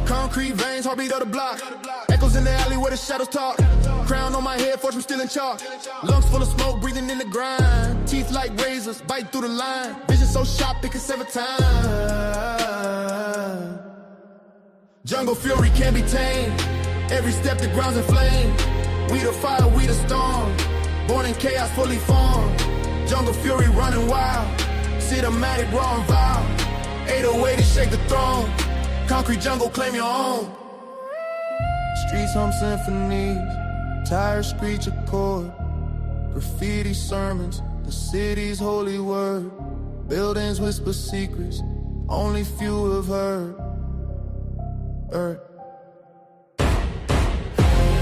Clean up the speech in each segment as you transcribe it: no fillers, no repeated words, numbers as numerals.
Concrete veins, heartbeat of the block. Echoes in the alley where the shadows talk. Crown on my head, fortune still in chalk. Lungs full of smoke, breathing in the grind. Teeth like razors, bite through the line. Vision so sharp, it can sever time. Jungle fury can't be tamed. Every step the ground's in flame. We the fire, we the storm. Born in chaos, fully formed. Jungle fury running wild. Cinematic, raw and vile. 808 to shake the throne. Concrete jungle, claim your own. Streets hum symphonies. Tires screech a chord. Graffiti sermons. The city's holy word. Buildings whisper secrets. Only few have heard.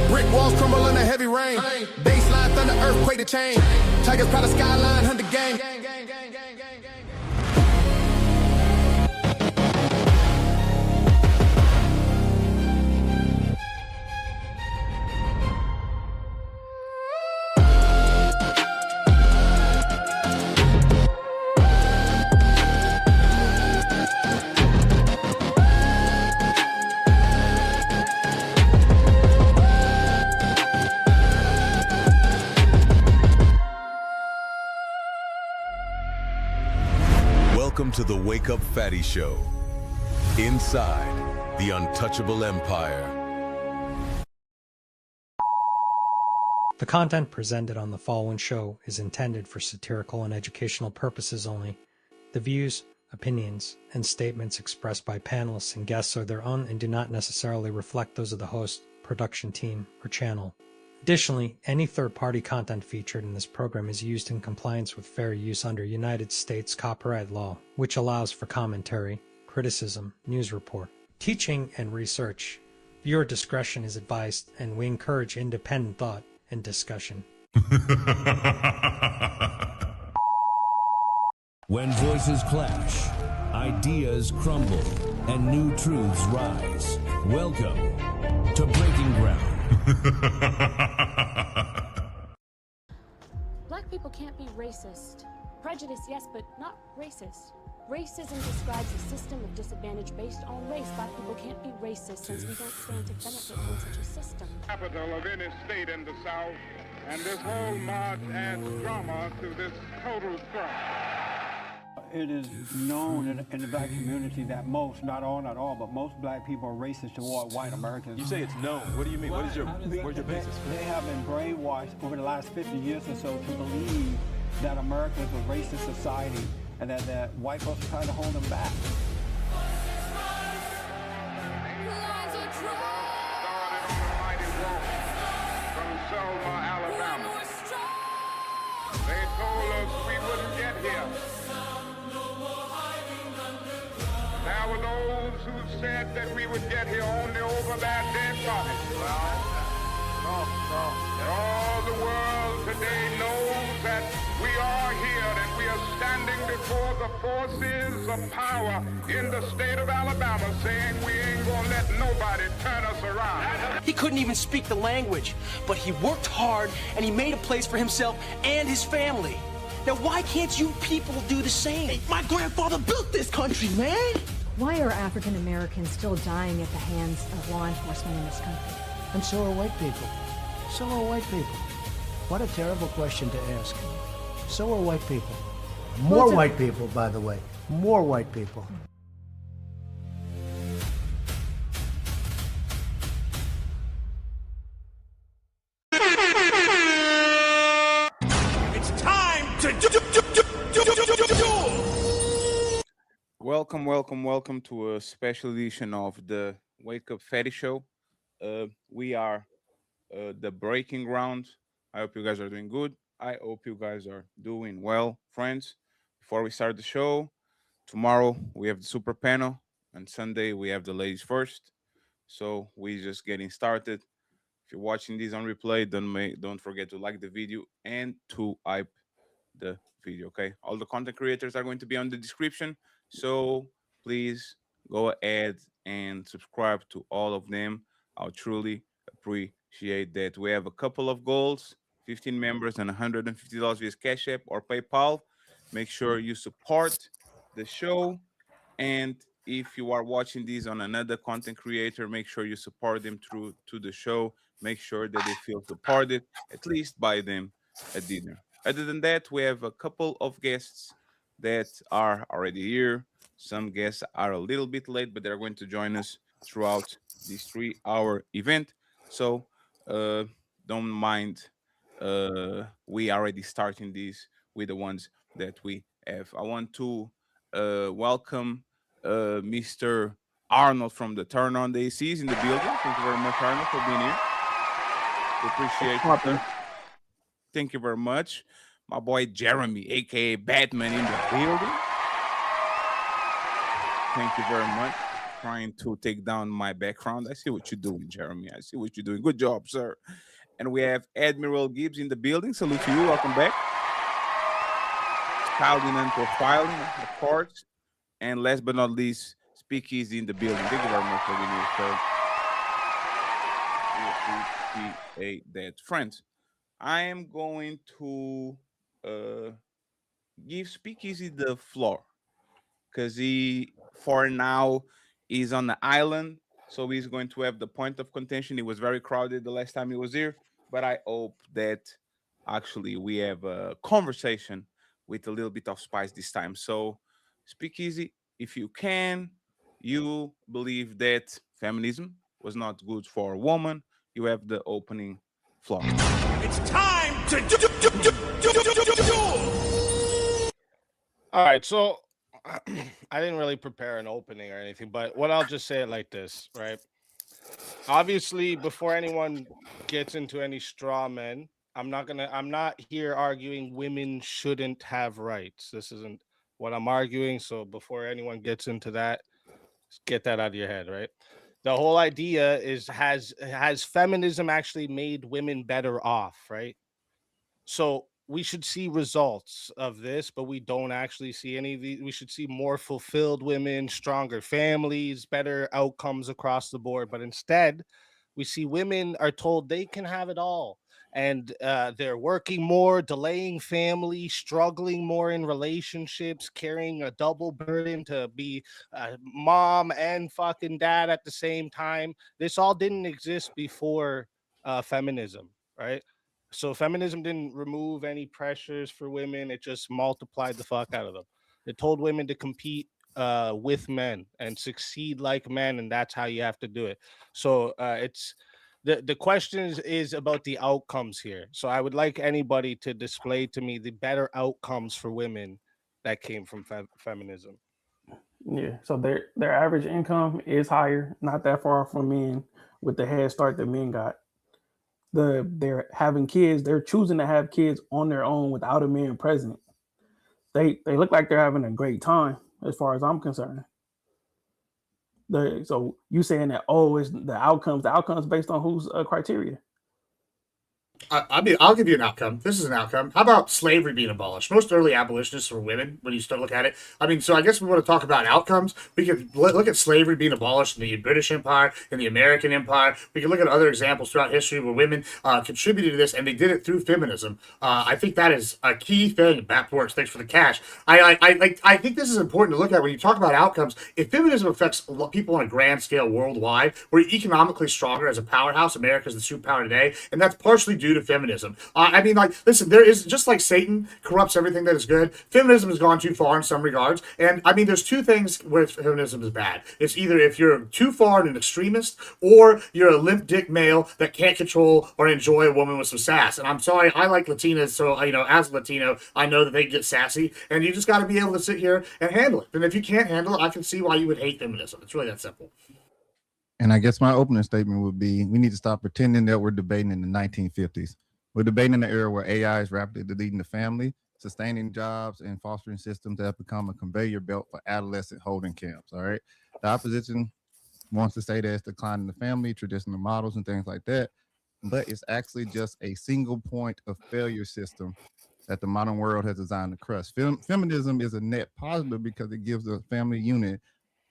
Brick walls crumble under heavy rain. Baseline, thunder, earthquake, the chain. Tigers proud of skyline, hunt the game. Welcome to the Wake Up Fatty Show. Inside the untouchable empire. The content presented on the following show is intended for satirical and educational purposes only. The views, opinions, and statements expressed by panelists and guests are their own and do not necessarily reflect those of the host, production team, or channel. Additionally, any third-party content featured in this program is used in compliance with fair use under United States copyright law, which allows for commentary, criticism, news report, teaching, and research. Viewer discretion is advised, and we encourage independent thought and discussion. When voices clash, ideas crumble, and new truths rise. Welcome to Breaking Ground. Black people can't be racist. Prejudice, yes, but not racist. Racism describes a system of disadvantage based on race. Black people can't be racist since we don't stand to benefit from such a system. Capital of any state in the South, and this whole march adds drama to this total fraud. It is known in the black community that most, not all, but most black people are racist toward white Americans. You say it's known. What do you mean? Where's your basis? They have been brainwashed over the last 50 years or so to believe that America is a racist society and that white folks are trying to hold them back. From Selma, Alabama. They told us we wouldn't get here. There were those who said that we would get here only over their dead bodies. All the world today knows that we are here, that we are standing before the forces of power in the state of Alabama saying we ain't gonna let nobody turn us around. He couldn't even speak the language, but he worked hard and he made a place for himself and his family. Now why can't you people do the same? Hey, my grandfather built this country, man! Why are African Americans still dying at the hands of law enforcement in this country? And so are white people. So are white people. What a terrible question to ask. So are white people. More white people, by the way. More white people. It's time to do. Welcome to a special edition of the Wake Up Fatty Show. We are the Breaking Ground. I hope you guys are doing good. I hope you guys are doing well, friends. Before we start the show, tomorrow we have the super panel, and Sunday we have the ladies first. So we just getting started. If you're watching this on replay, don't forget to like the video and to hype the video. Okay, all the content creators are going to be on the description, so please go ahead and subscribe to all of them. I'll truly appreciate that. We have a couple of goals: 15 members and $150 via Cash App or PayPal. Make sure you support the show, and if you are watching these on another content creator, make sure you support them through to the show. Make sure that they feel supported. At least buy them a dinner. Other than that, we have a couple of guests that are already here. Some guests are a little bit late, but they're going to join us throughout this 3 hour event. So don't mind. We already starting this with the ones that we have. I want to welcome Mr. Arnold from the Turn On the ACs in the building. Thank you very much, Arnold, for being here. We appreciate you, sir. Thank you very much. My boy Jeremy, aka Batman, in the building. Thank you very much. Trying to take down my background. I see what you're doing, Jeremy. I see what you're doing. Good job, sir. And we have AdmiralGibbs in the building. Salute to you. Welcome back. Scouting and profiling, of course. And last but not least, Speakeasy in the building. Thank you very much for being here, sir. We appreciate that. Friends, I am going to give Speakeasy the floor because he, for now, is on the island. So he's going to have the point of contention. It was very crowded the last time he was here, but I hope that actually we have a conversation with a little bit of spice this time. So, Speakeasy, if you can, you believe that feminism was not good for a woman. You have the opening floor. It's time to do. All right, so I didn't really prepare an opening or anything, but what I'll just say it like this, right? Obviously, before anyone gets into any straw men, I'm not here arguing women shouldn't have rights. This isn't what I'm arguing. So before anyone gets into that, get that out of your head, right? The whole idea is has feminism actually made women better off, right? So we should see results of this, but we don't actually see any of these. We should see more fulfilled women, stronger families, better outcomes across the board. But instead, we see women are told they can have it all. And they're working more, delaying family, struggling more in relationships, carrying a double burden to be mom and fucking dad at the same time. This all didn't exist before feminism, right? So feminism didn't remove any pressures for women. It just multiplied the fuck out of them. It told women to compete with men and succeed like men, and that's how you have to do it. So it's the question is about the outcomes here. So I would like anybody to display to me the better outcomes for women that came from feminism. Yeah, so their average income is higher, not that far from men with the head start that men got. They're having kids, they're choosing to have kids on their own without a man present. They look like they're having a great time as far as I'm concerned. So you saying that, oh, it's the outcomes based on whose criteria? I mean, I'll give you an outcome. This is an outcome. How about slavery being abolished? Most early abolitionists were women when you start looking at it. I mean, so I guess we want to talk about outcomes. We could look at slavery being abolished in the British Empire, in the American Empire. We can look at other examples throughout history where women contributed to this, and they did it through feminism. I think that is a key thing. Backwards, thanks for the cash. I think this is important to look at when you talk about outcomes. If feminism affects people on a grand scale worldwide, we're economically stronger as a powerhouse. America's the superpower today, and that's partially due to feminism. I mean, like, listen, there is, just like Satan corrupts everything that is good, feminism has gone too far in some regards. And I mean, there's two things where feminism is bad. It's either if you're too far and an extremist, or you're a limp dick male that can't control or enjoy a woman with some sass. And I'm sorry, I like Latinas, so, you know, as a Latino, I know that they get sassy, and you just got to be able to sit here and handle it. And if you can't handle it, I can see why you would hate feminism. It's really that simple. And I guess my opening statement would be, we need to stop pretending that we're debating in the 1950s. We're debating in the era where AI is rapidly deleting the family, sustaining jobs, and fostering systems that have become a conveyor belt for adolescent holding camps, all right? The opposition wants to say that it's declining the family, traditional models, and things like that. But it's actually just a single point of failure system that the modern world has designed to crush. Feminism is a net positive because it gives the family unit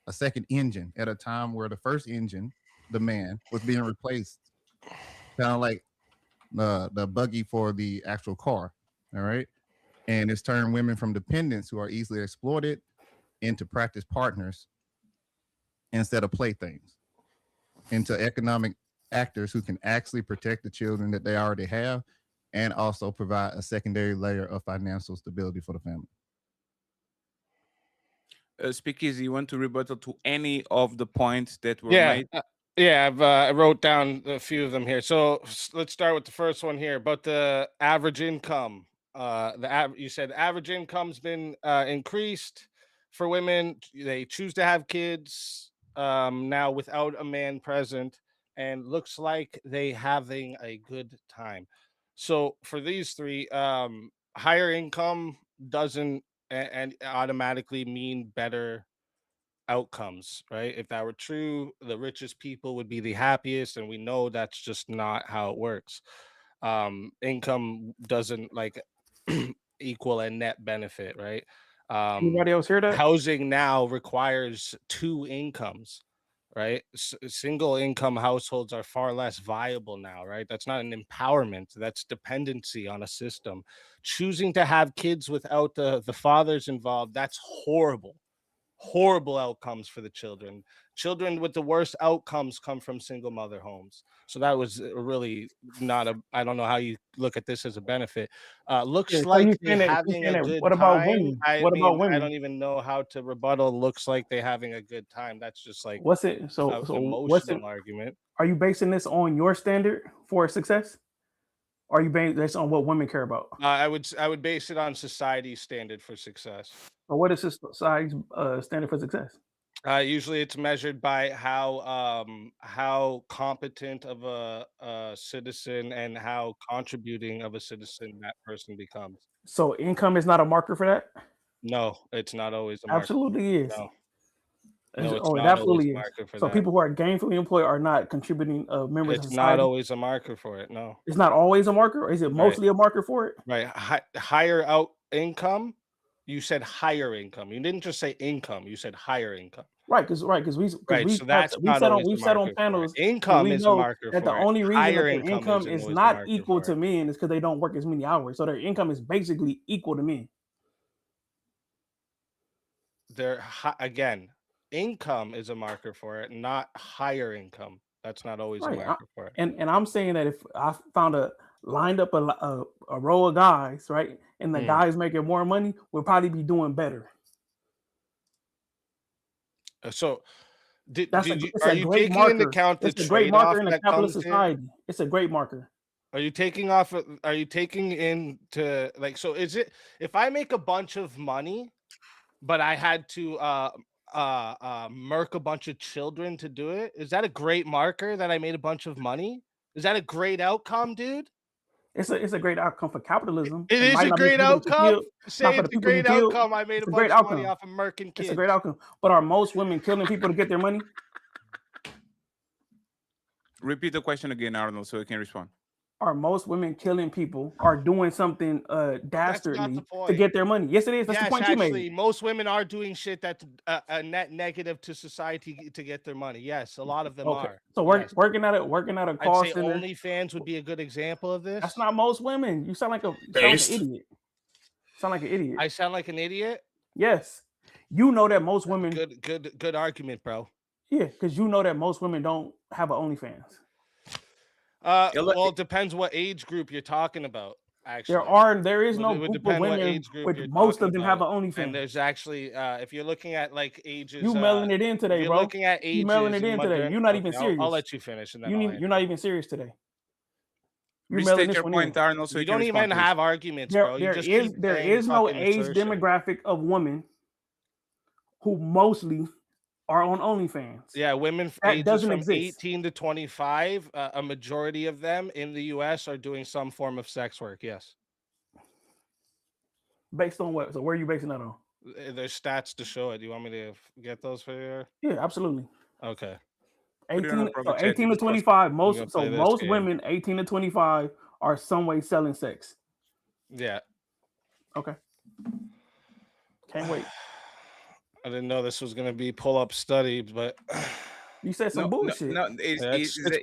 a second engine at a time where the first engine, the man, was being replaced, kind of like the buggy for the actual car. All right. And it's turned women from dependents who are easily exploited into practice partners instead of playthings, into economic actors who can actually protect the children that they already have and also provide a secondary layer of financial stability for the family. Speakeasy, you want to rebuttal to any of the points that were Yeah, made? I wrote down a few of them here. So let's start with the first one here about the average income. You said average income's been increased for women. They choose to have kids now without a man present, and looks like they having a good time. So for these three, higher income doesn't and automatically mean better outcomes, right? If that were true, the richest people would be the happiest, and we know that's just not how it works. Income doesn't like equal a net benefit, right? Anybody else hear that? Housing now requires two incomes, right? Single income households are far less viable now, right? That's not an empowerment, that's dependency on a system. Choosing to have kids without the fathers involved, that's horrible outcomes for the children. Children with the worst outcomes come from single mother homes. So that was really not a, I don't know how you look at this as a benefit. Looks Yeah, so like you they're saying that? You having saying a that? good What about time. women? I What about mean, I women? don't even know how to rebuttal. Looks like they're having a good time. That's just like What's it? an So what's it? emotional argument. Are you basing this on your standard for success? Or are you basing this on what women care about? I would base it on society's standard for success. Or what is society's standard for success? Usually, it's measured by how competent of a citizen and how contributing of a citizen that person becomes. So income is not a marker for that? No, it's not always a marker. Absolutely is. No, no, it's It not always absolutely a is. marker for So that. people who are gainfully employed are not contributing members of It's not society. always a marker for it. No, It's not always a marker, or is it mostly a marker for it? right. Higher out income. You said higher income. You didn't just say income. You said higher income. Right, because So that's not always we've a sat on marker for it. panels. Income we is a know marker that the for it. only reason Higher that their income isn't is always a not marker equal for to it. men is because they don't work as many hours. So their income is basically equal to men. Again, income is a marker for it, not higher income. That's not always a Right. marker for it. And I'm saying that if I found lined up a row of guys, right, and the guys making more money, we'll probably be doing better. So, It's are a you great taking marker. into account the It's a great marker trade-off in a that capitalist comes in? society. It's a great marker. Are you taking into like, so is it, if I make a bunch of money, but I had to murk a bunch of children to do it, is that a great marker that I made a bunch of money? Is that a great outcome, dude? It's a great outcome for capitalism. It is might a not be great for people that you outcome. kill, Say not for it's the a people you great killed. outcome. I made It's a a great bunch of money outcome. off of murking kids. It's a great outcome. But are most women killing people to get their money? Repeat the question again, Arnold, so I can respond. Are most women killing people or doing something dastardly to get their money? Yes, it is. That's the point you made. Most women are doing shit that's a net negative to society to get their money. Yes, a lot of them are. So working at a call I'd say center. OnlyFans would be a good example of this. That's not most women. You sound like an idiot. Sound like an idiot. I sound like an idiot? Yes. You know that most women. Good argument, bro. Yeah, because you know that most women don't have an OnlyFans. Well, it depends what age group you're talking about. Actually, there is no group of women with most of them have an OnlyFans. And there's actually, if you're looking at like ages, you mailing it in today, bro. Looking at ages, you mailing it in today. You're not even serious. I'll let you finish, and then you're not even serious today. Restate your point, Arnold. So you don't even have arguments, bro. There is no age demographic of women who mostly are on OnlyFans. Yeah, women ages from 18 to 25, a majority of them in the US are doing some form of sex work, yes. Based on what? So where are you basing that on? There's stats to show it. Do you want me to get those for you? Yeah, absolutely. Okay. Put it on a 18, private chat. 18 to Discuss. 25. gonna Most play this most game. women 18 to 25 are some way selling sex. Yeah. Okay. Can't wait. I didn't know this was gonna be pull-up study, but You said some bullshit. No, it's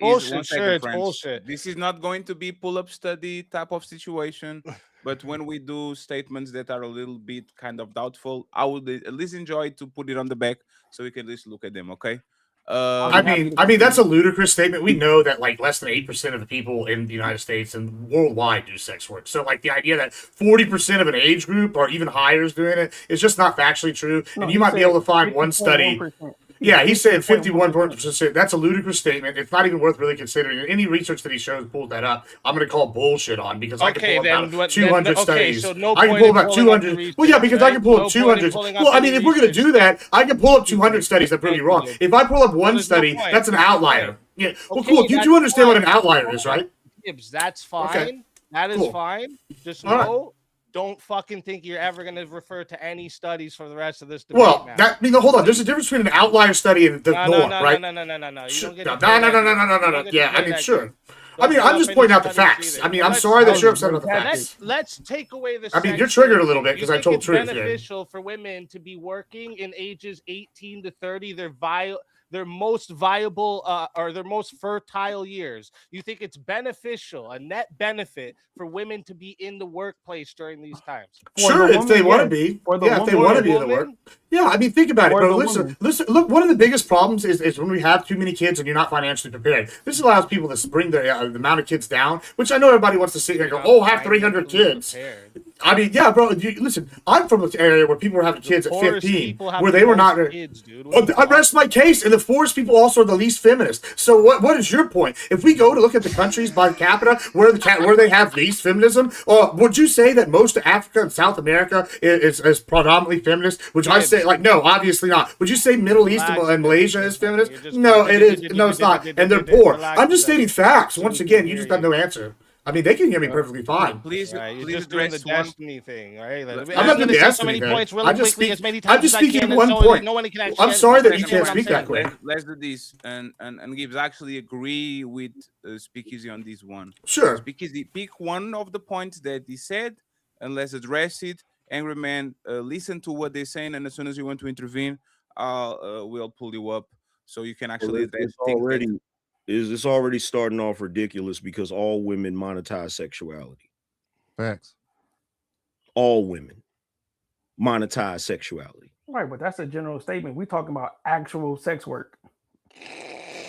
bullshit. 1 Sure, second, it's friends. bullshit. This is not going to be pull-up study type of situation. But when we do statements that are a little bit kind of doubtful, I would at least enjoy to put it on the back so we can at least look at them. Okay. I mean, that's a ludicrous statement. We know that like less than 8% of the people in the United States and worldwide do sex work. So like the idea that 40% of an age group or even higher is doing it is just not factually true. No, and you might be able to find one 50.1%. study. Yeah, he said 51%. That's a ludicrous statement. It's not even worth really considering. Any research that he shows pulls that up, I'm going to call bullshit on because I can pull about 200 studies. So no I can point pull in about pulling up the 200. research, Well, yeah, because I right? can pull No up point in 200. pulling up Well, I any mean, if we're going to research. do that, I can pull up 200 studies that prove me wrong. If I pull up one there's no study, point. that's an outlier. Yeah. Well, Okay, cool. You that's do understand what an fine. outlier is, right? Gibbs, that's fine. Okay. That is Cool. fine. Just All right. know, don't fucking think you're ever going to refer to any studies for the rest of this debate. Well, now. that I mean, hold on. There's a difference between an outlier study and the norm, right? No. You Sure. don't get No. to play that game. You No. don't get to Yeah, I play mean, that sure. game. I mean, Don't I'm pull just up pointing any out the studies facts. either. I mean, I'm Let's- sorry that you're upset about the facts. Let's take away the. I mean, you're censure. triggered a little bit because You I think told it's truth. Yeah. beneficial for women to be working in ages 18 to 30. Their most viable or their most fertile years. You think it's beneficial, a net benefit for women to be in the workplace during these times? Sure, if they want to be. Yeah, if they want to be in the work. Yeah, I mean, think about it, bro. Listen. Look, one of the biggest problems is when we have too many kids and you're not financially prepared. This allows people to bring the amount of kids down, which I know everybody wants to sit here and go, oh, have 300 kids. I mean, yeah, bro. Listen, I'm from an area where people were having kids at 15, where they were not. I rest my case, and the poorest people also are the least feminist. So what is your point? If we go to look at the countries by capita where they have least feminism, would you say that most of Africa and South America is predominantly feminist? Which I say, like, no, obviously not. Would you say Middle East and Malaysia is feminist? No, it is. No, it's not. And they're poor. I'm just stating facts. Once again, you just got no answer. I mean, they can hear me perfectly fine. Please, you're please just doing the address one. destiny thing, right? Like, I'm not doing the so destiny many thing. points really I'm just quickly, speaking. as many times I'm just as I speaking can, to one so point. no one can actually I'm sorry that you understand can't what I'm speak that saying. quick. Let's do this, and Gibbs actually agree with Speakeasy on this one. Sure. Speakeasy, pick one of the points that he said, and let's address it. Angry Man, listen to what they're saying, and as soon as you want to intervene, we'll pull you up so you can actually address things. It's already starting off ridiculous because all women monetize sexuality. Facts. All women monetize sexuality. Right, but that's a general statement. We're talking about actual sex work.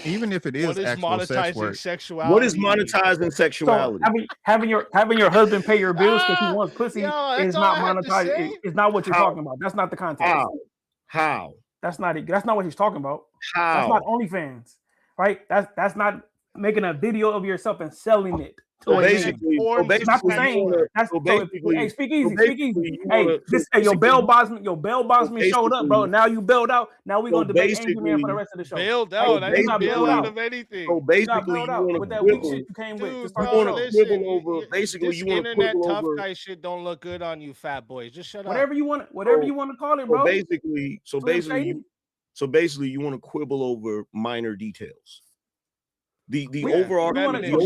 Even if it is What is actual sex monetizing work. sexuality? What is monetizing sexuality? So having your husband pay your bills because he wants pussy yo, is that's all not I have to monetized. say. It's not what you're How? talking about. That's not the context. How? That's not it. That's not what he's talking about. How? That's not OnlyFans, right? That's not making a video of yourself and selling it. So basically, it's not the same. That's hey, speak easy. Hey, your bell bondsman showed up, bro. Now you bailed out. Now we're gonna debate Angry Man for the rest of the show. Bailed out. I didn't bail out of anything. So basically, you want with to that weak shit you came with. Dude, Just bro, start the show. listen, over. Basically, this you want to internet quibble tough over. guy shit don't look good on you, fat boys. Just shut up. Whatever you want to call it, bro. So basically, you want to quibble over minor details. The overarching. You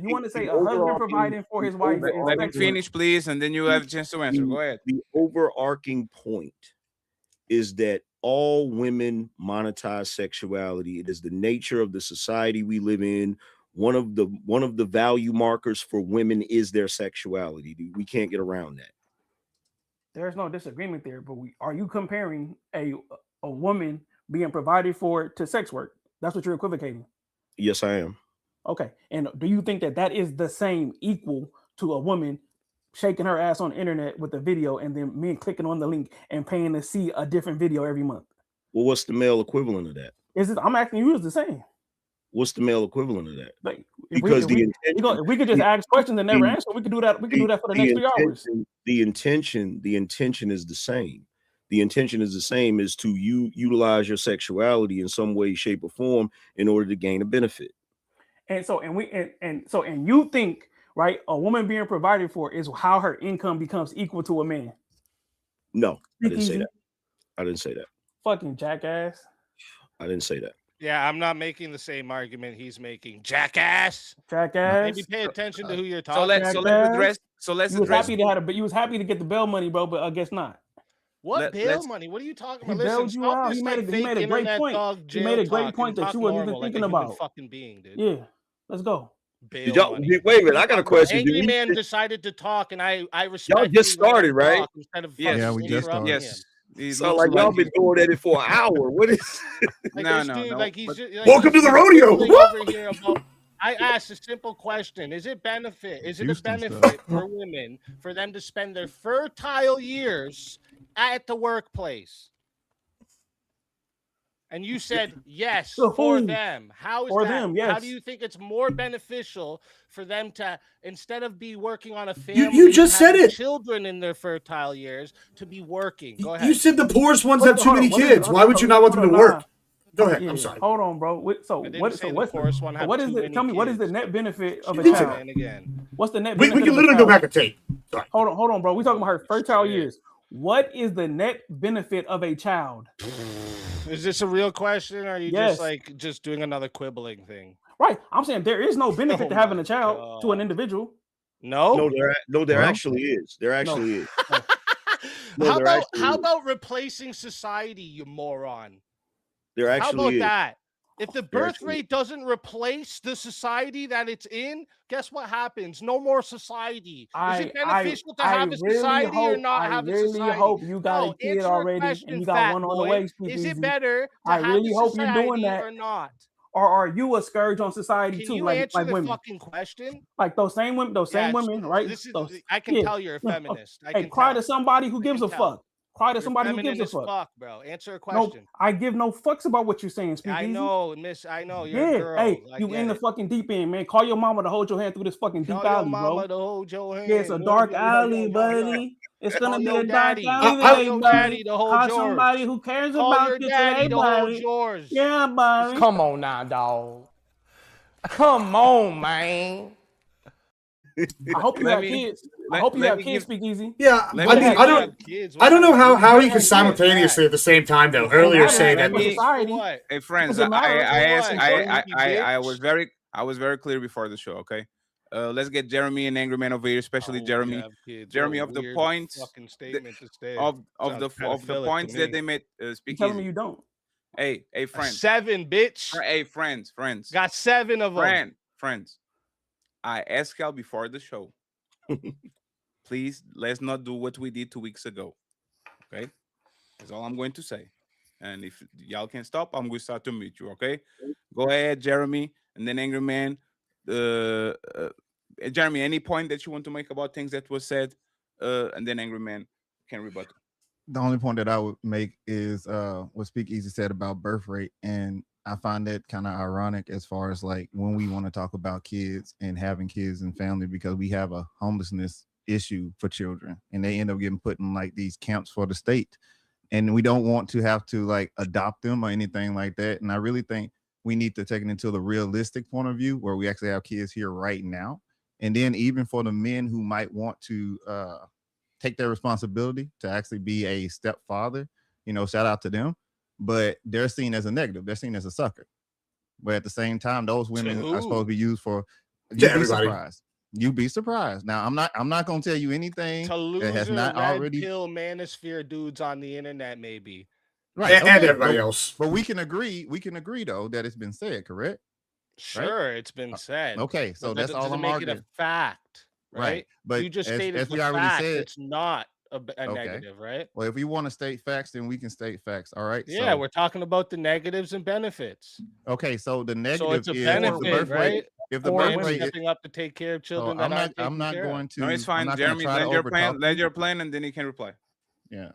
want to say a husband providing for his wife. Let me finish, please, and then you have a chance to answer. Go ahead. The overarching point is that all women monetize sexuality. It is the nature of the society we live in. One of the value markers for women is their sexuality. We can't get around that. There's no disagreement there, but are you comparing a woman being provided for to sex work? That's what you're equivocating. Yes, I am. Okay. And do you think that is the same equal to a woman shaking her ass on the internet with a video and then me clicking on the link and paying to see a different video every month? Well, what's the male equivalent of that? I'm asking you, is the same. What's the male equivalent of that? Like, Because if we could just ask questions and never answer, we could do that. We could do that for the next 3 hours. The intention is the same. The intention is the same, is to utilize your sexuality in some way, shape, or form in order to gain a benefit. And you think, right, a woman being provided for is how her income becomes equal to a man? No, I didn't say that. I didn't say that. Fucking jackass. I didn't say that. Yeah, I'm not making the same argument he's making. Jackass. Jackass. Maybe pay attention to who you're So talking. let's address. So let's You was address. happy to have but you was happy to get the bail money, bro, but I guess not. What bail let's- money? What are you talking He about? Listen, bailed you stop out. this He like made fake a great internet point. dog He jail made a great talk point and that talk you wasn't even normal like a thinking human about. fucking being, dude. Yeah, let's go. Bail Did y'all, money. wait a minute, I got a question. Did Angry we- man decided to talk, and I respect. just started, right? Instead of Yes, Yeah, we fucking just interrupting yes. him. It Sound looks like y'all been he's- going at it for an hour. What is? Like No, this no, dude, no, like he's but- just, like, Welcome he's to the just rodeo. quibbling over here about. I asked a simple question: Is it benefit? Is it Houston a stuff. benefit for women for them to spend their fertile years at the workplace? And you said yes So for who? them. How is For that? them, How yes. do you think it's more beneficial for them to, instead of be working on a family, you just having said it. children in their fertile years, to be working? Go ahead. You said the poorest ones Hold have too on, many hold on, kids. hold Why on, would you hold not on, want them to hold on, work? Go ahead. Yeah, I'm sorry. hold on, bro. So I didn't what? say So the what's poorest one have what is too the? many Tell me what is the kids. net benefit of a Did you? child? And again, What's the net We benefit? can of a literally go child? back and tape. Sorry. Hold on, bro. We talking about her fertile Shit. years. What is the net benefit of a child? Is this a real question, or are you Yes. just doing another quibbling thing? Right. I'm saying there is no benefit Oh to having my a child to an God. individual. No. There Well- actually is. There actually is. No, How there about actually how is. about replacing society, you moron? There How about actually is. that? If the There birth actually rate doesn't replace the society that it's in, guess what happens? No more society. Is it beneficial to have a society or not have a society? I hope you got No, a kid answer already question, and you got fat one on the boy. way. Is Speakeasy. it better to I have really a hope you're doing society that. or not? Or are you a scourge on society Can too? you Like answer the women. fucking question? Like those same women, right? This is. Those, I can tell you're a feminist. I Hey, can cry tell. to somebody who I gives can a tell. fuck. Cry to You're somebody who gives feminine a as fuck. fuck, bro. Answer a No, question. I give no fucks about what you're saying, Speakeasy. I know, miss. I know. You're a Yeah, girl. hey, I you get in the it. fucking deep end, man. Call your mama to hold your hand through this fucking deep Call your alley, mama bro. to hold your hand. Yeah, it's a dark alley, buddy. It's gonna Call be your a dark daddy. alley Call today, your buddy. daddy to hold Call yours. somebody who cares Call about your you daddy today, to hold buddy. yours. Yeah, buddy. Come on now, dog. Come on, man. I hope you have kids. I hope you have kids, Speakeasy. Yeah, Let I me mean, give I you- don't, Kids. I don't know how you can Kids. simultaneously at the same time though. Earlier Have say it that. for society. What? Hey friends, Doesn't matter. I was very clear before the show. Okay, let's get Jeremy and Angry Man over here, especially Jeremy. Jeremy, of the points fucking statement to say. of Sounds the pedophilic points to that me. they made. You Speak telling me easy. you don't? Hey, friends. 7, bitch. Hey, friends. Got 7 of them. Friends. I asked y'all before the show. Please, let's not do what we did 2 weeks ago. Okay, that's all I'm going to say. And if y'all can stop, I'm going to start to mute you. Okay, go ahead, Jeremy, and then Angry Man. Jeremy, any point that you want to make about things that was said, and then Angry Man can rebut. The only point that I would make is what Speakeasy said about birth rate, and I find that kind of ironic as far as like when we want to talk about kids and having kids and family, because we have a homelessness issue for children, and they end up getting put in like these camps for the state, and we don't want to have to like adopt them or anything like that. And I really think we need to take it into the realistic point of view where we actually have kids here right now, and then even for the men who might want to take their responsibility to actually be a stepfather, shout out to them, but they're seen as a negative. They're seen as a sucker. But at the same time, those women are supposed to be used for. You'd be surprised. You'd be surprised. Now, I'm not going to tell you anything that has not already. Pill manosphere dudes on the internet, maybe. Right, and everybody else. But we can agree though that it's been said, correct? Sure, it's been said. Okay, so but that's that all doesn't I'm make arguing. it a fact, right? But you just as stated we the already fact. said, It's not a negative, right? Well, if we want to state facts, then we can state facts. All right. Yeah, so, we're talking about the negatives and benefits. Okay, so the negative So it's a is benefit, if the birth right? rate. If the Or birth women rate, stepping up to take care of children that aren't taken I'm not care going of. to. No, it's I'm fine. not gonna Jeremy, try to overtalk let you. your plan, and then he can reply. Yeah.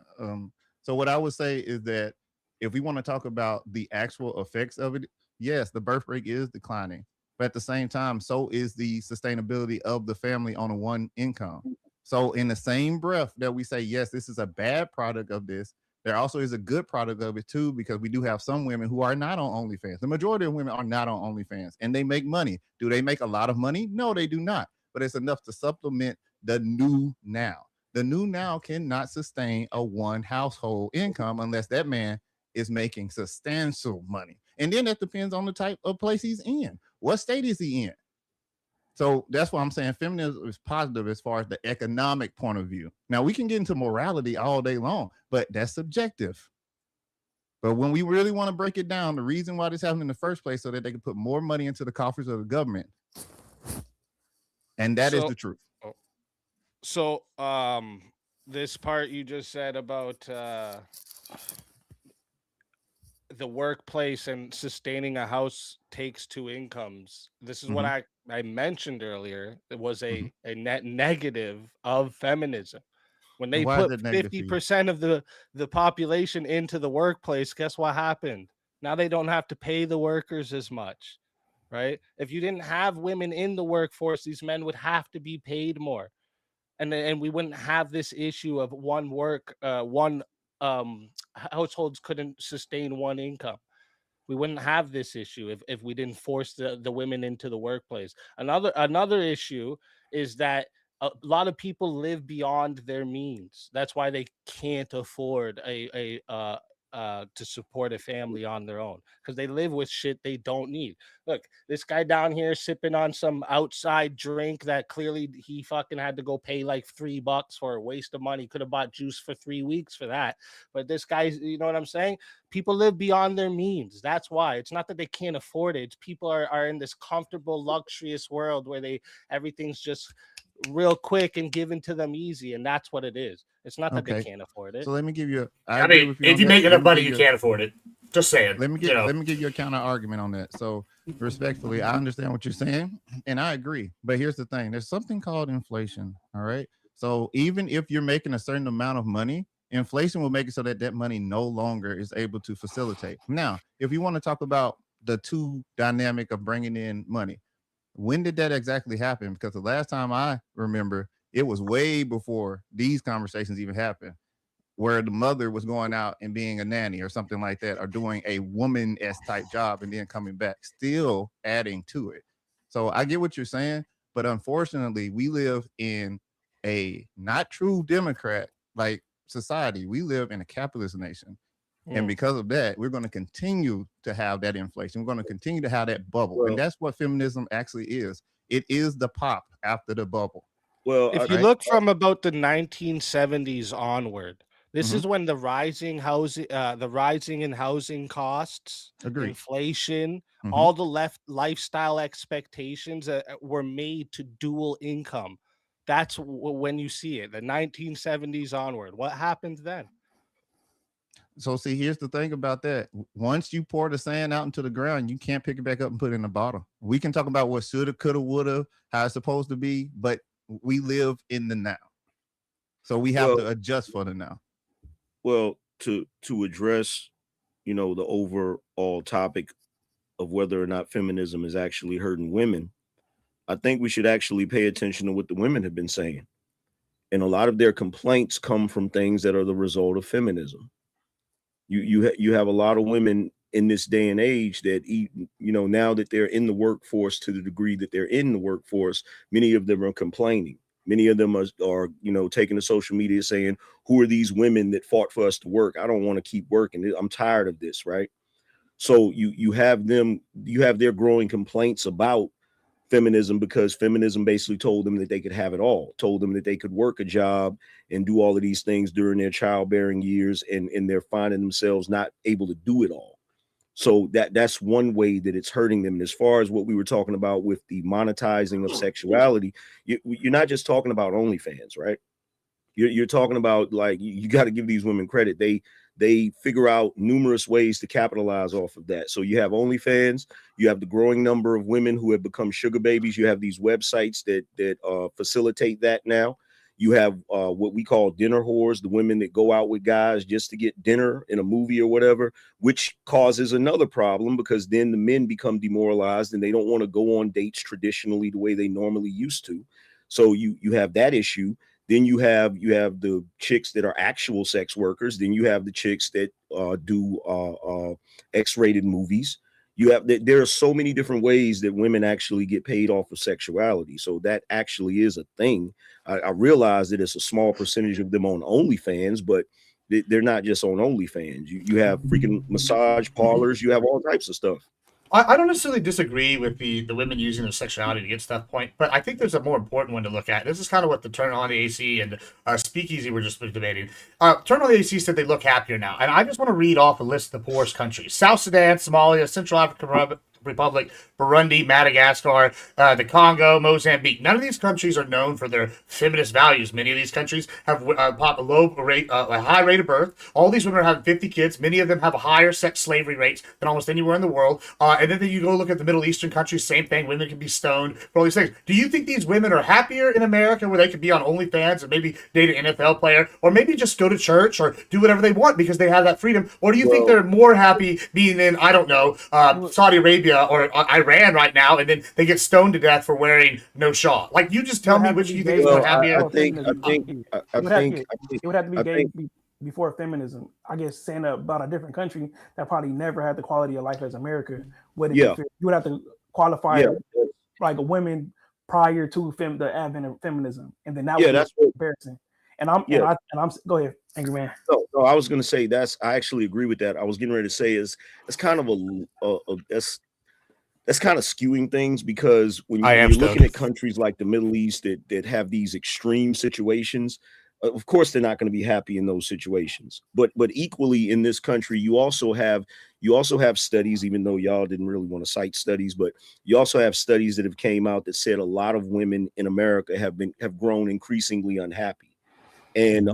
So what I would say is that if we want to talk about the actual effects of it, yes, the birth rate is declining, but at the same time, so is the sustainability of the family on a one income. So in the same breath that we say, yes, this is a bad product of this, there also is a good product of it too, because we do have some women who are not on OnlyFans. The majority of women are not on OnlyFans, and they make money. Do they make a lot of money? No, they do not. But it's enough to supplement the new now. The new now cannot sustain a one household income unless that man is making substantial money. And then that depends on the type of place he's in. What state is he in? So that's why I'm saying feminism is positive as far as the economic point of view. Now, we can get into morality all day long, but that's subjective. But when we really want to break it down, the reason why this happened in the first place, so that they can put more money into the coffers of the government. And that is the truth. So, this part you just said about the workplace and sustaining a house takes two incomes. This is what I mentioned earlier. It was a net negative of feminism. When they Why is put that negative for you? 50% of the population into the workplace, guess what happened? Now they don't have to pay the workers as much, right? If you didn't have women in the workforce, these men would have to be paid more. And we wouldn't have this issue of households couldn't sustain one income. We wouldn't have this issue if we didn't force the women into the workplace. Another issue is that a lot of people live beyond their means. That's why they can't afford to support a family on their own, because they live with shit they don't need. Look, this guy down here sipping on some outside drink that clearly he fucking had to go pay like $3 for a waste of money. Could have bought juice for 3 weeks for that. But this guy's, you know what I'm saying? People live beyond their means. That's why. It's not that they can't afford it. It's people are in this comfortable, luxurious world where everything's just real quick and given to them easy, and that's what it is. It's not that they can't afford it. So let me give you. I mean, if you make enough money, you can't afford it. Just saying. Let me give you a counter argument on that. So respectfully, I understand what you're saying, and I agree. But here's the thing: there's something called inflation. All right. So even if you're making a certain amount of money, inflation will make it so that money no longer is able to facilitate. Now, if you want to talk about the two dynamic of bringing in money, when did that exactly happen? Because the last time I remember, it was way before these conversations even happened, where the mother was going out and being a nanny or something like that, or doing a woman-esque type job and then coming back, still adding to it. So I get what you're saying, but unfortunately, we live in a not true Democrat like society. We live in a capitalist nation. And because of that, we're going to continue to have that inflation. We're going to continue to have that bubble. And that's what feminism actually is. It is the pop after the bubble. Well, if you look from about the 1970s onward, this is when the rising in housing costs, inflation, all the lifestyle expectations were made to dual income. That's when you see it, the 1970s onward. What happened then? So see, here's the thing about that. Once you pour the sand out into the ground, you can't pick it back up and put it in a bottle. We can talk about what shoulda, coulda, woulda, how it's supposed to be, but we live in the now. So we have to adjust for the now. Well, to address, the overall topic of whether or not feminism is actually hurting women, I think we should actually pay attention to what the women have been saying. And a lot of their complaints come from things that are the result of feminism. You have a lot of women in this day and age that, now that they're in the workforce, to the degree that they're in the workforce, many of them are complaining. Many of them are taking to social media saying, who are these women that fought for us to work? I don't want to keep working. I'm tired of this, right? So you have their growing complaints about feminism, because feminism basically told them that they could have it all, told them that they could work a job and do all of these things during their childbearing years, and they're finding themselves not able to do it all. So that's one way that it's hurting them. And as far as what we were talking about with the monetizing of sexuality, you're not just talking about OnlyFans, right? You're talking about, like, you got to give these women credit. They figure out numerous ways to capitalize off of that. So you have OnlyFans, you have the growing number of women who have become sugar babies. You have these websites that facilitate that now. You have what we call dinner whores, the women that go out with guys just to get dinner in a movie or whatever, which causes another problem, because then the men become demoralized and they don't want to go on dates traditionally the way they normally used to. So you have that issue. Then you have the chicks that are actual sex workers. Then you have the chicks that do X-rated movies. There are so many different ways that women actually get paid off of sexuality. So that actually is a thing. I realize that it's a small percentage of them on OnlyFans, but They're not just on OnlyFans. You have freaking massage parlors. You have all types of stuff. I don't necessarily disagree with the women using their sexuality to get to that point, but I think there's a more important one to look at. This is kind of what the Turn On the AC and Speakeasy were just debating. Turn On the AC said they look happier now, and I just want to read off a list of the poorest countries: South Sudan, Somalia, Central African Republic, Burundi, Madagascar, the Congo, Mozambique. None of these countries are known for their feminist values. Many of these countries have a high rate of birth. All these women are having 50 kids. Many of them have higher sex slavery rates than almost anywhere in the world. And then you go look at the Middle Eastern countries, same thing. Women can be stoned for all these things. Do you think these women are happier in America where they could be on OnlyFans and maybe date an NFL player, or maybe just go to church or do whatever they want because they have that freedom? Or do you think they're more happy being in, I don't know, Saudi Arabia or Iran right now, and then they get stoned to death for wearing no shawl? Like, you just tell me which you think is more happier. It would have to be gay before feminism. I guess saying about a different country that probably never had the quality of life as America would you would have to qualify like a women prior to the advent of feminism, and then that would be a comparison. And I'm go ahead, Angry Man. No, I was going to say I actually agree with that. I was getting ready to say it's kind of that's kind of skewing things, because when you're looking at countries like the Middle East that have these extreme situations, of course they're not going to be happy in those situations. But equally in this country, you also have studies, even though y'all didn't really want to cite studies, but you also have studies that have came out that said a lot of women in America have grown increasingly unhappy. And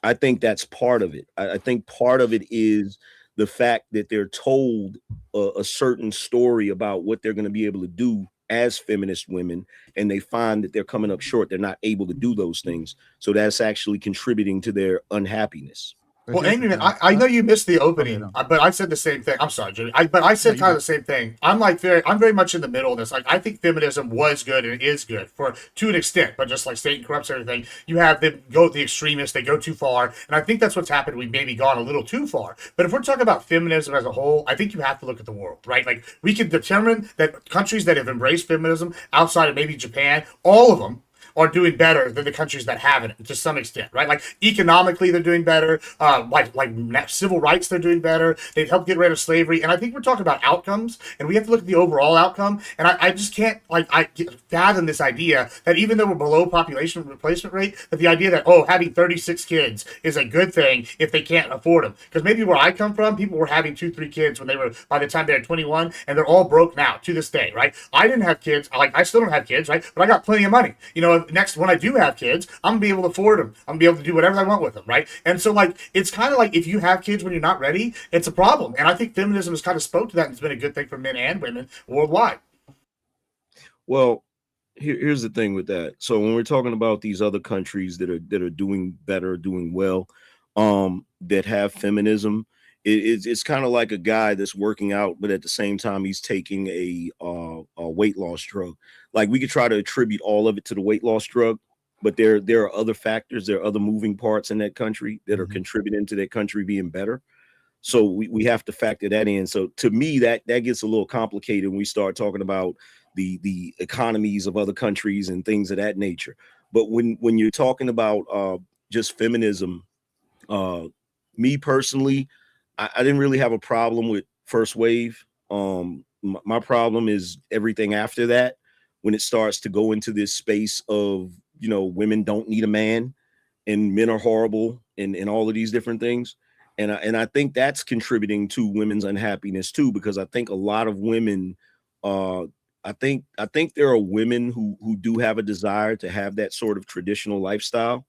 I think that's part of it. I think part of it is the fact that they're told a certain story about what they're going to be able to do as feminist women, and they find that they're coming up short. They're not able to do those things. So that's actually contributing to their unhappiness. Well, Angry Man, I know you missed the opening, but I said the same thing. I'm sorry, Jimmy. But I said kind of the same thing. I'm very much in the middle of this. Like, I think feminism was good and is good to an extent, but just like Satan corrupts everything, you have them go the extremists, they go too far, and I think that's what's happened. We've maybe gone a little too far. But if we're talking about feminism as a whole, I think you have to look at the world, right? Like, we can determine that countries that have embraced feminism outside of maybe Japan, all of them are doing better than the countries that haven't, to some extent, right? Like, economically, they're doing better. Like civil rights, they're doing better. They've helped get rid of slavery. And I think we're talking about outcomes, and we have to look at the overall outcome. And I just can't fathom this idea that even though we're below population replacement rate, that the idea that, having 36 kids is a good thing if they can't afford them. Because maybe where I come from, people were having 2-3 kids by the time they were 21, and they're all broke now to this day, right? I didn't have kids. I still don't have kids, right? But I got plenty of money. When I do have kids, I'm gonna be able to afford them. I'm gonna be able to do whatever I want with them, right? And so, it's kind of like, if you have kids when you're not ready, it's a problem. And I think feminism has kind of spoke to that, and it's been a good thing for men and women worldwide. Well, here's the thing with that. So when we're talking about these other countries that are doing better, doing well, that have feminism, it's kind of like a guy that's working out, but at the same time he's taking a weight loss drug. Like, we could try to attribute all of it to the weight loss drug, but there are other factors, there are other moving parts in that country that are contributing to that country being better. So we have to factor that in. So to me, that gets a little complicated when we start talking about the economies of other countries and things of that nature. But when you're talking about just feminism, me personally, I didn't really have a problem with first wave. My problem is everything after that, when it starts to go into this space of, women don't need a man and men are horrible and all of these different things. And I think that's contributing to women's unhappiness too, because I think a lot of women, I think there are women who do have a desire to have that sort of traditional lifestyle.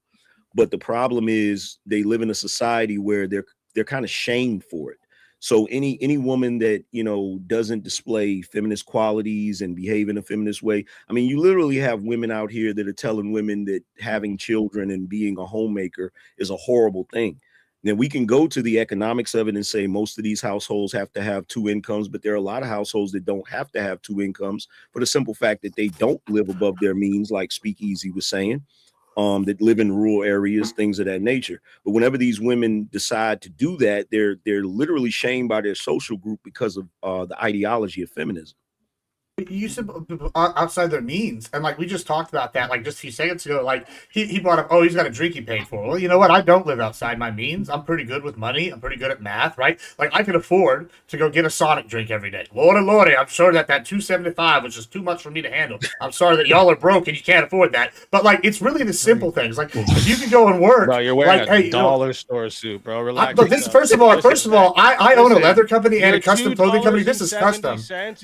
But the problem is they live in a society where they're kind of shamed for it. So any woman that, doesn't display feminist qualities and behave in a feminist way, I mean, you literally have women out here that are telling women that having children and being a homemaker is a horrible thing. Then we can go to the economics of it and say most of these households have to have 2 incomes, but there are a lot of households that don't have to have 2 incomes for the simple fact that they don't live above their means, like Speakeasy was saying. That live in rural areas, things of that nature. But whenever these women decide to do that, they're literally shamed by their social group because of the ideology of feminism. You said outside their means, and like we just talked about that like just a few seconds ago. Like he brought up, oh, he's got a drink he paid for. Well, you know what? I don't live outside my means. I'm pretty good with money. I'm pretty good at math, right? Like I can afford to go get a Sonic drink every day. Lordy, I'm sure that $2.75 was just too much for me to handle. I'm sorry that y'all are broke and you can't afford that. But like it's really the simple things. Like if you can go and work, bro, you're wearing like, a dollar store suit, bro. Relax. Look, this first of all, I own a leather company and a custom clothing company. This is custom.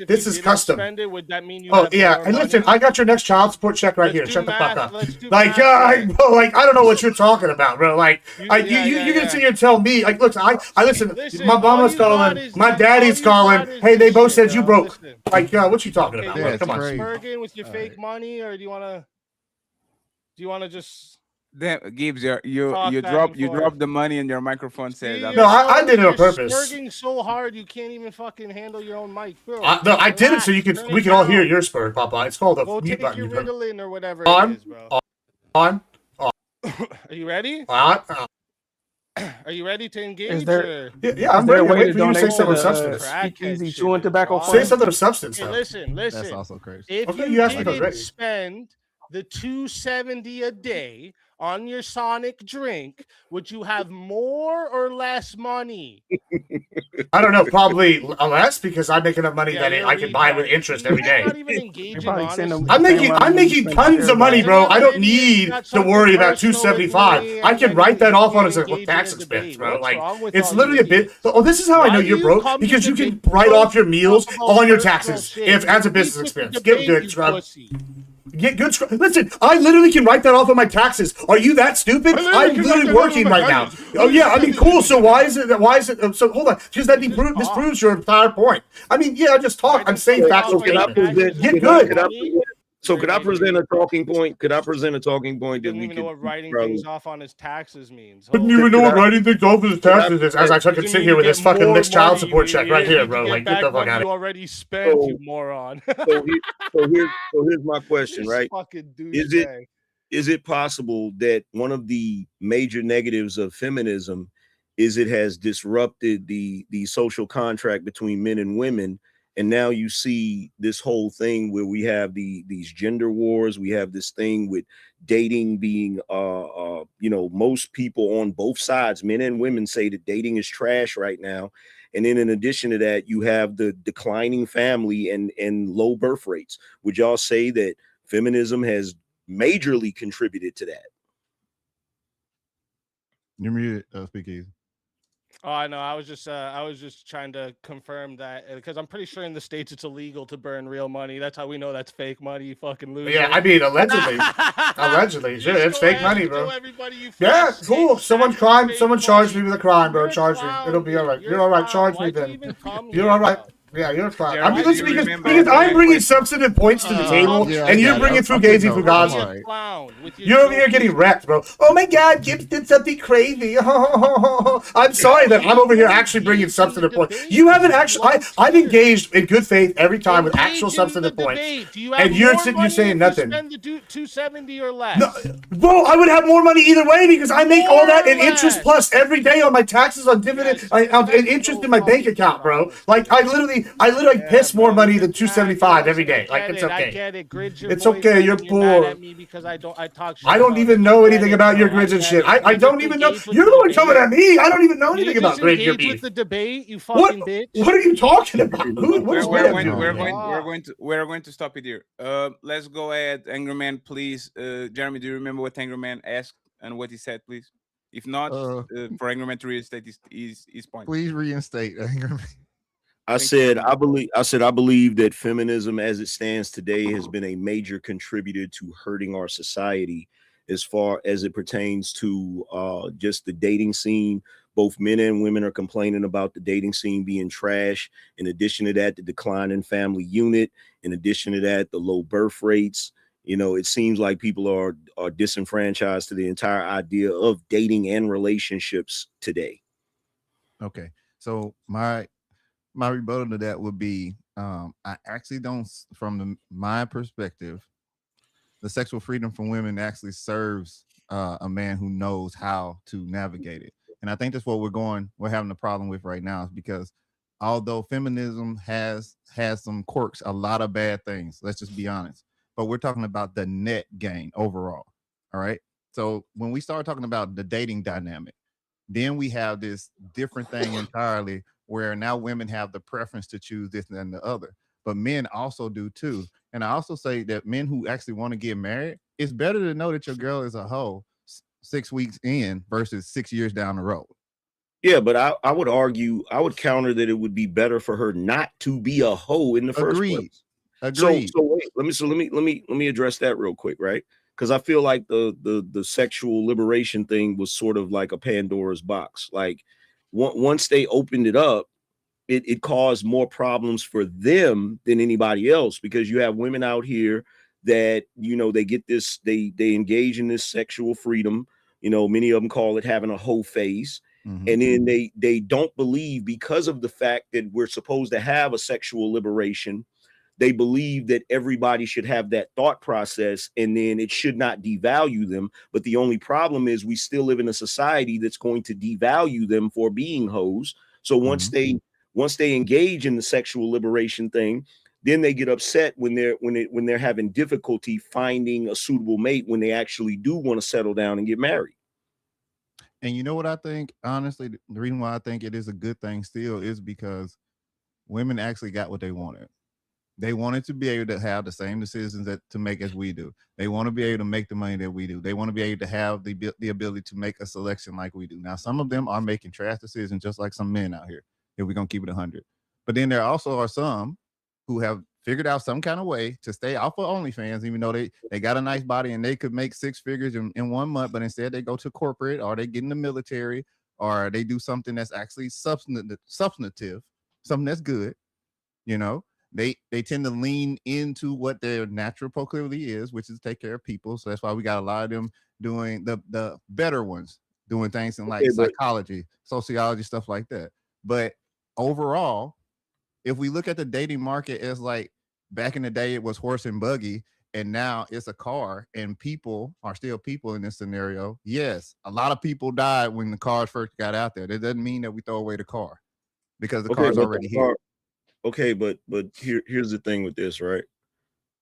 This is custom. Would that mean you yeah, and listen, I got your next child support check right here. Shut the fuck up. Like, bro, like, I don't know what you're talking about, bro. Like, you're gonna sit here and tell me, like, look, I listen. My mama's calling, my daddy's calling. Hey, they both said you broke. Like, what you talking about? Bro? Come on. Spurging with your fake money, or do you wanna just? Damn, Gibbs, you drop the money and your microphone says. No, I did it on purpose. Spurging so hard you can't even fucking handle your own mic, bro. No, I did it so we can all hear your spur, Papa. It's called a mute button. Your Ritalin or whatever on, it is, bro. On. Are you ready? Are you ready to engage? Is there? Yeah, I'm ready. Wait for you to say something of substance. Easy chewing tobacco. Say something of substance. Hey, listen. That's also crazy. If you didn't spend the $2.70 a day on your Sonic drink, would you have more or less money? I don't know, probably less because I make enough money that I can buy with interest every day. Not even engaging, I'm making tons of money, bro. I don't need to worry about $2.75. I can write that off on as a tax expense, bro. Like it's literally a bit. Oh, this is how I know you're broke because you can write off your meals on your taxes if as a business expense. Get good, scrub. Get good. Listen, I literally can write that off on my taxes. Are you that stupid? I'm literally working right now. Oh yeah, I mean, cool. So why is it? So hold on, because that disproves your entire point. I mean, yeah, just talk. I'm saying factual statements. Get good. Could I present a talking point? Could I present a talking point that we could? Know what writing things off on his taxes means. Didn't even know what writing things off on his taxes is. As I could sit here with this fucking next child support check right here, bro. Like, get the fuck out of here. You already spent, you moron. so here's my question, right? Is it possible that one of the major negatives of feminism is it has disrupted the social contract between men and women? And now you see this whole thing where we have these gender wars. We have this thing with dating being, most people on both sides, men and women, say that dating is trash right now. And then in addition to that, you have the declining family and low birth rates. Would y'all say that feminism has majorly contributed to that? You're muted, Speak Easy. Oh, I know. I was just trying to confirm that because I'm pretty sure in the States it's illegal to burn real money. That's how we know that's fake money. You fucking loser. Yeah, I mean, allegedly, sure, it's fake money, bro. Yeah, cool. Someone charged me with a crime, bro. Charge me. It'll be all right. You're all right. Charge me then. You're all right. Yeah, you're fine. I mean, listen, because I'm bringing substantive points to the table, and you're bringing fugazi fugazi. You're over here getting wrecked, bro. Oh my God, Gibbs did something crazy. I'm sorry that I'm over here actually bringing substantive points. You haven't actually. I've engaged in good faith every time with actual substantive points, and you're saying nothing. Spend the $2.70 or less. No, bro, I would have more money either way because I make all that in interest plus every day on my taxes, on dividend, and interest in my bank account, bro. Like I literally piss more money than $2.75 every day. Like it's okay. I get it. It's okay. You're poor. I don't even know anything about your grids and shit. I don't even know. You're the one coming at me. I don't even know anything about grid your beef. With the debate, you fucking bitch. What are you talking about? We're going to stop it here. Let's go ahead, Angry Man, please. Jeremy, do you remember what Angry Man asked and what he said, please? If not, for Angry Man to reinstate his point. Please reinstate Angry Man. I said I believe that feminism as it stands today has been a major contributor to hurting our society as far as it pertains to just the dating scene. Both men and women are complaining about the dating scene being trash. In addition to that, the decline in family unit. In addition to that, the low birth rates. You know, it seems like people are disenfranchised to the entire idea of dating and relationships today. Okay, so my rebuttal to that would be, I actually don't, from my perspective, the sexual freedom for women actually serves a man who knows how to navigate it. And I think that's what we're having a problem with right now, is because although feminism has some quirks, a lot of bad things. Let's just be honest. But we're talking about the net gain overall. All right. So when we start talking about the dating dynamic, then we have this different thing entirely where now women have the preference to choose this and the other. But men also do too. And I also say that men who actually want to get married, it's better to know that your girl is a hoe 6 weeks in versus 6 years down the road. Yeah, but I would argue, I would counter that it would be better for her not to be a hoe in the first place. Agreed. So wait, let me address that real quick, right? Because I feel like the sexual liberation thing was sort of like a Pandora's box. Like once they opened it up, it caused more problems for them than anybody else, because you have women out here that, you know, they get this, they engage in this sexual freedom. You know, many of them call it having a hoe phase. And then they don't believe, because of the fact that we're supposed to have a sexual liberation, they believe that everybody should have that thought process, and then it should not devalue them. But the only problem is we still live in a society that's going to devalue them for being hoes. So once they engage in the sexual liberation thing, then they get upset when they're having difficulty finding a suitable mate when they actually do want to settle down and get married. And you know what I think? Honestly, the reason why I think it is a good thing still is because women actually got what they wanted. They wanted to be able to have the same decisions to make as we do. They want to be able to make the money that we do. They want to be able to have the ability to make a selection like we do. Now, some of them are making trash decisions, just like some men out here, if we're going to keep it 100. But then there also are some who have figured out some kind of way to stay off of OnlyFans, even though they got a nice body and they could make 6 figures in 1 month, but instead they go to corporate, or they get in the military, or they do something that's actually substantive, something that's good. You know, they tend to lean into what their natural proclivity is, which is take care of people. So that's why we got a lot of them doing the better ones, doing things in like psychology, sociology, stuff like that. But overall, if we look at the dating market as like back in the day, it was horse and buggy, and now it's a car, and people are still people in this scenario. Yes, a lot of people died when the cars first got out there. That doesn't mean that we throw away the car, because the car's already here. Okay, but here's the thing with this, right?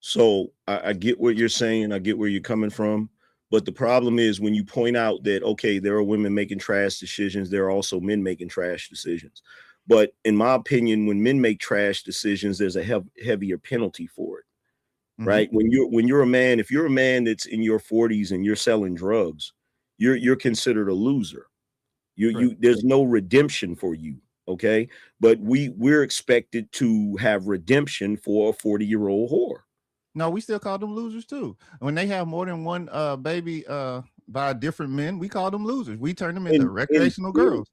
So I get what you're saying. I get where you're coming from. But the problem is when you point out that, okay, there are women making trash decisions, there are also men making trash decisions. But in my opinion, when men make trash decisions, there's a heavier penalty for it, right? When you're a man, if you're a man that's in your 40s and you're selling drugs, you're considered a loser. There's no redemption for you, okay? But we're expected to have redemption for a 40-year-old whore. No, we still call them losers too. When they have more than one baby by different men, we call them losers. We turn them into recreational girls.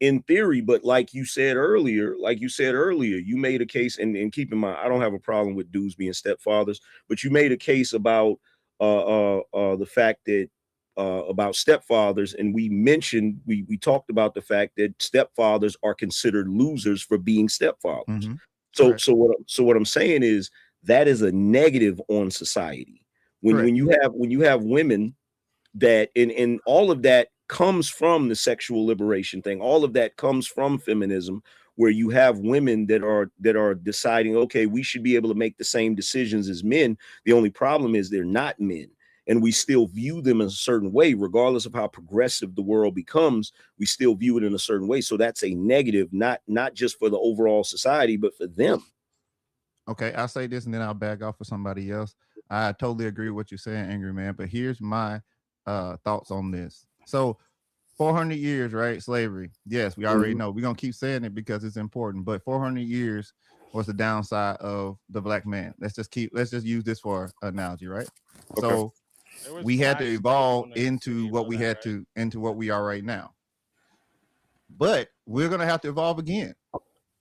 In theory, but like you said earlier, you made a case, and keep in mind, I don't have a problem with dudes being stepfathers, but you made a case about the fact that about stepfathers, and we talked about the fact that stepfathers are considered losers for being stepfathers. So what I'm saying is that is a negative on society. When you have women that, and all of that comes from the sexual liberation thing. All of that comes from feminism, where you have women that are deciding, okay, we should be able to make the same decisions as men. The only problem is they're not men, and we still view them in a certain way, regardless of how progressive the world becomes. We still view it in a certain way. So that's a negative, not just for the overall society, but for them. Okay, I'll say this and then I'll back off for somebody else. I totally agree with what you're saying, Angry Man, but here's my thoughts on this. So 400 years, right? Slavery. Yes, we already know. We're going to keep saying it because it's important, but 400 years was the downside of the black man. Let's just use this for analogy, right? Okay. So we had to evolve into what we had to, into what we are right now. But we're going to have to evolve again.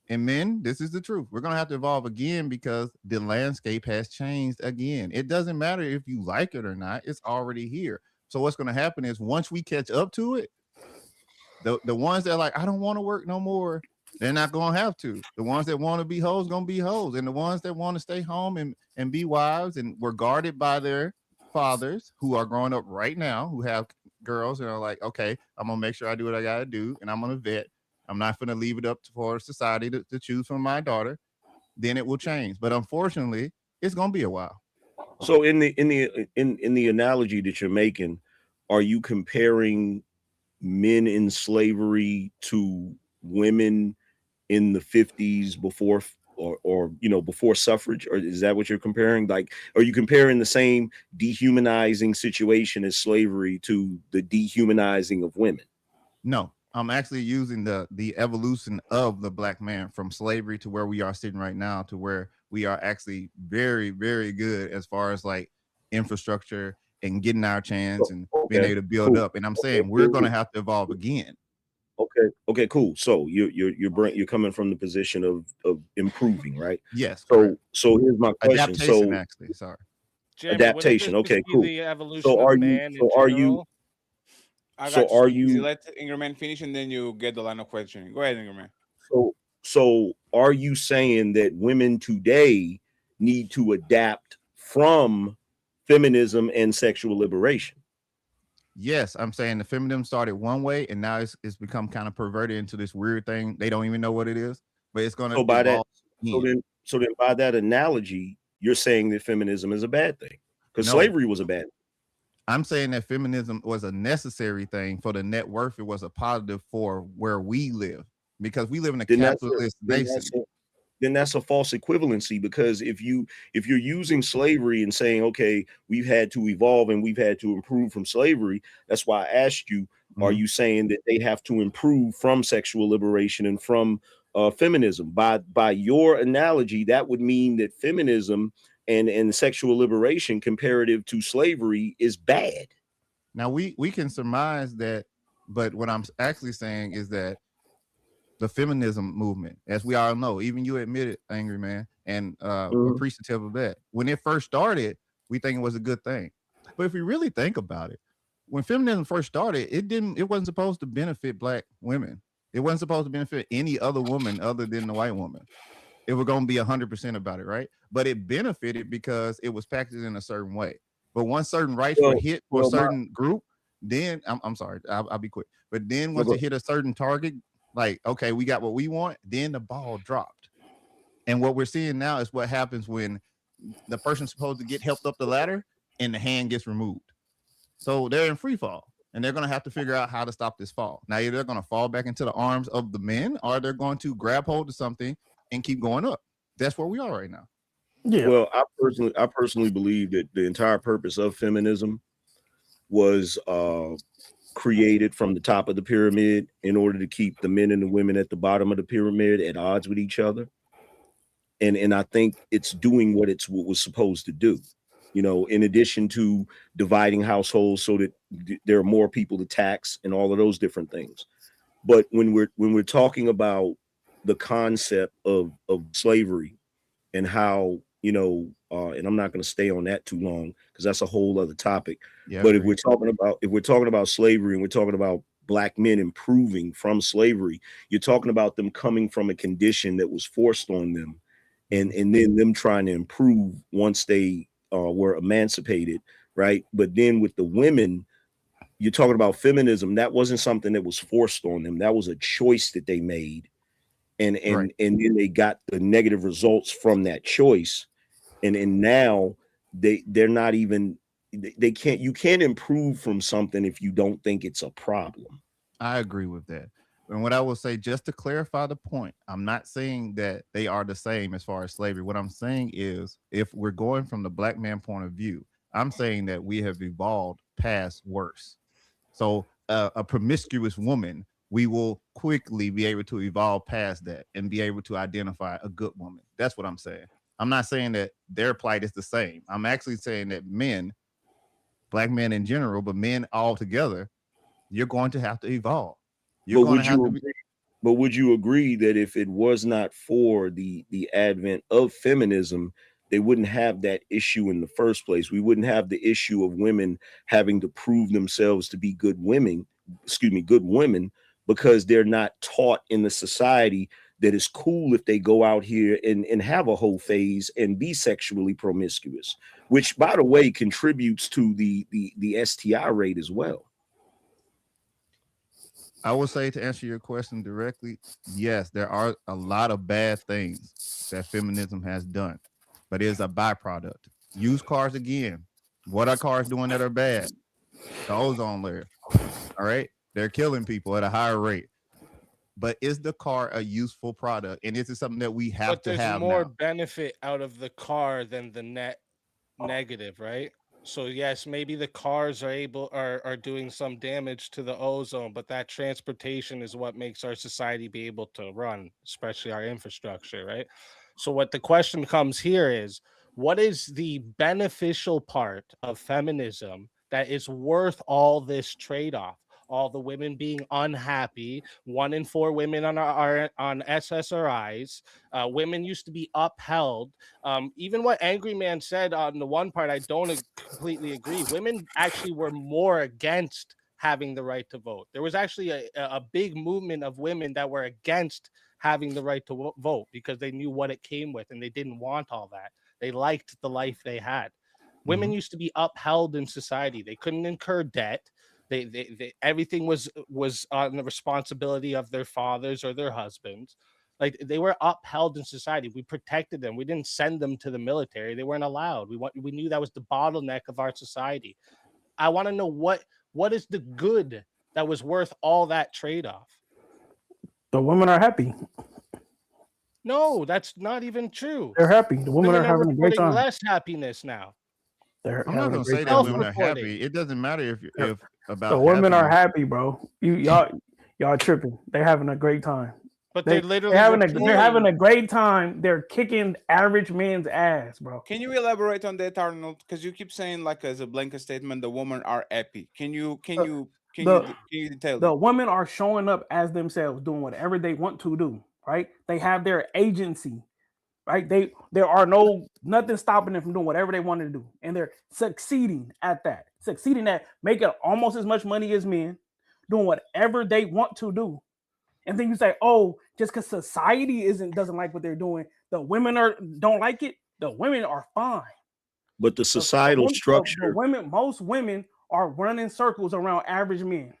And men, this is the truth. We're going to have to evolve again because the landscape has changed again. It doesn't matter if you like it or not. It's already here. So what's going to happen is once we catch up to it, the ones that are like, I don't want to work no more, they're not going to have to. The ones that want to be hoes going to be hoes. And the ones that want to stay home and be wives and were guarded by their fathers who are growing up right now, who have girls and are like, okay, I'm going to make sure I do what I got to do. And I'm going to vet. I'm not going to leave it up for society to choose from my daughter. Then it will change. But unfortunately, it's going to be a while. So in the analogy that you're making, are you comparing men in slavery to women in the 50s before or before suffrage, or is that what you're comparing? Like, are you comparing the same dehumanizing situation as slavery to the dehumanizing of women? No, I'm actually using the evolution of the black man from slavery to where we are sitting right now, to where we are actually very, very good as far as like infrastructure and getting our chance and being able to build up. And I'm saying we're going to have to evolve again. Okay, cool. So you're coming from the position of improving, right? Yes. So here's my question. Adaptation, actually. Sorry. Jamie, Adaptation. Okay, cool. The evolution So of are man you? So in are you? general? I So got you. are Easy. you? Let Ingerman finish, and then you get the line of questioning. Go ahead, Ingerman. So are you saying that women today need to adapt from feminism and sexual liberation? Yes, I'm saying the feminism started one way, and now it's become kind of perverted into this weird thing. They don't even know what it is, but it's going to So by that, evolve. so then by that analogy, you're saying that feminism is a bad thing because slavery was a bad thing. I'm saying that feminism was a necessary thing for the net worth. It was a positive for where we live, because we live in a capitalist nation. Then that's a false equivalency, because if you're using slavery and saying, okay, we've had to evolve and we've had to improve from slavery, that's why I asked you, are you saying that they have to improve from sexual liberation and from feminism? By your analogy, that would mean that feminism and sexual liberation comparative to slavery is bad. Now we can surmise that, but what I'm actually saying is that the feminism movement, as we all know, even you admit it, Angry Man, and appreciative of that. When it first started, we think it was a good thing. But if we really think about it, when feminism first started, it wasn't supposed to benefit black women. It wasn't supposed to benefit any other woman other than the white woman. It was going to be 100% about it, right? But it benefited because it was packaged in a certain way. But once certain rights were hit for a certain group, then I'm sorry, I'll be quick. But then once it hit a certain target, like, okay, we got what we want, then the ball dropped. And what we're seeing now is what happens when the person's supposed to get helped up the ladder and the hand gets removed. So they're in free fall, and they're going to have to figure out how to stop this fall. Now, either they're going to fall back into the arms of the men, or they're going to grab hold of something and keep going up. That's where we are right now. Yeah. Well, I personally believe that the entire purpose of feminism was created from the top of the pyramid in order to keep the men and the women at the bottom of the pyramid at odds with each other. And I think it's doing what it was supposed to do. You know, in addition to dividing households so that there are more people to tax and all of those different things. But when we're talking about the concept of slavery and how, and I'm not going to stay on that too long because that's a whole other topic. Yeah, but if we're talking about slavery and we're talking about black men improving from slavery, you're talking about them coming from a condition that was forced on them, and then them trying to improve once they were emancipated, right? But then with the women, you're talking about feminism. That wasn't something that was forced on them. That was a choice that they made. And then they got the negative results from that choice. And now they're not even, you can't improve from something if you don't think it's a problem. I agree with that. And what I will say, just to clarify the point, I'm not saying that they are the same as far as slavery. What I'm saying is, if we're going from the black man point of view, I'm saying that we have evolved past worse. So a promiscuous woman, we will quickly be able to evolve past that and be able to identify a good woman. That's what I'm saying. I'm not saying that their plight is the same. I'm actually saying that men, black men in general, but men all together, you're going to have to evolve. But would you agree that if it was not for the advent of feminism, they wouldn't have that issue in the first place? We wouldn't have the issue of women having to prove themselves to be good women, because they're not taught in the society that it's cool if they go out here and have a whole phase and be sexually promiscuous, which, by the way, contributes to the STI rate as well. I would say, to answer your question directly, yes, there are a lot of bad things that feminism has done, but it is a byproduct. Use cars again. What are cars doing that are bad? The ozone layer. All right. They're killing people at a higher rate. But is the car a useful product? And is it something that we have But to there's have more now? benefit out of the car than the net negative, right? So yes, maybe the cars are doing some damage to the ozone, but that transportation is what makes our society be able to run, especially our infrastructure, right? So what the question comes here is, what is the beneficial part of feminism that is worth all this trade-off? All the women being unhappy, 1 in 4 women on SSRIs. Women used to be upheld. Even what Angry Man said on the one part, I don't completely agree. Women actually were more against having the right to vote. There was actually a big movement of women that were against having the right to vote because they knew what it came with and they didn't want all that. They liked the life they had. Women used to be upheld in society. They couldn't incur debt. They everything was on the responsibility of their fathers or their husbands. Like, they were upheld in society. We protected them. We didn't send them to the military. They weren't allowed. We knew that was the bottleneck of our society. I want to know what is the good that was worth all that trade-off. The women are happy. No, that's not even true. They're happy. The women are having a great reporting time. less happiness now. They're I'm not having a gonna say great that time. women are happy. It doesn't matter if about The women are happiness. happy, bro. Y'all tripping. They're having a great time. But they're literally they're having a great time. They're kicking average men's ass, bro. Can you elaborate on that, Arnold? Because you keep saying, like, as a blanket statement, the women are happy. Can you detail The that? women are showing up as themselves, doing whatever they want to do, right? They have their agency, right? There are nothing stopping them from doing whatever they want to do, and they're succeeding at that, succeeding at making almost as much money as men, doing whatever they want to do. And then you say, oh, just because society doesn't like what they're doing, the women don't like it. The women are fine. But the societal structure, most women are running circles around average men.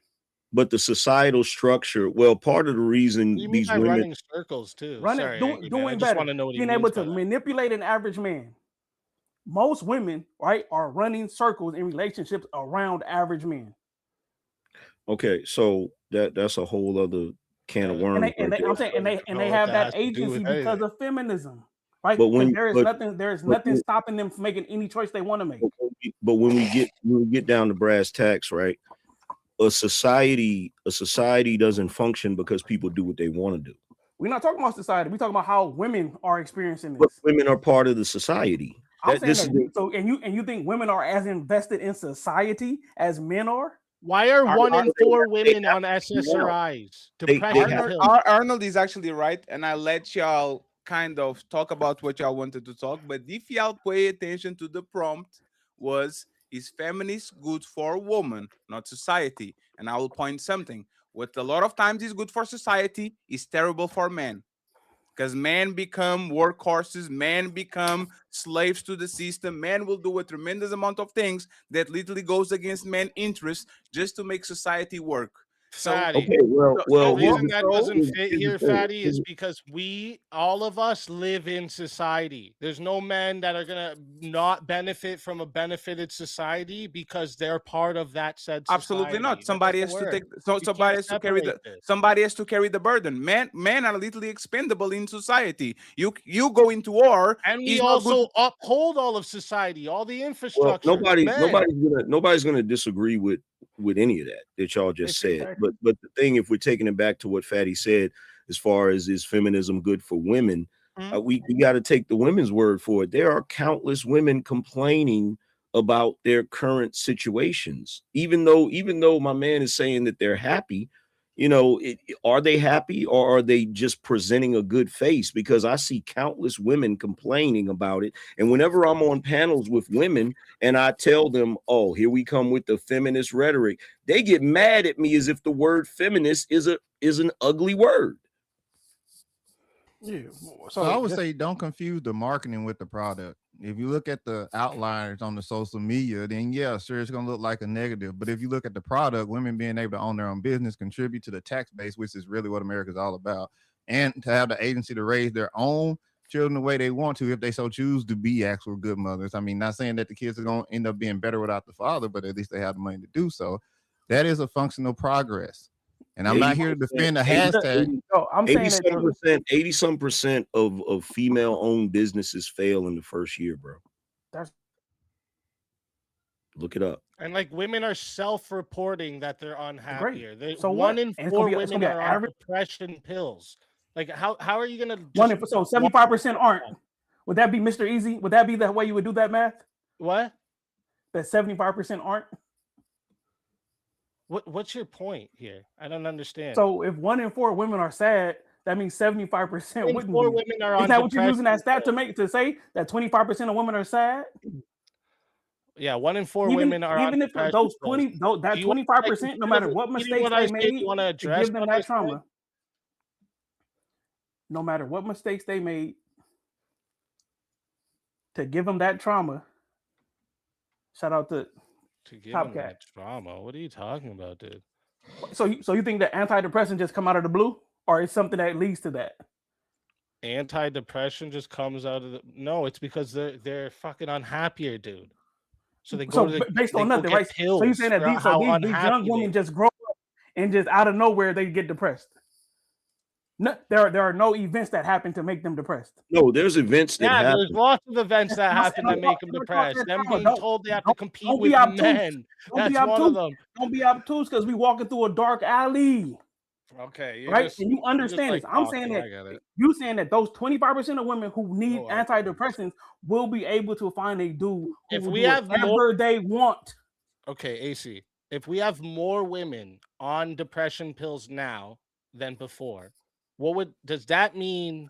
but the societal structure, well, part of the reason You mean these by women running circles too? Sorry, Angry Man. I Doing just better, want to know what he being means able by to that. manipulate an average man. Most women, right, are running circles in relationships around average men. Okay, so that's a whole other can of worms. And they have that agency because of feminism, right? But when There's nothing stopping them from making any choice they want to make. But when we get down to brass tacks, right? A society doesn't function because people do what they want to do. We're not talking about society. We're talking about how women are experiencing this. But women are part of the society. You think women are as invested in society as men are? Why are 1 in 4 women on SSRIs? Arnold is actually right, and I let y'all kind of talk about what y'all wanted to talk. But if y'all pay attention to the prompt, is feminist good for women, not society? And I will point something. What a lot of times is good for society is terrible for men. Because men become workhorses, men become slaves to the system. Men will do a tremendous amount of things that literally goes against men's interests just to make society work. So, Fatty. the reason that doesn't fit here, Fatty, is because all of us live in society. There's no men that are gonna not benefit from a benefited society because they're part of that said society. Absolutely not. Somebody has to take. Somebody has to carry the burden. Men are literally expendable in society. You go into war, and we also uphold all of society, all the infrastructure. Nobody's gonna disagree with any of that y'all just said. But the thing, if we're taking it back to what Fatty said, as far as is feminism good for women, we got to take the women's word for it. There are countless women complaining about their current situations, even though my man is saying that they're happy. Are they happy, or are they just presenting a good face? Because I see countless women complaining about it. And whenever I'm on panels with women and I tell them, oh, here we come with the feminist rhetoric, they get mad at me as if the word feminist is an ugly word. Yeah. So I would say don't confuse the marketing with the product. If you look at the outliners on the social media, then yeah, sure, it's gonna look like a negative. But if you look at the product, women being able to own their own business, contribute to the tax base, which is really what America's all about, and to have the agency to raise their own children the way they want to, if they so choose to be actual good mothers. I mean, not saying that the kids are gonna end up being better without the father, but at least they have the money to do so. That is a functional progress. And I'm not here to defend the hashtag. I'm saying that 80-some% of female-owned businesses fail in the first year, bro. That's Look it up. And like women are self-reporting that they're unhappier. So what? 1 in 4 women are on depression pills. Like how are you gonna? So 75% aren't. Would that be Mr. Easy? Would that be the way you would do that math? What? That 75% aren't. What's your point here? I don't understand. So if 1 in 4 women are sad, that means 75% wouldn't be. Women are on Is that what you're using that depression stat to say that 25% of women are sad? Yeah, 1 in 4 women are even on if depression those pills. 20 that 25%, no matter what mistakes they made, to give them that trauma. No matter what mistakes they made, to give them that trauma. Shout out to give Top them Cat. that trauma. What are you talking about, dude? So you think that antidepressant just come out of the blue, or it's something that leads to that? Antidepressant just comes out of the it's because they're fucking unhappier, dude. So they go based on nothing, right? So you're saying that these young women just grow up and just out of nowhere they get depressed. No, there are no events that happen to make them depressed. No, there's events that happen. There's lots of events that happen to make them depressed. Them being told they have to compete with men. That's one of them. Don't be obtuse because we walking through a dark alley. Okay, right? And you understand this. I'm saying that you saying that those 25% of women who need antidepressants will be able to find a dude who will do whatever they want. Okay, AC. If we have more women on depression pills now than before, does that mean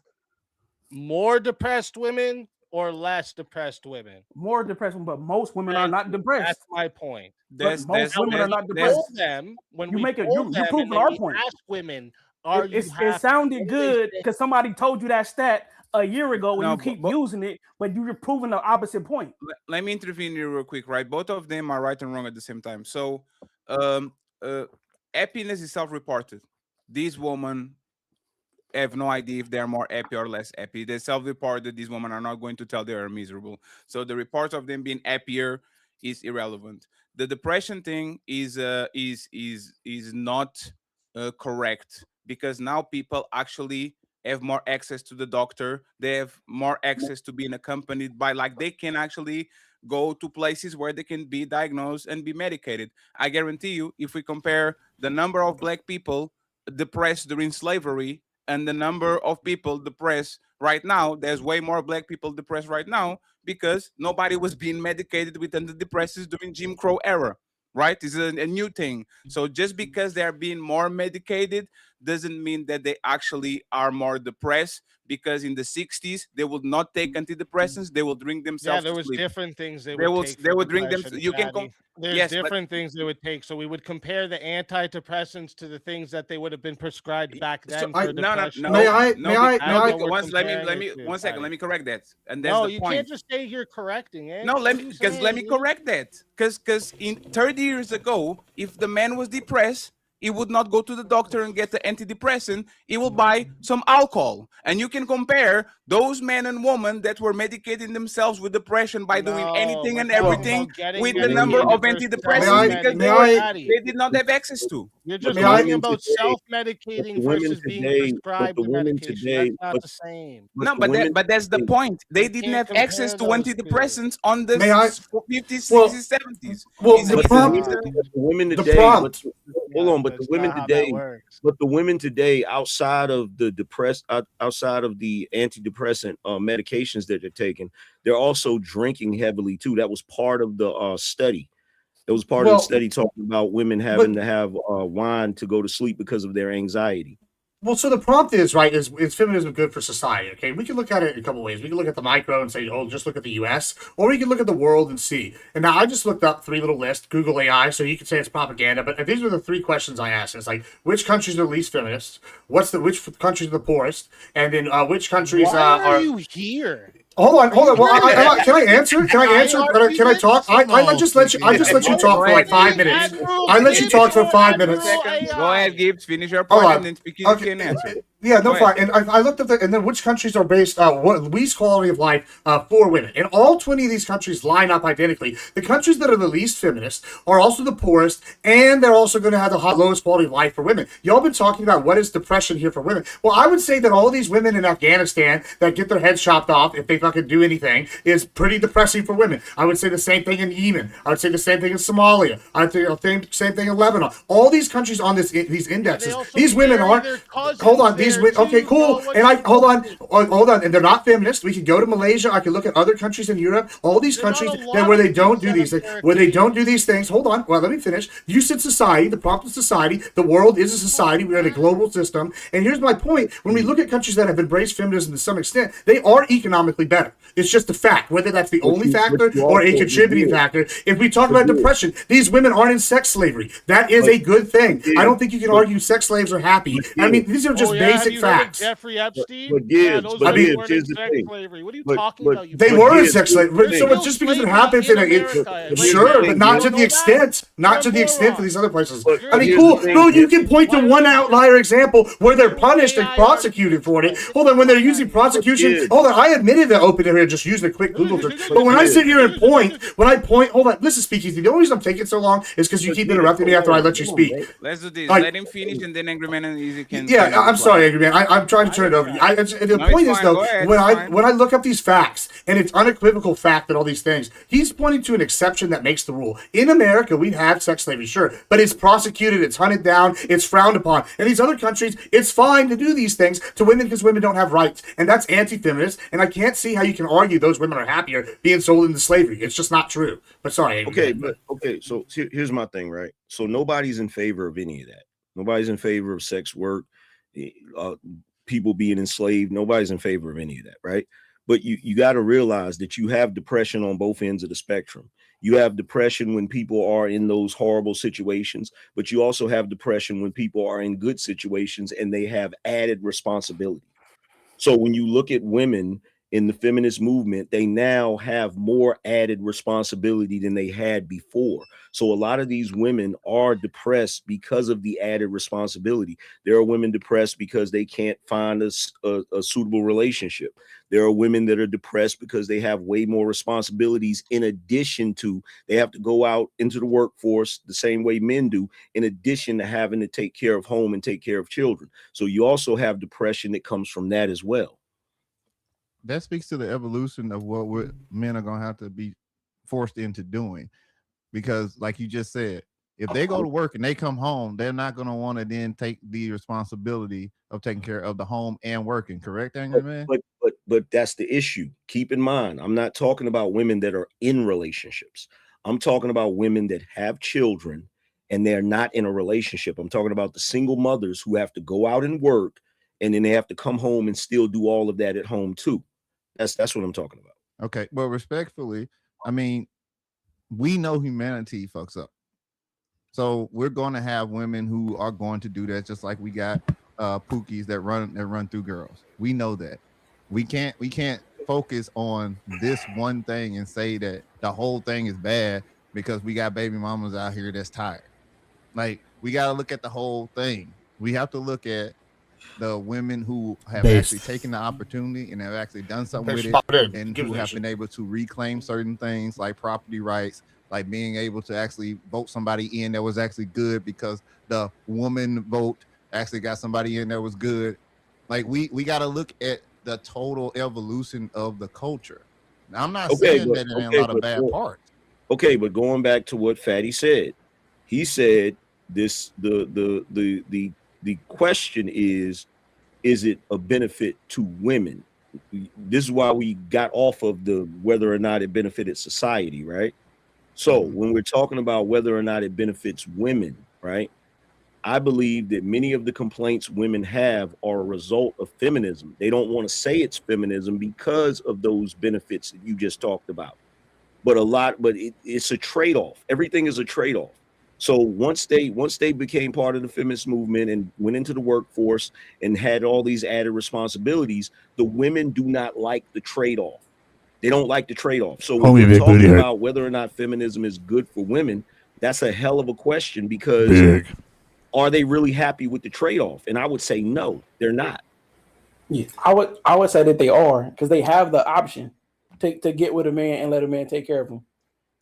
more depressed women or less depressed women? More depressed, but most women are not depressed. That's my point. Most women are not depressed. You're proving our point. Ask women, it sounded good because somebody told you that stat a year ago and you keep using it, but you're proving the opposite point. Let me intervene here real quick, right? Both of them are right and wrong at the same time. So happiness is self-reported. These women have no idea if they're more happy or less happy. They self-reported. These women are not going to tell they are miserable. So the reports of them being happier is irrelevant. The depression thing is not correct, because now people actually have more access to the doctor. They have more access to being accompanied by, like, they can actually go to places where they can be diagnosed and be medicated. I guarantee you, if we compare the number of Black people depressed during slavery and the number of people depressed right now, there's way more Black people depressed right now because nobody was being medicated with antidepressants during Jim Crow era, right? This is a new thing. So just because they're being more medicated doesn't mean that they actually are more depressed, because in the 60s they would not take antidepressants. They will drink themselves there to was sleep. different things they would take. They would drink them. You can there's different things they would take. So we would compare the antidepressants to the things that they would have been prescribed back then. Let me one second. Let me correct that. And that's the you point. can't just say you're correcting it. No, let me correct that. Because in 30 years ago, if the man was depressed, he would not go to the doctor and get the antidepressant. He will buy some alcohol. And you can compare those men and women that were medicating themselves with depression by doing anything and everything with the number of antidepressants because they did not have access to. You're just talking about self-medicating versus being prescribed the medication. That's not the same. No, but that's the point. They didn't have access to antidepressants on the 50s, 60s, 70s. Well, the women today, hold on, but the women today, outside of the outside of the antidepressant medications that they're taking, they're also drinking heavily too. That was part of the study. It was part of the study talking about women having to have wine to go to sleep because of their anxiety. Well, so the prompt is, right, is feminism good for society? Okay, we can look at it in a couple ways. We can look at the micro and say, oh, just look at the U.S., or we can look at the world and see. And now I just looked up 3 little lists, Google AI, so you can say it's propaganda, but these are the 3 questions I asked. It's like, which countries are least feminist? Which countries are the poorest? And then which countries Why are are... you here? Hold on. Well, can I answer? Can I answer? Can I talk? I just let you talk for like 5 minutes. I let you talk for 5 minutes. Go ahead, Gibbs. Finish your point, and then speak. You can answer. Yeah, no, fine. And I looked at and then which countries are based what least quality of life for women, and all 20 of these countries line up identically. The countries that are the least feminist are also the poorest, and they're also going to have the lowest quality of life for women. Y'all been talking about what is depression here for women. Well, I would say that all these women in Afghanistan that get their heads chopped off if they fucking do anything is pretty depressing for women. I would say the same thing in Yemen. I would say the same thing in Somalia. I'd say the same thing in Lebanon. All these countries on these indexes, these women aren't. Hold on, these women. Okay, cool. And hold on, and they're not feminist. We could go to Malaysia. I could look at other countries in Europe. All these countries where they don't do these things. Hold on. Well, let me finish. You said society. The prompt is society. The world is a society. We're in a global system. And here's my point. When we look at countries that have embraced feminism to some extent, they are economically better. It's just a fact, whether that's the only factor or a contributing factor. If we talk about depression, these women aren't in sex slavery. That is a good thing. I don't think you can argue sex slaves are happy. I mean, these are just basic facts. Jeffrey Epstein? But Gibbs, What are you talking about? They were in sex slavery. So it's just because it happens sure, but not to the extent. Not to the extent of these other places. I mean, cool. No, you can point to one outlier example where they're punished and prosecuted for it. Hold on, when they're using prosecution. Hold on, I admitted that open area just using a quick Google search. But when I sit here and point, hold on, listen, Speakeasy. The only reason I'm taking so long is because you keep interrupting me after I let you speak. Let's do this. Let him finish, and then Angry Man and Easy can. Yeah, I'm sorry, Angry Man. I'm trying to turn it over to you. The point is, though, when I look up these facts, and it's unequivocal fact that all these things, he's pointing to an exception that makes the rule. In America, we have sex slavery, sure, but it's prosecuted, it's hunted down, it's frowned upon. In these other countries, it's fine to do these things to women because women don't have rights, and that's anti-feminist. And I can't see how you can argue those women are happier being sold into slavery. It's just not true. But sorry, Angry Man. So here's my thing, right? So nobody's in favor of any of that. Nobody's in favor of sex work, people being enslaved. Nobody's in favor of any of that, right? But you got to realize that you have depression on both ends of the spectrum. You have depression when people are in those horrible situations, but you also have depression when people are in good situations and they have added responsibility. So when you look at women in the feminist movement, they now have more added responsibility than they had before. So a lot of these women are depressed because of the added responsibility. There are women depressed because they can't find a suitable relationship. There are women that are depressed because they have way more responsibilities in addition to they have to go out into the workforce the same way men do, in addition to having to take care of home and take care of children. So you also have depression that comes from that as well. That speaks to the evolution of what men are going to have to be forced into doing. Because like you just said, if they go to work and they come home, they're not going to want to then take the responsibility of taking care of the home and working. Correct, Angry Man? But that's the issue. Keep in mind, I'm not talking about women that are in relationships. I'm talking about women that have children and they're not in a relationship. I'm talking about the single mothers who have to go out and work and then they have to come home and still do all of that at home too. That's what I'm talking about. Okay. Well, respectfully, I mean, we know humanity fucks up. So we're going to have women who are going to do that, just like we got pookies that run through girls. We know that. We can't focus on this one thing and say that the whole thing is bad because we got baby mamas out here that's tired. Like, we got to look at the whole thing. We have to look at the women who have actually taken the opportunity and have actually done something with it, and who have been able to reclaim certain things like property rights, like being able to actually vote somebody in that was actually good because the woman vote actually got somebody in that was good. Like, we got to look at the total evolution of the culture. Now, I'm not saying that it ain't a lot of bad parts. Okay, but going back to what Fatty said, he said this: the question is it a benefit to women? This is why we got off of the whether or not it benefited society, right? So when we're talking about whether or not it benefits women, right? I believe that many of the complaints women have are a result of feminism. They don't want to say it's feminism because of those benefits that you just talked about. But it's a trade-off. Everything is a trade-off. So once they became part of the feminist movement and went into the workforce and had all these added responsibilities, the women do not like the trade-off. They don't like the trade-off. So when we're talking about whether or not feminism is good for women, that's a hell of a question, because are they really happy with the trade-off? And I would say no, they're not. Yeah, I would say that they are, because they have the option to get with a man and let a man take care of them,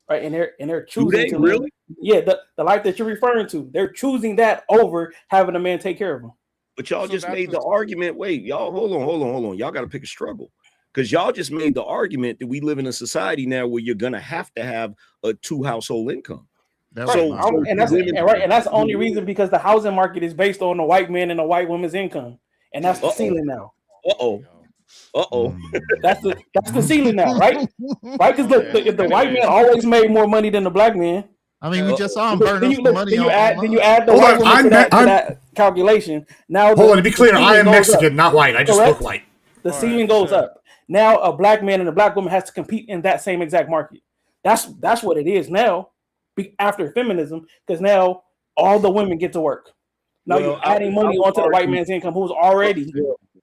right? And they're choosing to really? The life that you're referring to, they're choosing that over having a man take care of them. But y'all just made the argument. Wait, y'all, hold on. Y'all got to pick a struggle, because y'all just made the argument that we live in a society now where you're gonna have to have a 2 household income. And that's the only reason, because the housing market is based on the white man and the white woman's income, and that's the ceiling now. That's the ceiling now, right? Right? Because if the white man always made more money than the black man. I mean, we just saw him burn up some money. Then you add the white woman to that calculation. Now, hold on, to be clear, I am Mexican, not white. I just look white. The ceiling goes up. Now a black man and a black woman has to compete in that same exact market. That's what it is now, after feminism, because now all the women get to work. Now you're adding money onto the white man's income, who's already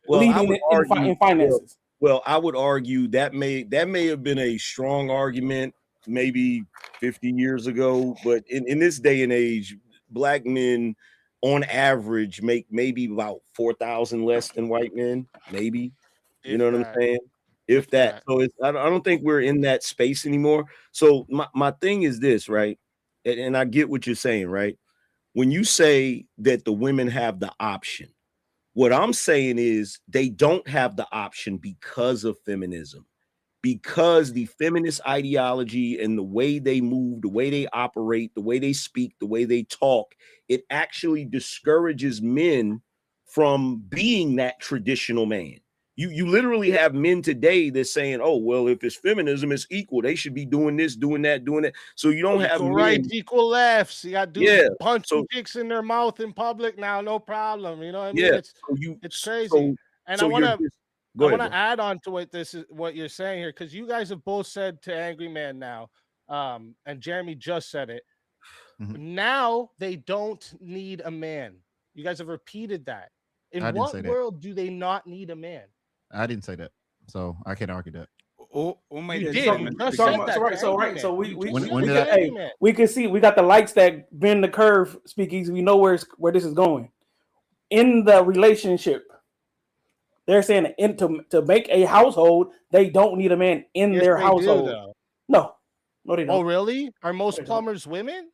leading in finances. Well, I would argue that may have been a strong argument maybe 50 years ago, but in this day and age, black men on average make maybe about 4,000 less than white men, maybe. You know what I'm saying? If that. So I don't think we're in that space anymore. So my thing is this, right? And I get what you're saying, right? When you say that the women have the option, what I'm saying is they don't have the option because of feminism, because the feminist ideology and the way they move, the way they operate, the way they speak, the way they talk, it actually discourages men from being that traditional man. You literally have men today that's saying, oh, well, if it's feminism, it's equal. They should be doing this, doing that, doing that. So you don't have equal rights, equal lefts. You got dudes punching dicks in their mouth in public now, no problem. You know what I mean? It's crazy. And I want to add on to what you're saying here, because you guys have both said to Angry Man now, and Jeremy just said it. Mm-hmm. Now they don't need a man. You guys have repeated that. In what world do they not need a man? I didn't say that, so I can't argue that. We can see we got the likes that bend the curve speakeasy. We know where this is going. In the relationship, they're saying to make a household, they don't need a man in their household. No, they don't. Oh, really? Are most plumbers women?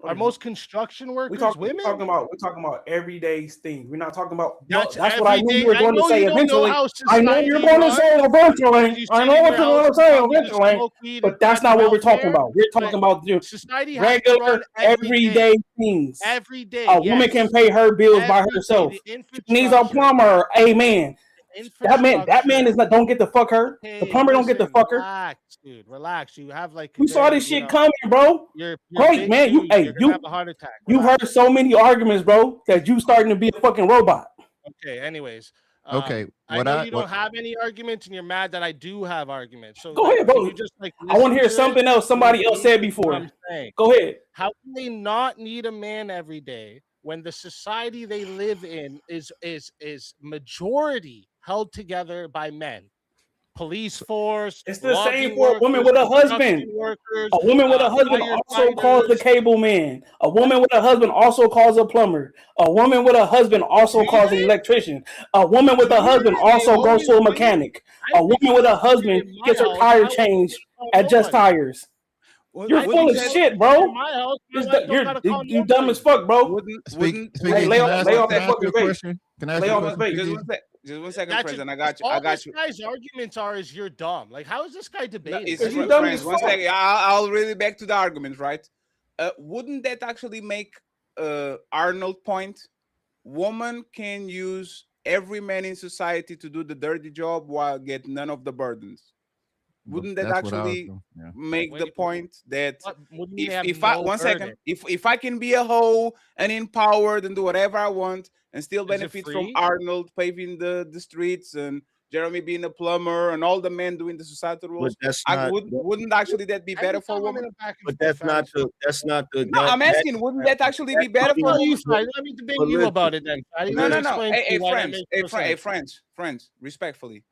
Are most construction workers women? We're talking about everyday things. We're not talking about. That's what I knew you were going to say eventually. I know you're going to say eventually. I know what you're going to say eventually. But that's not what we're talking about. We're talking about society regular, everyday things. Every day, a woman can pay her bills by herself. She needs a plumber. Amen. That man is not. Don't get to fuck her. The plumber don't get to fuck her. Relax, dude. Relax. You have we saw this shit coming, bro. Great, man. You have a heart attack. You've heard so many arguments, bro, that you starting to be a fucking robot. Okay. Anyways. Okay. I know you don't have any arguments, and you're mad that I do have arguments. So go ahead, bro. I want to hear something else somebody else said before. Go ahead. How can they not need a man every day when the society they live in is majority held together by men? Police force. It's the same for a woman with a husband. A woman with a husband also calls the cable man. A woman with a husband also calls a plumber. A woman with a husband also calls an electrician. A woman with a husband also goes to a mechanic. A woman with a husband gets her tire changed at Just Tires. You're full of shit, bro. You're dumb as fuck, bro. Lay off that fucking face. Can I ask you a question? Just 1 second, President. I got you. All this guy's arguments are is you're dumb. Like, how is this guy debating? You're dumb as fuck. 1 second. I'll really back to the argument, right? Wouldn't that actually make Arnold's point? Woman can use every man in society to do the dirty job while get none of the burdens. Wouldn't that That's what I was actually doing. Yeah. make the point that What do you mean they have if I no one second, burden? if I can be a hoe and empowered and do whatever I want and still Is it benefit from free? Arnold paving the streets and Jeremy being a plumber and all the men doing the societal But roles, that's I not. wouldn't actually that be better for a Anytime I'm in woman? a back and But forth that's not the. No, I'm asking, wouldn't that actually be better for a No, you woman? fine. Let me debate But you listen, about it then. Fatty. No, Let no, me no. explain to Hey, you why that makes no sense. friends, respectfully.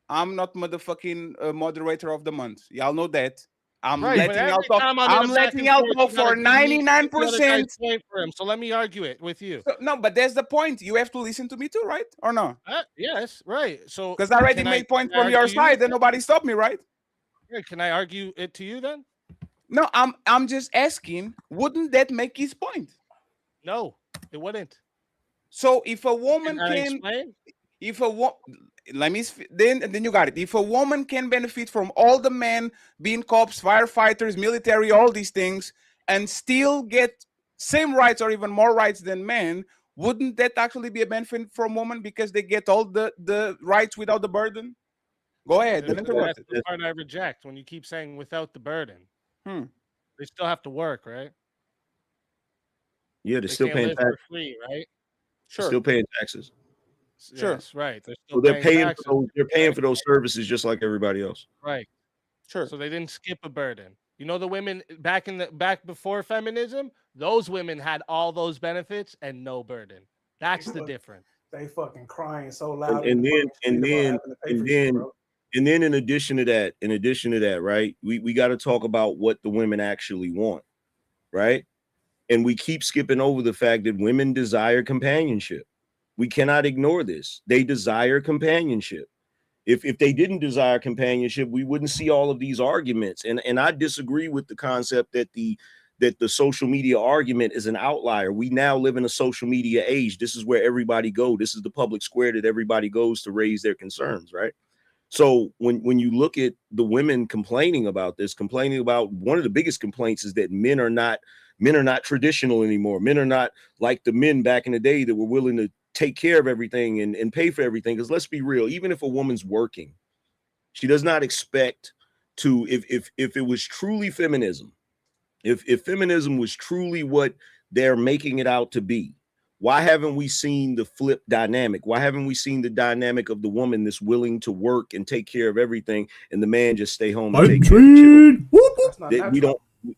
I'm not motherfucking moderator of the month. Y'all know that. I'm Right, but letting y'all every talk. time I'm in I'm a back letting and y'all forth, go you gotta for give me the other guy's 99%. point for him. So let me argue it with you. No, but that's the point. You have to listen to me too, right? Or no? Yes, right. So Because I already can made points can I from your argue you? side and nobody stopped me, right? Yeah, can I argue it to you then? No, I'm just asking, wouldn't that make his point? No, it wouldn't. So if a woman Can I can, explain? if a woman, then you got it. If a woman can benefit from all the men being cops, firefighters, military, all these things, and still get same rights or even more rights than men, wouldn't that actually be a benefit from women because they get all the rights without the burden? Go ahead, don't That's interrupt. the part I reject when you keep saying without the burden. They still have to work, right? Yeah, they're They still can't paying live tax. for free, right? Still paying taxes. Sure. Yes, right. They're So still they're paying paying taxes. for those. They're paying for those services just like everybody else. Right. Sure. So they didn't skip a burden. You know, the women back before feminism, those women had all those benefits and no burden. That's the difference. They fucking crying so loud. And then in addition to that, right? We got to talk about what the women actually want, right? And we keep skipping over the fact that women desire companionship. We cannot ignore this. They desire companionship. If they didn't desire companionship, we wouldn't see all of these arguments. And I disagree with the concept that the social media argument is an outlier. We now live in a social media age. This is where everybody goes. This is the public square that everybody goes to raise their concerns, right? So when you look at the women complaining about one of the biggest complaints is that men are not traditional anymore. Men are not like the men back in the day that were willing to take care of everything and pay for everything. Because let's be real, even if a woman's working, she does not expect to, if it was truly feminism, if feminism was truly what they're making it out to be, why haven't we seen the flip dynamic? Why haven't we seen the dynamic of the woman that's willing to work and take care of everything and the man just stay home and take care of the children?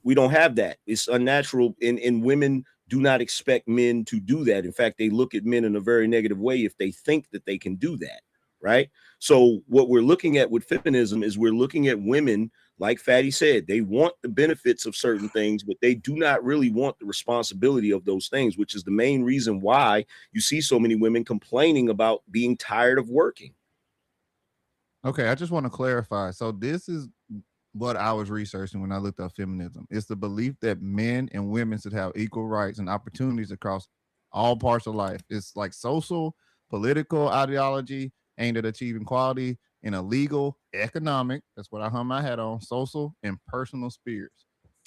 We don't have that. It's unnatural, and women do not expect men to do that. In fact, they look at men in a very negative way if they think that they can do that, right? So what we're looking at with feminism is we're looking at women, like Fatty said, they want the benefits of certain things, but they do not really want the responsibility of those things, which is the main reason why you see so many women complaining about being tired of working. Okay, I just want to clarify. So this is what I was researching when I looked up feminism. It's the belief that men and women should have equal rights and opportunities across all parts of life. It's like social, political ideology aimed at achieving equality in a legal, economic, that's what I hung my hat on, social and personal spheres.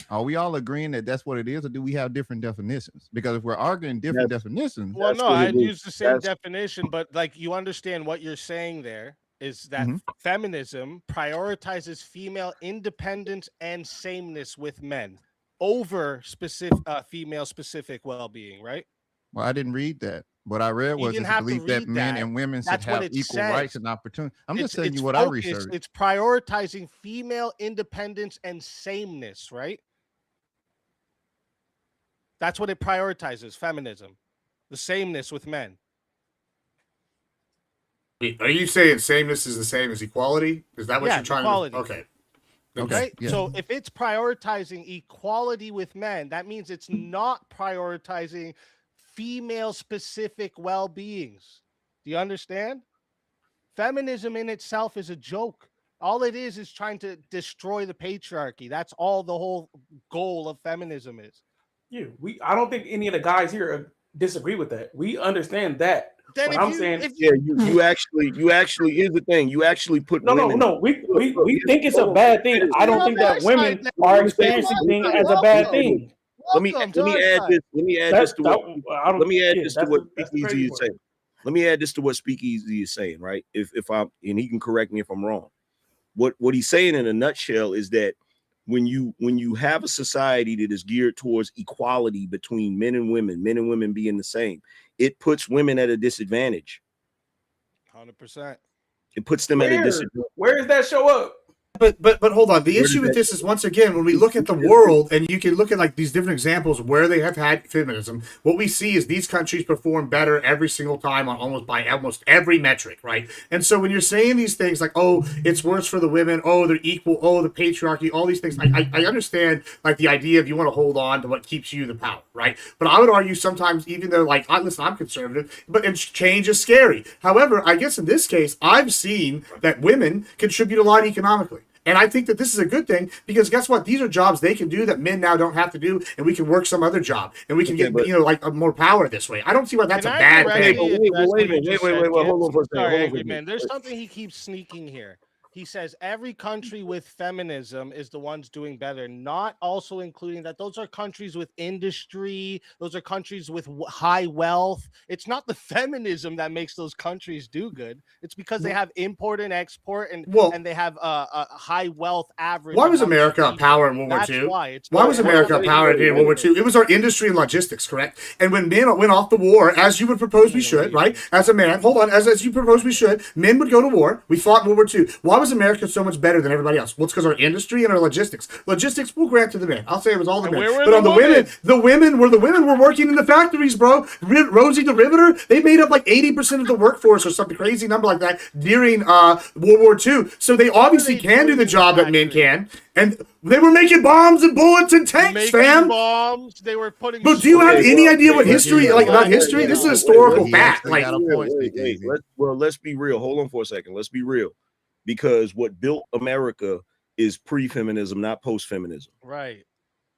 Are we all agreeing that that's what it is, or do we have different definitions? Because if we're arguing different definitions, well, no, I'd use the same definition, but like you understand what you're saying there is that feminism prioritizes female independence and sameness with men over specific female specific well-being, right? Well, I didn't read that. What I read was the belief that men and women should have equal rights and opportunity. I'm just telling you what I researched. It's prioritizing female independence and sameness, right? That's what it prioritizes, feminism, the sameness with men. Are you saying sameness is the same as equality? Is that what you're trying equality. to? Okay. Okay. Yeah. So if it's prioritizing equality with men, that means it's not prioritizing female specific well-beings. Do you understand? Feminism in itself is a joke. All it is trying to destroy the patriarchy. That's all the whole goal of feminism is. Yeah, I don't think any of the guys here disagree with that. We understand that. Then but I'm saying, you actually here's the thing. You actually put no. We think it's a bad thing. I don't think that women are experiencing things as a bad thing. Let me add this to what Speakeasy is saying. Let me add this to what Speakeasy is saying, right? If I'm, and he can correct me if I'm wrong. what he's saying in a nutshell is that when you have a society that is geared towards equality between men and women being the same, it puts women at a disadvantage. 100%. It puts them at a disadvantage. Where does that show up? But hold on. The issue with this is, once again, when we look at the world, and you can look at like these different examples where they have had feminism, what we see is these countries perform better every single time on almost every metric, right? And so when you're saying these things like, oh, it's worse for the women, oh, they're equal, oh, the patriarchy, all these things, I understand like the idea of you want to hold on to what keeps you the power, right? But I would argue sometimes, even though like, listen, I'm conservative, and change is scary. However, I guess in this case, I've seen that women contribute a lot economically. And I think that this is a good thing because guess what? These are jobs they can do that men now don't have to do, and we can work some other job, and we can get like more power this way. I don't see why that's a bad thing. Wait, hold on for a second. There's something he keeps sneaking here. He says every country with feminism is the ones doing better, not also including that those are countries with industry, those are countries with high wealth. It's not the feminism that makes those countries do good. It's because they have import and export, and they have a high wealth average. Why was America a power in World War II? Why was America a power in World War II? It was our industry and logistics, correct? And when men went off the war, as you would propose we should, right? As a man, hold on, as you propose we should, men would go to war. We fought in World War II. Why was America so much better than everybody else? Well, it's because our industry and our logistics. Logistics, we'll grant to the men. I'll say it was all the men. But on the women were working in the factories, bro. Rosie the Riveter, they made up like 80% of the workforce or something crazy number like that during World War II. So they obviously can do the job that men can. And they were making bombs and bullets and tanks, fam. Bombs. They were putting. But do you have any idea what history, like about history? This is a historical fact. Like, let's be real. Hold on for a second. Let's be real. Because what built America is pre-feminism, not post-feminism. Right.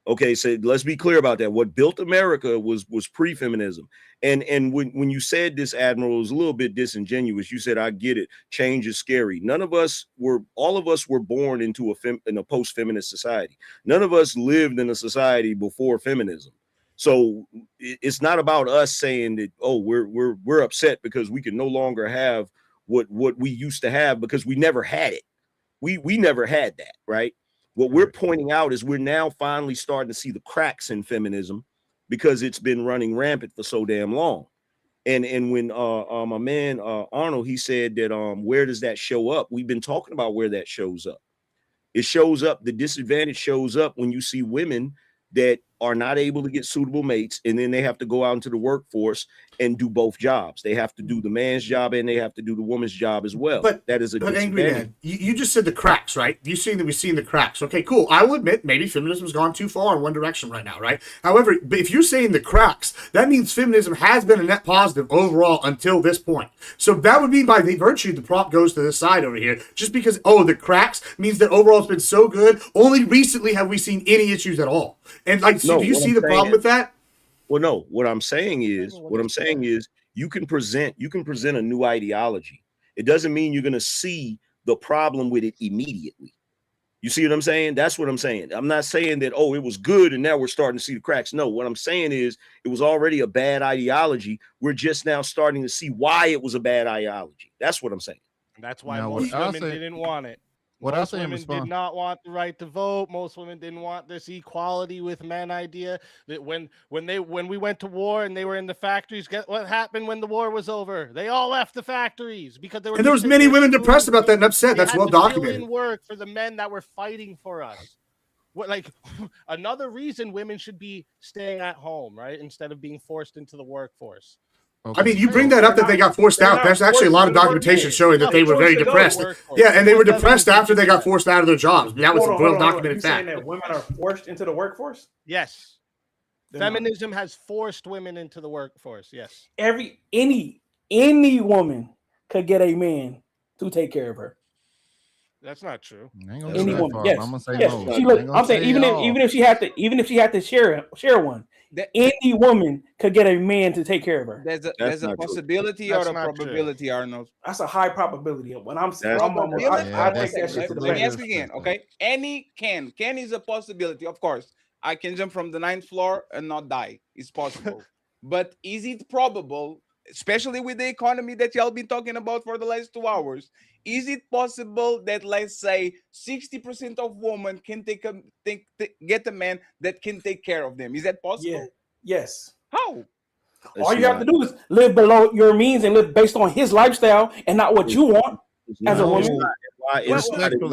Okay, so let's be clear about that. What built America was pre-feminism. And when you said this, Admiral, it was a little bit disingenuous. You said, I get it. Change is scary. All of us were born into a post-feminist society. None of us lived in a society before feminism. So it's not about us saying that, oh, we're upset because we can no longer have what we used to have because we never had it. We never had that, right? What we're pointing out is we're now finally starting to see the cracks in feminism because it's been running rampant for so damn long. And when my man Arnold, he said that where does that show up? We've been talking about where that shows up. It shows up, the disadvantage shows up when you see women that are not able to get suitable mates, and then they have to go out into the workforce and do both jobs. They have to do the man's job and they have to do the woman's job as well. But that is a angry man. You just said the cracks, right? You've seen that we've seen the cracks. Okay, cool. I will admit maybe feminism has gone too far in one direction right now, right? However, but if you're saying the cracks, that means feminism has been a net positive overall until this point. So that would be by the virtue the prop goes to this side over here. Just because the cracks means that overall it's been so good. Only recently have we seen any issues at all. And like, do you see the problem with that? Well, no. What I'm saying is you can present a new ideology. It doesn't mean you're going to see the problem with it immediately. You see what I'm saying? That's what I'm saying. I'm not saying that, it was good and now we're starting to see the cracks. No, what I'm saying is it was already a bad ideology. We're just now starting to see why it was a bad ideology. That's what I'm saying. And that's why most women didn't want it. Most women did not want the right to vote. Most women didn't want this equality with men idea. That when we went to war and they were in the factories, guess what happened when the war was over? They all left the factories because they were. And there was many women depressed about that and upset. That's well documented. Work for the men that were fighting for us. Another reason women should be staying at home, right, instead of being forced into the workforce. Okay. I mean, you bring that up that they got forced out. There's actually a lot of documentation showing that they were very depressed. Yeah, and they were depressed after they got forced out of their jobs. That was a well-documented fact. Saying that women are forced into the workforce? Yes. Feminism has forced women into the workforce. Yes. Any woman could get a man to take care of her. That's not true. Any woman, yes. I'm gonna say no. I'm saying even if she had to share one. Any woman could get a man to take care of her. There's a possibility or a probability, Arnold. That's a high probability. When I take that shit to the Let me ask again, okay? Can is a possibility, of course. I can jump from the 9th floor and not die. It's possible. But is it probable? especially with the economy that y'all been talking about for the last 2 hours, is it possible that, let's say, 60% of women can get a man that can take care of them? Is that possible? Yeah. Yes. How? All you have to do is live below your means and live based on his lifestyle and not what you want as a woman. Last question,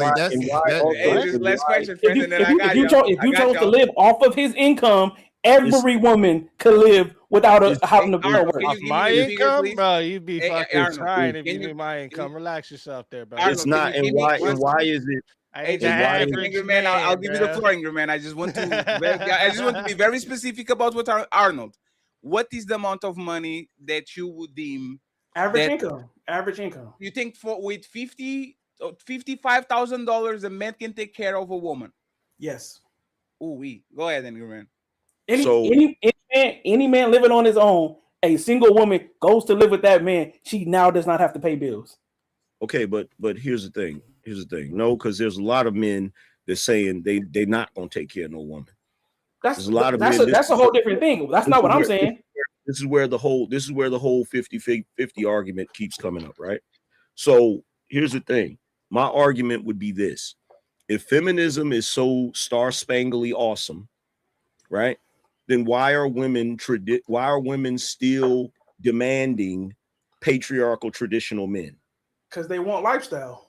friends, and then I got if you chose to live off of his income, every woman could live without having to work. Off my income, bro, you'd be fucking trying if you knew my income. Relax yourself there, bro. It's not, and why is it? Angry man, I'll give you the floor, Angry man. I just want to be very specific about what Arnold. What is the amount of money that you would deem average income? Average income. You think with $55,000 a man can take care of a woman? Yes. Go ahead, Angry man. Any man living on his own, a single woman goes to live with that man, she now does not have to pay bills. Okay, but here's the thing. No, because there's a lot of men that's saying they're not gonna take care of no woman. That's a whole different thing. That's not what I'm saying. This is where the whole 50-50 argument keeps coming up, right? So here's the thing. My argument would be this: if feminism is so star-spangly awesome, right? Then why are women still demanding patriarchal traditional men? Because they want lifestyle.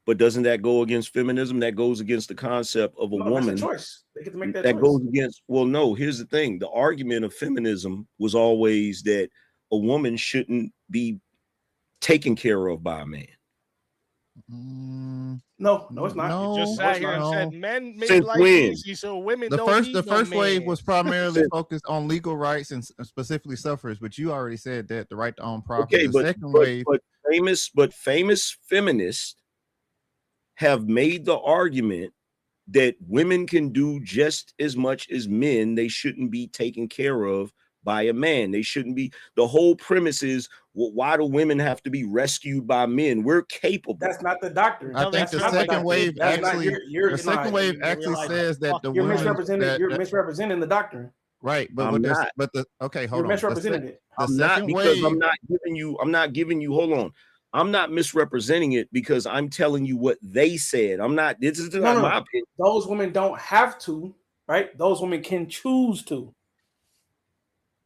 But doesn't that go against feminism? That goes against the concept of a woman. That's a choice. They get to make that choice. Goes against. Well, no. Here's the thing: the argument of feminism was always that a woman shouldn't be taken care of by a man. No, it's not. You just sat here and said men make Since life when? easy, so women The don't need first no wave man. was primarily focused on legal rights and specifically suffrage, but you already said that the right to own property. Okay, the second wave, famous feminists have made the argument that women can do just as much as men. They shouldn't be taken care of by a man. They shouldn't be. The whole premise is, well, why do women have to be rescued by men? We're capable. That's not the doctrine. I think the second wave actually says that the you're women you're misrepresenting the doctrine. Right, but I'm not. Hold on. Misrepresenting it. I'm not giving you. Hold on. I'm not misrepresenting it because I'm telling you what they said. I'm not. This is not my opinion. Those women don't have to, right? Those women can choose to.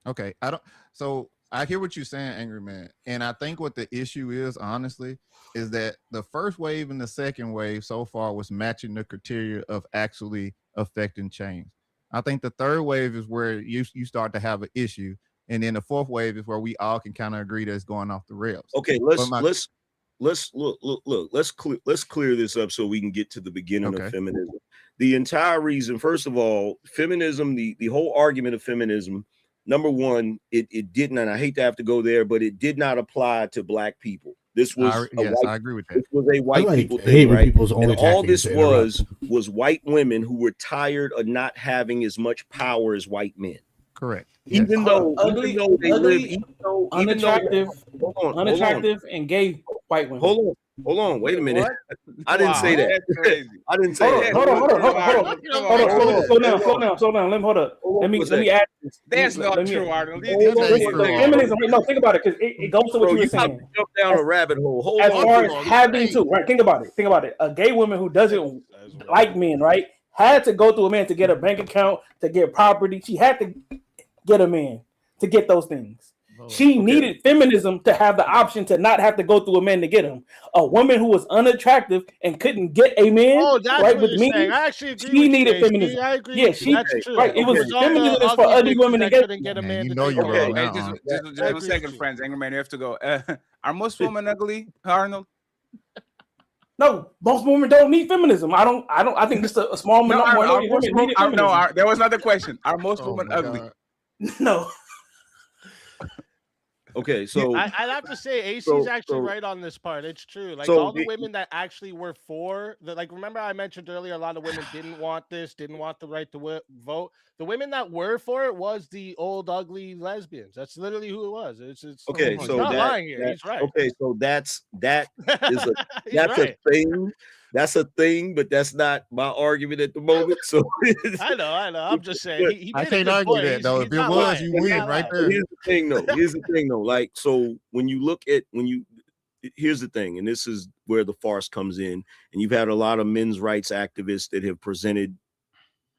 Okay, so I hear what you're saying, Angry Man, and I think what the issue is, honestly, is that the first wave and the second wave so far was matching the criteria of actually affecting change. I think the third wave is where you start to have an issue, and then the fourth wave is where we all can kind of agree that it's going off the rails. Okay, let's clear this up so we can get to the beginning of feminism. The entire reason, first of all, feminism, the whole argument of feminism. Number one, it didn't, and I hate to have to go there, but it did not apply to black people. This was I agree with that. This was a white people thing, right? And all this was white women who were tired of not having as much power as white men. Correct. Even though unattractive, and gay white women. Hold on, wait a minute. I didn't say that. I didn't say that. Hold on. Slow down. Let me add this. That's not true, Arnold. Feminism. No, think about it, because it goes to what you were saying. Jump down a rabbit hole. As far as having to, right? Think about it. A gay woman who doesn't like men, right, had to go through a man to get a bank account, to get property. She had to get a man to get those things. She needed feminism to have the option to not have to go through a man to get him. A woman who was unattractive and couldn't get a man, right, with me, she needed feminism. I agree. Yeah, that's true. Right, it was feminism for ugly women to get a man. You know you're wrong. Just 1 second, friends. Angry man, you have to go. Are most women ugly, Arnold? No, most women don't need feminism. I think just a small minority of women need feminism. No, there was another question. Are most women ugly? No. Okay, so I'd have to say AC's actually right on this part. It's true. Like all the women that actually were for remember I mentioned earlier, a lot of women didn't want the right to vote. The women that were for it was the old ugly lesbians. That's literally who it was. It's okay. So not lying here. He's right. Okay, so that is a thing. that's a thing, but that's not my argument at the moment. So I know. I'm just saying he I made a can't good argue point. that though. He's If it not was, lying. you He's win not right lying. there. Here's the thing though. Like, so when you look at here's the thing, and this is where the farce comes in, and you've had a lot of men's rights activists that have presented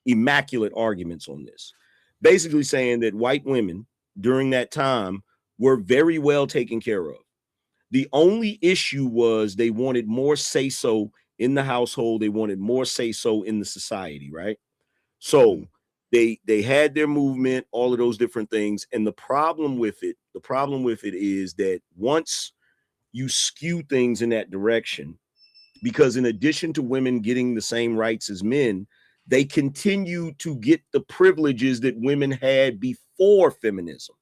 immaculate arguments on this, basically saying that white women during that time were very well taken care of. The only issue was they wanted more say-so in the household. They wanted more say-so in the society, right? So they had their movement, all of those different things. And the problem with it is that once you skew things in that direction, because in addition to women getting the same rights as men, they continue to get the privileges that women had before feminism,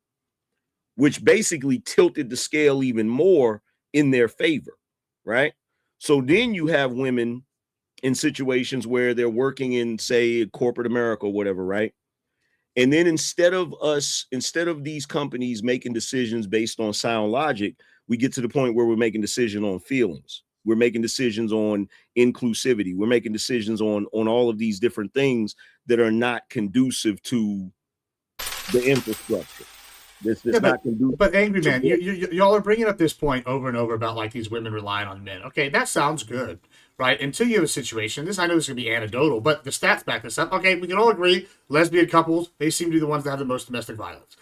which basically tilted the scale even more in their favor, right? So then you have women in situations where they're working in, say, corporate America or whatever, right? And then instead of these companies making decisions based on sound logic, we get to the point where we're making decisions on feelings. We're making decisions on inclusivity. We're making decisions on all of these different things that are not conducive to the infrastructure. But angry man, y'all are bringing up this point over and over about like these women relying on men. Okay, that sounds good, right? Until you have a situation. I know this is gonna be anecdotal, but the stats back this up. Okay, we can all agree lesbian couples, they seem to be the ones that have the most domestic violence.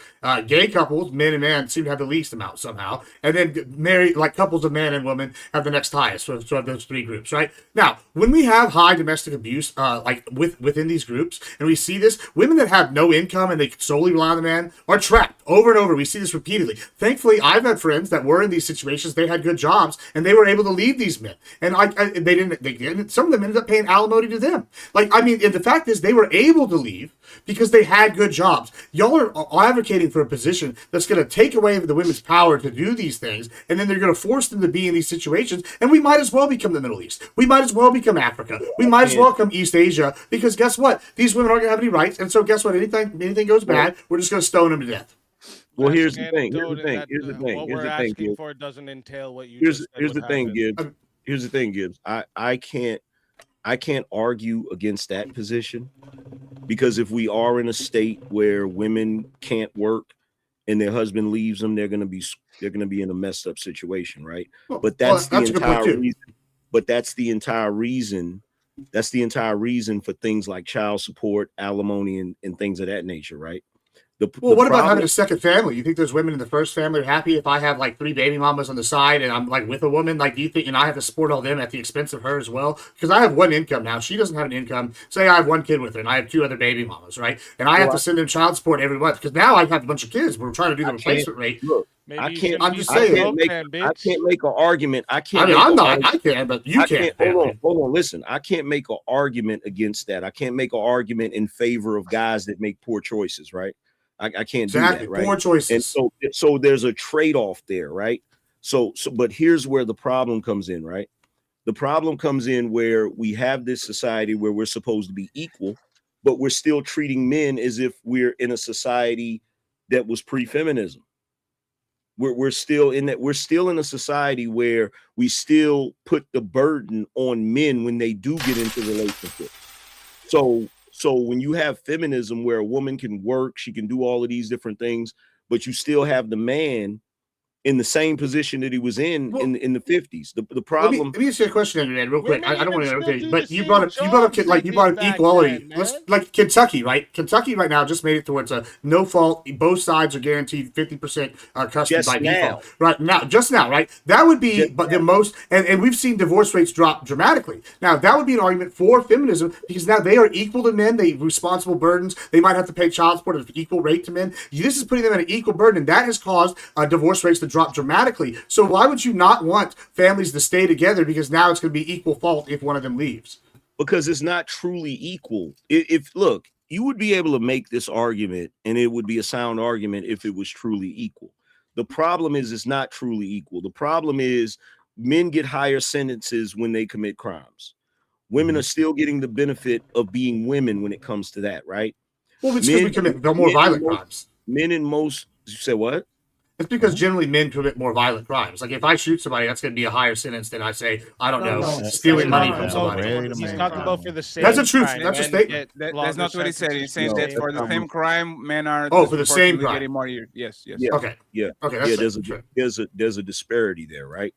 Gay couples, men and men, seem to have the least amount somehow. And then married, like couples of man and woman, have the next highest. So of those three groups, right? Now, when we have high domestic abuse, like within these groups, and we see this, women that have no income and they solely rely on the man are trapped over and over. We see this repeatedly. Thankfully, I've had friends that were in these situations. They had good jobs and they were able to leave these men. And they didn't. Some of them ended up paying alimony to them. And the fact is, they were able to leave because they had good jobs. Y'all are advocating for a position that's going to take away the women's power to do these things, and then they're going to force them to be in these situations, and we might as well become the Middle East. We might as well become Africa. We might as well become East Asia, because guess what? These women aren't going to have any rights, and so guess what? Anything goes bad, we're just going to stone them to death. Well, here's the thing. What we're asking for doesn't entail what you just said. Here's the thing, Gibbs. I can't argue against that position, because if we are in a state where women can't work and their husband leaves them, they're going to be in a messed up situation, right? But that's the entire reason. But that's the entire reason. That's the entire reason for things like child support, alimony, and things of that nature, right? What about having a second family? You think those women in the first family are happy if I have like 3 baby mamas on the side and I'm like with a woman? Like, do you think, I have to support all them at the expense of her as well? Because I have one income now. She doesn't have an income. Say I have one kid with her and I have 2 other baby mamas, right? And I have to send them child support every month because now I have a bunch of kids. We're trying to do the replacement rate. Look, I'm just saying. I can't make an argument. I can, but you can't. Hold on. Listen, I can't make an argument against that. I can't make an argument in favor of guys that make poor choices, right? I can't do that, right? Poor choices. And so there's a trade-off there, right? But here's where the problem comes in, right? The problem comes in where we have this society where we're supposed to be equal, but we're still treating men as if we're in a society that was pre-feminism. We're still in a society where we still put the burden on men when they do get into relationships. So when you have feminism where a woman can work, she can do all of these different things, but you still have the man in the same position that he was in the 50s. The problem. Let me ask you a question, man, real quick. I don't want to interrupt you, but you brought up equality. Like Kentucky, right? Kentucky right now just made it towards a no fault. Both sides are guaranteed 50% custody by default. Right now, just now, right? That would be the most, and we've seen divorce rates drop dramatically. Now that would be an argument for feminism because now they are equal to men. They have responsible burdens. They might have to pay child support at an equal rate to men. This is putting them at an equal burden, and that has caused divorce rates to drop dramatically. So why would you not want families to stay together? Because now it's going to be equal fault if one of them leaves. Because it's not truly equal. Look, you would be able to make this argument, and it would be a sound argument if it was truly equal. The problem is it's not truly equal. The problem is men get higher sentences when they commit crimes. Women are still getting the benefit of being women when it comes to that, right? Well, it's because we commit more violent crimes. Men in most, you say what? It's because generally men commit more violent crimes. Like if I shoot somebody, that's going to be a higher sentence than I say, I don't know, stealing money from somebody. He's talking about for the same. That's a truth. crime, That's a men statement. get That's not what he said. He's saying that for the same crime, men are for the same disproportionately crime. getting more years. Yes. Yeah. Okay. Yeah. Okay. Yeah. There's a disparity there, right?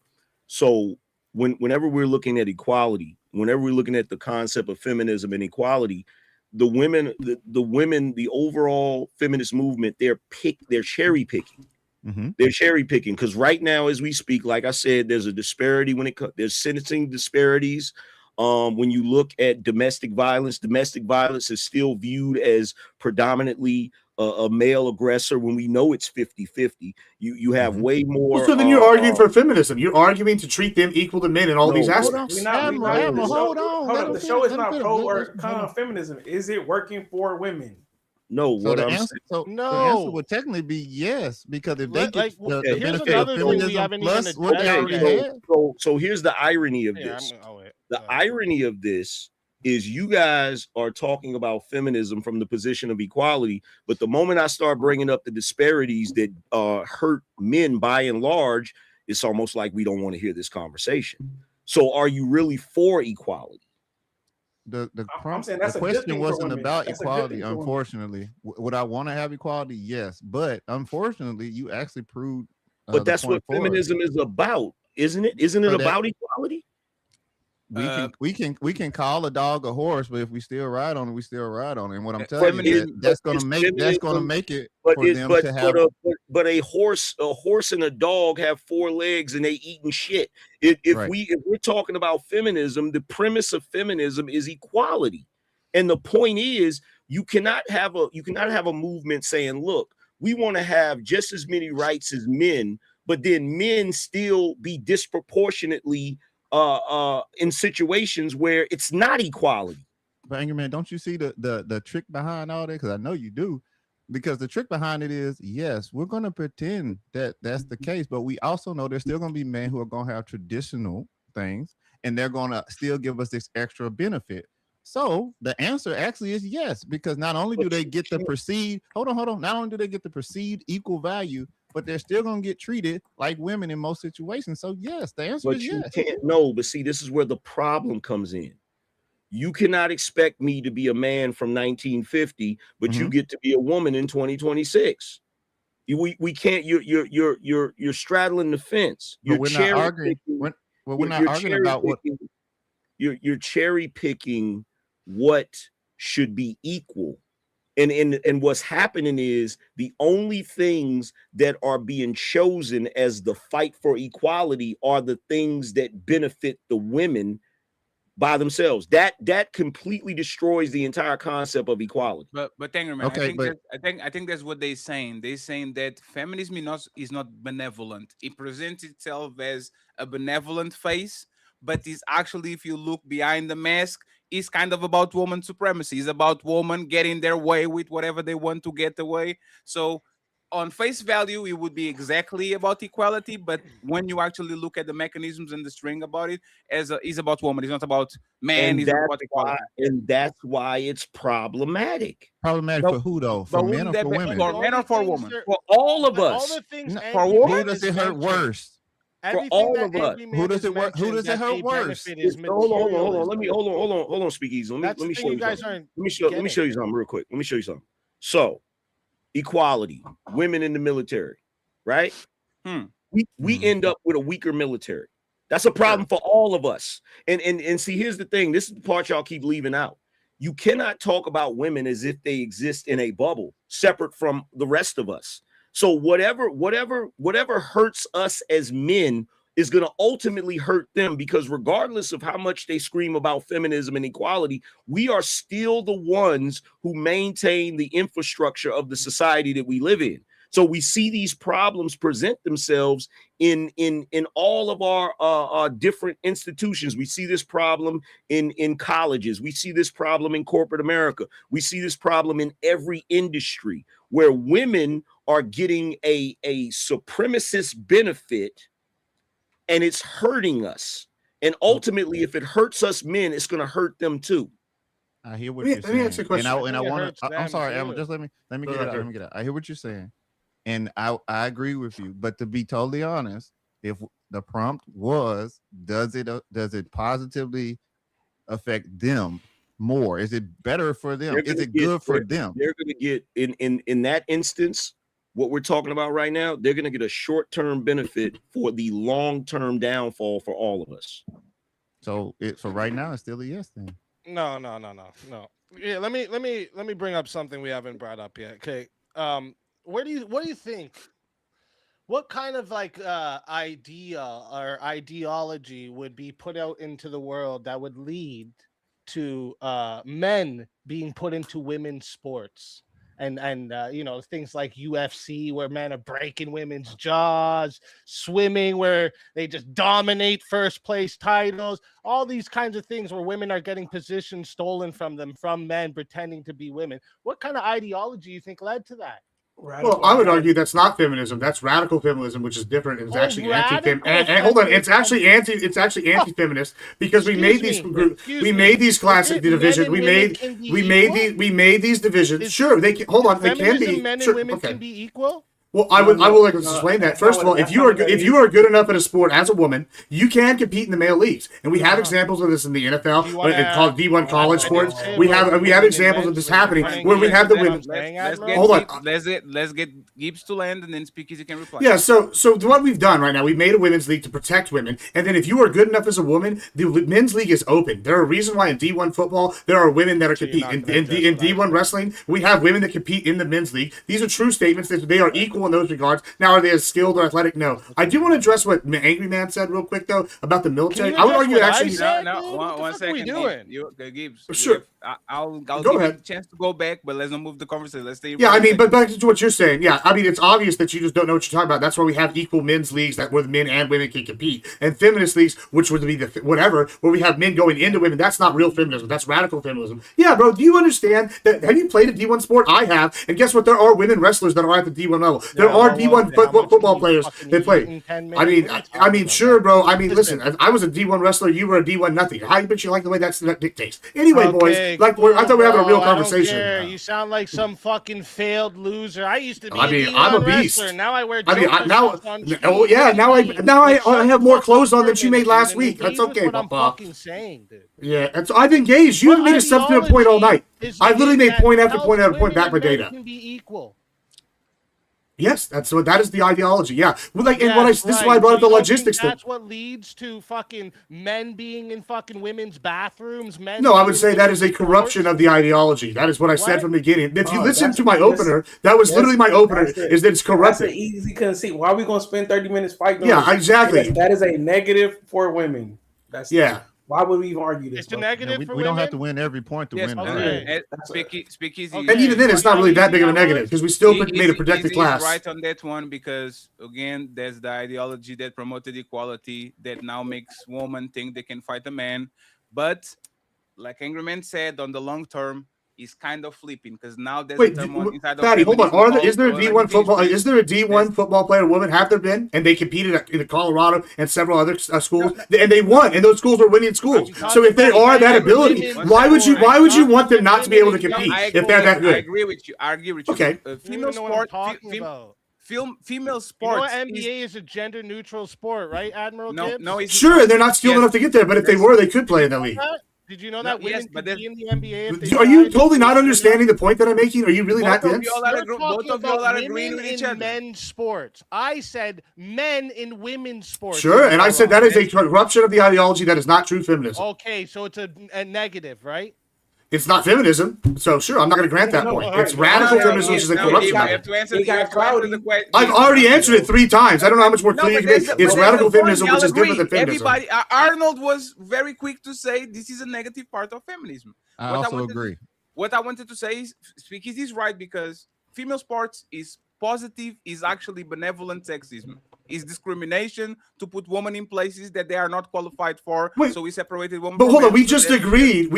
So whenever we're looking at equality, whenever we're looking at the concept of feminism and equality, the women, the overall feminist movement, they're cherry picking. They're cherry picking because right now, as we speak, like I said, there's a disparity there's sentencing disparities. When you look at domestic violence is still viewed as predominantly a male aggressor when we know it's 50-50. You have way more. Well, so then you're arguing for feminism. You're arguing to treat them equal to men in all these aspects. Hold on. The show is not pro or con feminism. Is it working for women? No, So what the I'm answer, saying. the answer would technically be yes, because if they get the here's benefit of another thing we feminism haven't plus even what they addressed already yet. had. So here's the irony of this. The irony of this is you guys are talking about feminism from the position of equality, but the moment I start bringing up the disparities that hurt men by and large, it's almost like we don't want to hear this conversation. So are you really for equality? The saying that's a good question thing for wasn't women. about That's a good equality, thing for women. unfortunately. Would I want to have equality? Yes, but unfortunately, you actually proved. But that's what feminism is about, isn't it? Isn't it about equality? We can call a dog a horse, but if we still ride on it, we still ride on it. And what I'm telling you, that's gonna make it for them to have. But a horse and a dog have 4 legs and they eating shit. If we're talking about feminism, the premise of feminism is equality, and the point is you cannot have a movement saying, look, we want to have just as many rights as men, but then men still be disproportionately in situations where it's not equality. But Angry Man, don't you see the trick behind all that? Because I know you do. Because the trick behind it is, yes, we're going to pretend that that's the case, but we also know there's still going to be men who are going to have traditional things, and they're going to still give us this extra benefit. So the answer actually is yes, because not only do they get the perceived, not only do they get the perceived equal value, but they're still going to get treated like women in most situations. So yes, the answer is yes. But see, this is where the problem comes in. You cannot expect me to be a man from 1950, but you get to be a woman in 2026. We can't. You're straddling the fence. You're not arguing. We're not arguing about what you're cherry picking what should be equal. And what's happening is the only things that are being chosen as the fight for equality are the things that benefit the women by themselves. That completely destroys the entire concept of equality. But Tanger, man, I think that's what they're saying. They're saying that feminism is not benevolent. It presents itself as a benevolent face, but it's actually, if you look behind the mask, it's kind of about woman supremacy. It's about women getting their way with whatever they want to get away. So on face value, it would be exactly about equality, but when you actually look at the mechanisms and the string about it, it's about woman. It's not about man. It's about equality. And that's why it's problematic. Problematic for who though? For men or for women? For men or for women? For all of us. All the things for women, who does it hurt worse? For all of us. Who does it hurt worse? Hold on. Hold on, Speakeasy. Let me show you something. Let me show you something real quick. Let me show you something. So, equality, women in the military, right? We end up with a weaker military. That's a problem for all of us. And see, here's the thing. This is the part y'all keep leaving out. You cannot talk about women as if they exist in a bubble separate from the rest of us. So whatever hurts us as men is going to ultimately hurt them, because regardless of how much they scream about feminism and equality, we are still the ones who maintain the infrastructure of the society that we live in. So we see these problems present themselves in all of our different institutions. We see this problem in colleges. We see this problem in corporate America. We see this problem in every industry where women are getting a supremacist benefit, and it's hurting us. And ultimately, if it hurts us men, it's going to hurt them too. I hear what you're saying. And I want to. I'm sorry, Emma. Just let me get it out. I hear what you're saying. And I agree with you. But to be totally honest, if the prompt was, does it positively affect them more? Is it better for them? Is it good for them? They're going to get in that instance. What we're talking about right now, they're going to get a short-term benefit for the long-term downfall for all of us. So right now, it's still a yes then. No. Yeah, let me bring up something we haven't brought up yet. Okay. What do you think? What kind of like idea or ideology would be put out into the world that would lead to men being put into women's sports? And things like UFC where men are breaking women's jaws, swimming where they just dominate first place titles, all these kinds of things where women are getting positions stolen from them from men pretending to be women. What kind of ideology you think led to that? Well, I would argue that's not feminism. That's radical feminism, which is different. It's actually hold on, it's actually anti-feminist because we made these classic divisions. We made these divisions. Sure, they can, hold on. They can be. Men and women can be equal. Well, I will explain that. First of all, if you are good enough at a sport as a woman, you can compete in the male leagues, and we have examples of this in the NFL, called D1 college sports. We have examples of this happening where we have the women. Hold on, let's get Gibbs to land, and then Speakeasy can reply. Yeah, so what we've done right now, we've made a women's league to protect women, and then if you are good enough as a woman, the men's league is open. There are reasons why in D1 football there are women that are competing. In D1 wrestling, we have women that compete in the men's league. These are true statements that they are equal in those regards. Now, are they as skilled or athletic? No. I do want to address what Angry Man said real quick, though, about the military. I would argue actually. One second. Gibbs. Sure. I'll give you a chance to go back, but let's not move the conversation. Let's stay. Yeah, I mean, but back to what you're saying. Yeah, I mean, it's obvious that you just don't know what you're talking about. That's why we have equal men's leagues where the men and women can compete, and feminist leagues, which would be where we have men going into women. That's not real feminism. That's radical feminism. Yeah, bro. Do you understand that? Have you played a D1 sport? I have, and guess what? There are women wrestlers that are at the D1 level. There are D1 football players that play. I mean, sure, bro. I mean, listen. I was a D1 wrestler. You were a D1 nothing. How bet you like the way that dictates? Anyway, boys, I thought we were having a real conversation. You sound like some fucking failed loser. I used to be. I'm a beast. Wrestler. Now I wear. Now I have more clothes on than you made last week. That's okay, What I'm fucking saying, dude. Yeah, I've engaged. You haven't made a substantive point all night. I've literally made point after point after point back my data. Can be equal. Yes, that is the ideology. Yeah, this is why I brought up the logistics. That's what leads to fucking men being in fucking women's bathrooms. No, I would say that is a corruption of the ideology. That is what I said from the beginning. If you listen to my opener, that was literally my opener. Is that it's corrupted? That's an easy conceit. Why are we going to spend 30 minutes fighting? Yeah, exactly. That is a negative for women. Yeah. Why would we even argue this? It's a negative for women. We don't have to win every point to win. Speakeasy. And even then, it's not really that big of a negative because we still made a protected class. Right on that one because again, there's the ideology that promoted equality that now makes women think they can fight a man. But like Angry Man said, on the long term, is kind of flipping because now there's a term inside Fatty, of hold on. Is there a D1 football? Is there a D1 football player woman? Have there been? And they competed in Colorado and several other schools, and they won. And those schools were winning schools. So if they are that ability, why would you want them not to be able to compete if they're that good? I agree with you. Okay. Female sport. Female sports. You know, NBA is a gender neutral sport, right, Admiral Gibbs? No, sure, they're not skilled enough to get there, but if they were, they could play in the league. Did you know that women can be in the NBA? Are you totally not understanding the point that I'm making? Are you really not dense? Both of y'all are agreeing with each other. Men's sports. I said men in women's sports. Sure, and I said that is a corruption of the ideology that is not true feminism. Okay, so it's a negative, right? It's not feminism, so sure, I'm not going to grant that point. It's radical feminism, which is a corruption. I've already answered it 3 times. I don't know how much more clear you can make. It's radical feminism, which is different than feminism. Arnold was very quick to say this is a negative part of feminism. I also agree. What I wanted to say is, Speakeasy is right because female sports is positive, is actually benevolent sexism. Is discrimination to put women in places that they are not qualified for. So we separated women. But hold on, we just agreed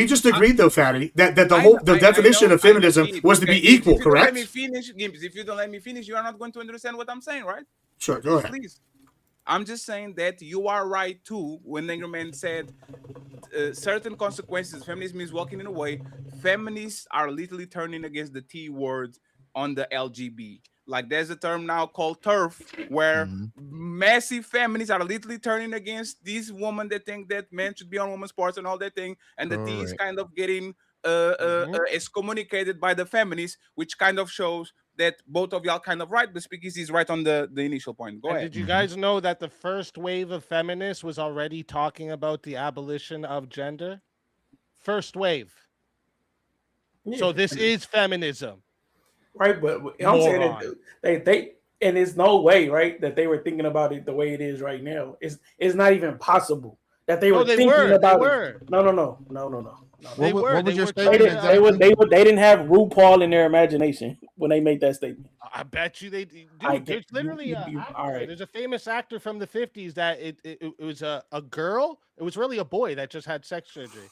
though, Fatty, that the definition of feminism was to be equal, correct? Let me finish, Gibbs. If you don't let me finish, you are not going to understand what I'm saying, right? Sure, go ahead. Please. I'm just saying that you are right too when Ingerman said certain consequences. Feminism is walking in a way. Feminists are literally turning against the T word on the LGB. like there's a term now called turf, where massive feminists are literally turning against these women that think that men should be on women's sports and all that thing, and the tea is kind of getting excommunicated by the feminists, which kind of shows that both of y'all kind of right, but Speakeasy is right on the initial point. Go ahead. Did you guys know that the first wave of feminists was already talking about the abolition of gender? First wave. Yeah. So this is feminism. Right, but I'm saying that they and there's no way, right, that they were thinking about it the way it is right now. It's not even possible that they were thinking about it. No. They were. What was your statement? They didn't have RuPaul in their imagination when they made that statement. I bet you they do. There's literally all right. There's a famous actor from the 50s that it was a girl. It was really a boy that just had sex surgery.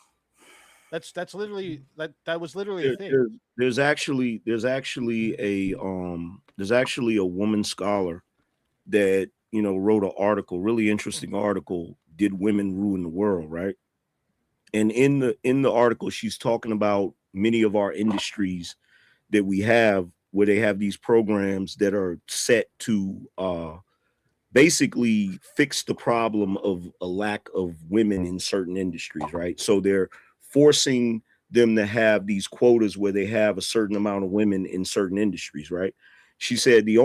That's literally that was literally a thing. There's actually a woman scholar that wrote an article, really interesting article. Did women ruin the world? Right. And in the article, she's talking about many of our industries that we have, where they have these programs that are set to basically fix the problem of a lack of women in certain industries, right? So they're forcing them to have these quotas where they have a certain amount of women in certain industries, right? She said the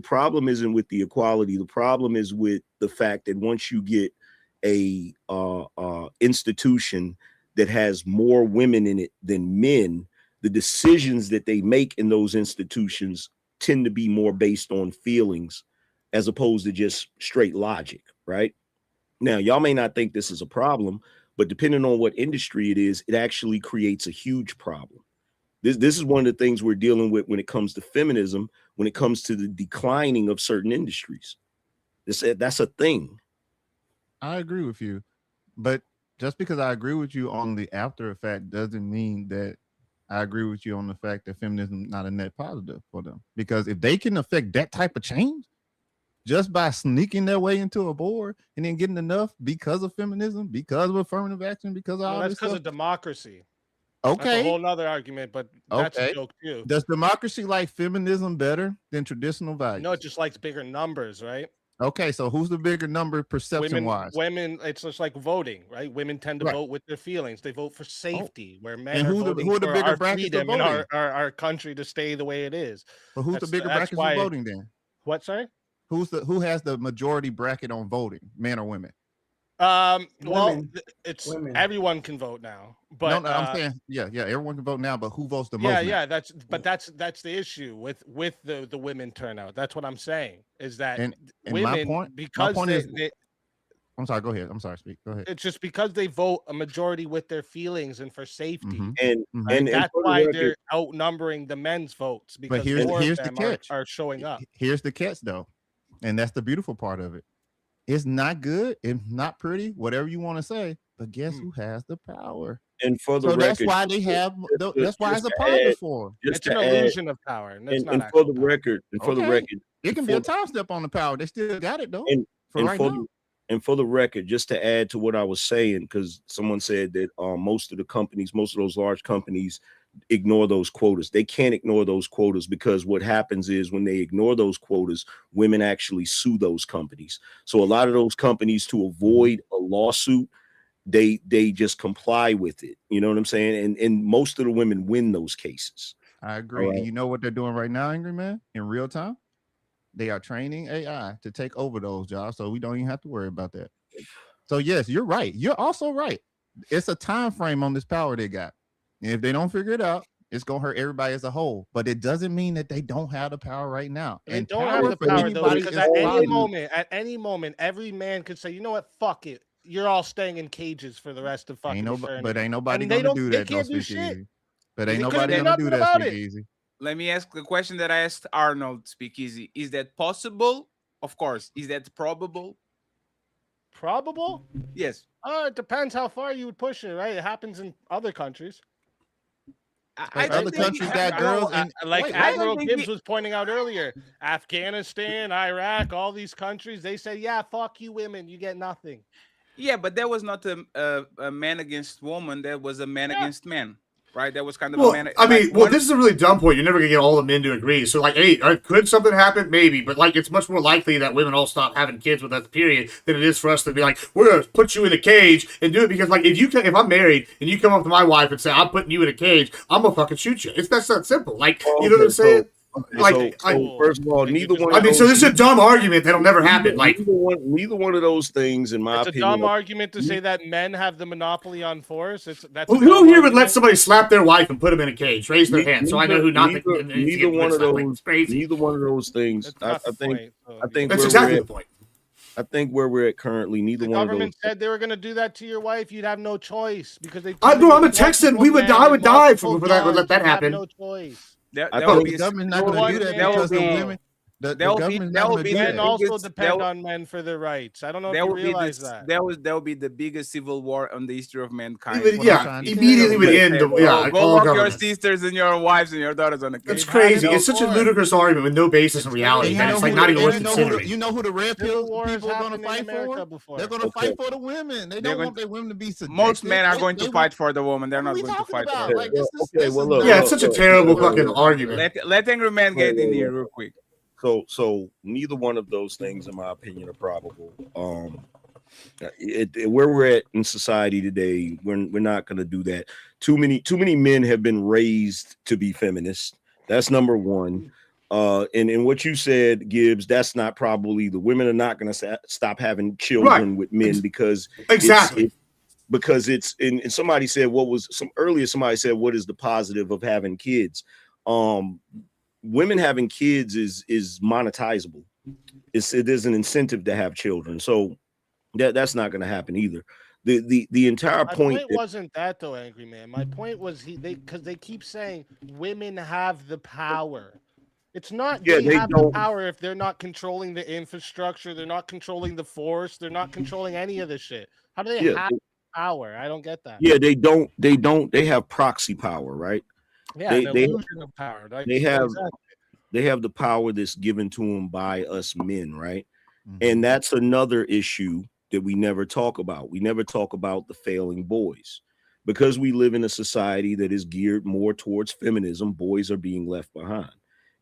problem isn't with the equality. The problem is with the fact that once you get a institution that has more women in it than men, the decisions that they make in those institutions tend to be more based on feelings as opposed to just straight logic, right? Now, y'all may not think this is a problem, but depending on what industry it is, it actually creates a huge problem. This is one of the things we're dealing with when it comes to feminism, when it comes to the declining of certain industries. That's a thing. I agree with you, but just because I agree with you on the after effect doesn't mean that I agree with you on the fact that feminism is not a net positive for them. Because if they can affect that type of change just by sneaking their way into a board and then getting enough because of feminism, because of affirmative action, because of all that's this because stuff. of democracy. Okay. That's a whole nother argument, but that's a joke too. Does democracy like feminism better than traditional values? No, it just likes bigger numbers, right? Okay, so who's the bigger number perception-wise? Women, it's just like voting, right? Women tend to vote with their feelings. They vote for safety, where men And are who voting are the for bigger our brackets of freedom and voting? our country to stay the way it is. But who's the bigger brackets of voting then? What, sorry? Who has the majority bracket on voting, men or women? Well, it's women. Everyone can vote now, but no, I'm saying, yeah, everyone can vote now, but who votes the most? Yeah, that's the issue with the women turnout. That's what I'm saying is that and women, my point is, I'm sorry, go ahead. I'm sorry, speak. Go ahead. It's just because they vote a majority with their feelings and for safety, and that's why they're outnumbering the men's votes, because but here's the them catch. Are showing up. Here's the catch, though, and that's the beautiful part of it. It's not good. It's not pretty. Whatever you want to say, but guess who has the power? And for the record, that's why they have. That's why it's a positive for them. It's an illusion of power, and for the record, it can be a time step on the power. They still got it though. And for the record, just to add to what I was saying, because someone said that most of those large companies ignore those quotas. They can't ignore those quotas, because what happens is when they ignore those quotas, women actually sue those companies. So a lot of those companies, to avoid a lawsuit, they just comply with it. You know what I'm saying? And most of the women win those cases. I agree. Right. And you know what they're doing right now, Angry Man? In real time, they are training AI to take over those jobs, so we don't even have to worry about that. So yes, you're right. You're also right. It's a time frame on this power they got. And if they don't figure it out, it's gonna hurt everybody as a whole. But it doesn't mean that they don't have the power right now. They don't have the power though, because at any moment, every man could say, you know what, fuck it. You're all staying in cages for the rest of fucking eternity. But ain't nobody gonna do that. They can't do shit. But ain't nobody gonna do that, Speakeasy. Let me ask the question that I asked Arnold, Speakeasy. Is that possible? Of course. Is that probable? Probable? Yes. It depends how far you would push it, right? It happens in other countries. Other countries got girls, like Admiral Gibbs was pointing out earlier, Afghanistan, Iraq, all these countries, they say, yeah, fuck you women, you get nothing. Yeah, but that was not a man against woman, that was a man against man. right? That was kind of Well, a man. I mean, Like, well, this is a really dumb point. You're never gonna get all the men to agree. So, like, hey, could something happen? Maybe, but like, it's much more likely that women all stop having kids with us, period, than it is for us to be like, we're gonna put you in a cage and do it because, like, if I'm married and you come up to my wife and say, I'm putting you in a cage, I'm gonna fucking shoot you. That's not simple. Like, you know what I'm saying? So first of all, neither one. I mean, so this is a dumb argument that'll never happen. Like, neither one of those things, in my It's a opinion, dumb argument to say that men have the monopoly on force. who here would let somebody slap their wife and put them in a cage? Raise their hand, so I know who not. Neither one of those. Neither one of those things. I think that's exactly the point. I think where we're at currently, neither one of those. The government said they were going to do that to your wife. You'd have no choice because they. I'm a Texan. I would die for that. Would let that happen. No choice. I thought the government's not going to do that because the women. The government's not going to do that. Men also depend on men for their rights. I don't know if you realize that. That will be the biggest civil war on the history of mankind. Immediately would end. Go lock your sisters and your wives and your daughters on the cage. That's crazy. It's such a ludicrous argument with no basis in reality. It's like not even worth considering. You know who the red pill people are going to fight for? They're going to fight for the women. They don't want their women to be subjected. Most men are going to fight for the woman. They're not going to fight for her. Yeah, it's such a terrible fucking argument. Let angry men get in here real quick. So neither one of those things, in my opinion, are probable. Where we're at in society today, we're not going to do that. Too many men have been raised to be feminists. That's number one. And what you said, Gibbs, that's not probably. The women are not going to stop having children with men because because it's and somebody said somebody said what is the positive of having kids? Women having kids is monetizable. It is an incentive to have children. So that's not going to happen either. The entire point wasn't that though, Angry Man. My point was because they keep saying women have the power. It's not they have the power if they're not controlling the infrastructure, they're not controlling the force, they're not controlling any of this shit. How do they have power? I don't get that. Yeah, they don't. They have proxy power, right? Yeah, they illusion of power. They have the power that's given to them by us men, right? Mm-hmm. And that's another issue that we never talk about. We never talk about the failing boys. Because we live in a society that is geared more towards feminism, boys are being left behind.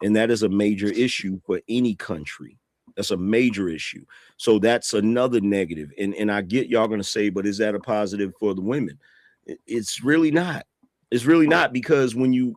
And that is a major issue for any country. That's a major issue. So that's another negative. And I get y'all going to say, but is that a positive for the women? It's really not. It's really not, because when you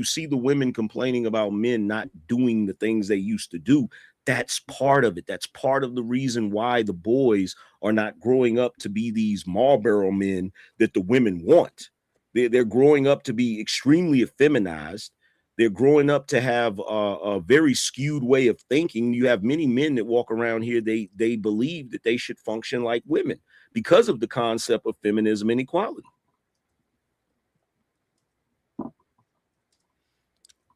see the women complaining about men not doing the things they used to do, that's part of it. That's part of the reason why the boys are not growing up to be these Marlboro men that the women want. They're growing up to be extremely effeminized. They're growing up to have a very skewed way of thinking. You have many men that walk around here, they believe that they should function like women because of the concept of feminism and equality.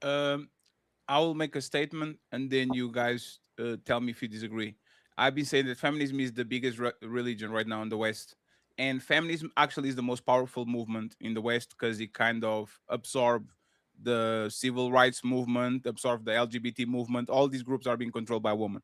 I will make a statement and then you guys tell me if you disagree. I've been saying that feminism is the biggest religion right now in the West. And feminism actually is the most powerful movement in the West because it kind of absorbed the civil rights movement, absorbed the LGBT movement. All these groups are being controlled by women.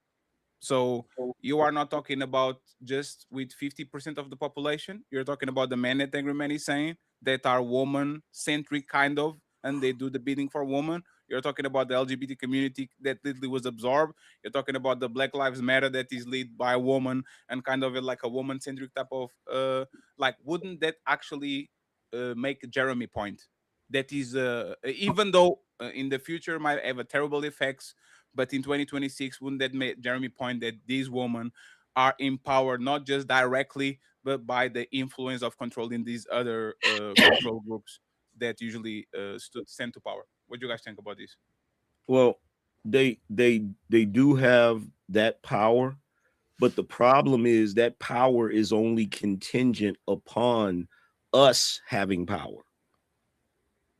So you are not talking about just with 50% of the population. You're talking about the men that Angry Man is saying that are woman-centric kind of, and they do the bidding for women. You're talking about the LGBT community that literally was absorbed. You're talking about the Black Lives Matter that is led by a woman and kind of like a woman-centric type of, wouldn't that actually make Jeremy point? That is, even though in the future might have a terrible effects, but in 2026, wouldn't that make Jeremy point that these women are empowered, not just directly, but by the influence of controlling these other control groups that usually stand to power? What do you guys think about this? Well, they do have that power, but the problem is that power is only contingent upon us having power.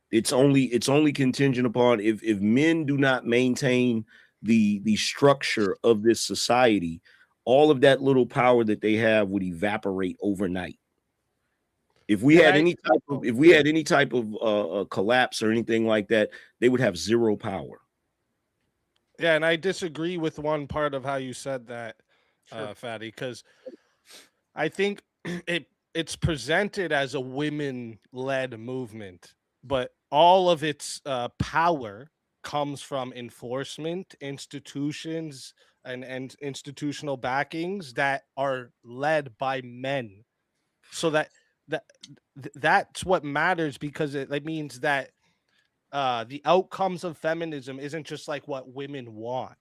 It's only contingent upon if men do not maintain the structure of this society, all of that little power that they have would evaporate overnight. If we had any type of collapse or anything like that, they would have zero power. Yeah, and I disagree with one part of how you said that, Fatty, because I think it's presented as a women-led movement, but all of its power comes from enforcement, institutions, and institutional backings that are led by men. So that's what matters, because it means that the outcomes of feminism isn't just like what women want.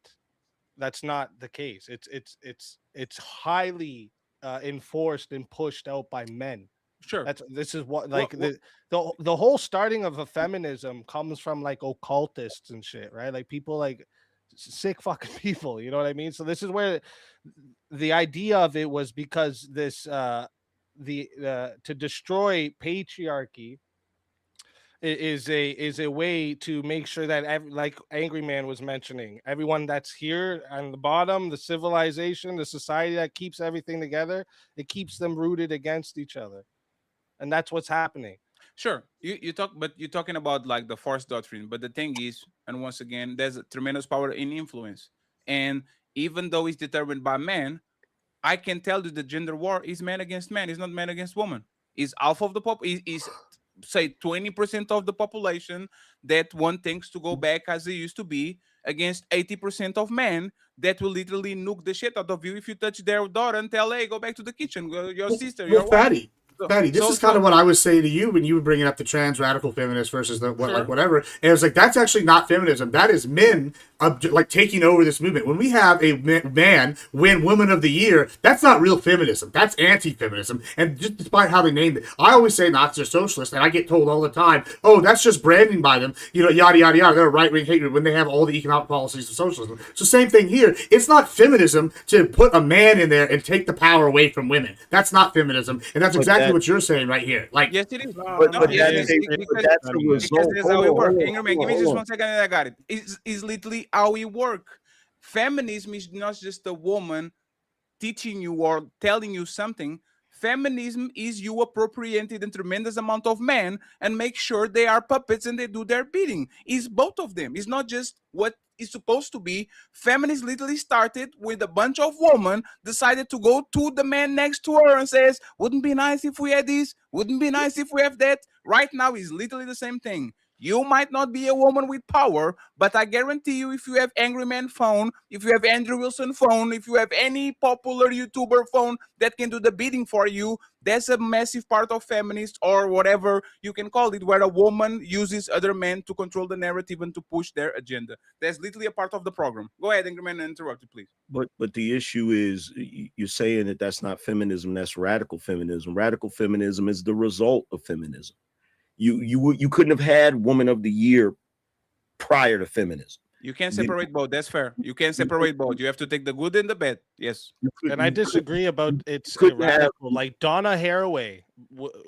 That's not the case. It's highly enforced and pushed out by men. Sure. This is what like the whole starting of a feminism comes from like occultists and shit, right? Like people like sick fucking people, you know what I mean? So this is where the idea of it was, because this to destroy patriarchy is a way to make sure that like Angry Man was mentioning, everyone that's here on the bottom, the civilization, the society that keeps everything together, it keeps them rooted against each other, and that's what's happening. Sure, you're talking about like the force doctrine, but the thing is, and once again, there's a tremendous power in influence, and even though it's determined by men, I can tell you the gender war is man against man. It's not man against woman. Is half of the pop is say 20% of the population that want things to go back as they used to be, against 80% of men that will literally nuke the shit out of you if you touch their daughter and tell, hey, go back to the kitchen, your sister, your wife. Fatty, this is kind of what I was saying to you when you were bringing up the trans radical feminist versus the like whatever. And it was like, that's actually not feminism. That is men like taking over this movement. When we have a man win Woman of the Year, that's not real feminism. That's anti-feminism. And just despite how they named it, I always say Nazis are socialists, and I get told all the time, oh, that's just branding by them. You know, yada yada yada. They're right wing hatred when they have all the economic policies of socialism. So same thing here. It's not feminism to put a man in there and take the power away from women. That's not feminism, and that's exactly what you're saying right here. Like, yes, it is. But Because that's how it works. Give me just 1 second, and I got it. It's literally how we work. Feminism is not just a woman teaching you or telling you something. Feminism is you appropriating a tremendous amount of men and make sure they are puppets and they do their bidding. It's both of them. It's not just what is supposed to be. Feminists literally started with a bunch of women, decided to go to the man next to her and says, wouldn't be nice if we had this, wouldn't be nice if we have that. Right now is literally the same thing. You might not be a woman with power, but I guarantee you, if you have Angry Man phone, if you have Andrew Wilson phone, if you have any popular YouTuber phone that can do the bidding for you, that's a massive part of feminist or whatever you can call it, where a woman uses other men to control the narrative and to push their agenda. That's literally a part of the program. Go ahead, Angry Man, and interrupt you, please. But the issue is, you're saying that that's not feminism, that's radical feminism. Radical feminism is the result of feminism. You couldn't have had Woman of the Year prior to feminism. You can't separate both. That's fair. You can't separate both. You have to take the good and the bad. Yes. And I disagree about it's radical. Like Donna Haraway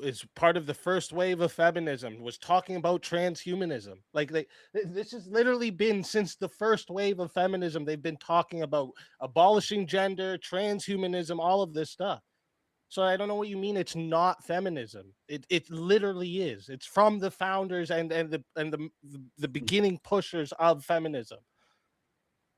is part of the first wave of feminism, was talking about transhumanism. Like this has literally been since the first wave of feminism. They've been talking about abolishing gender, transhumanism, all of this stuff. So I don't know what you mean it's not feminism. It literally is. It's from the founders and the beginning pushers of feminism.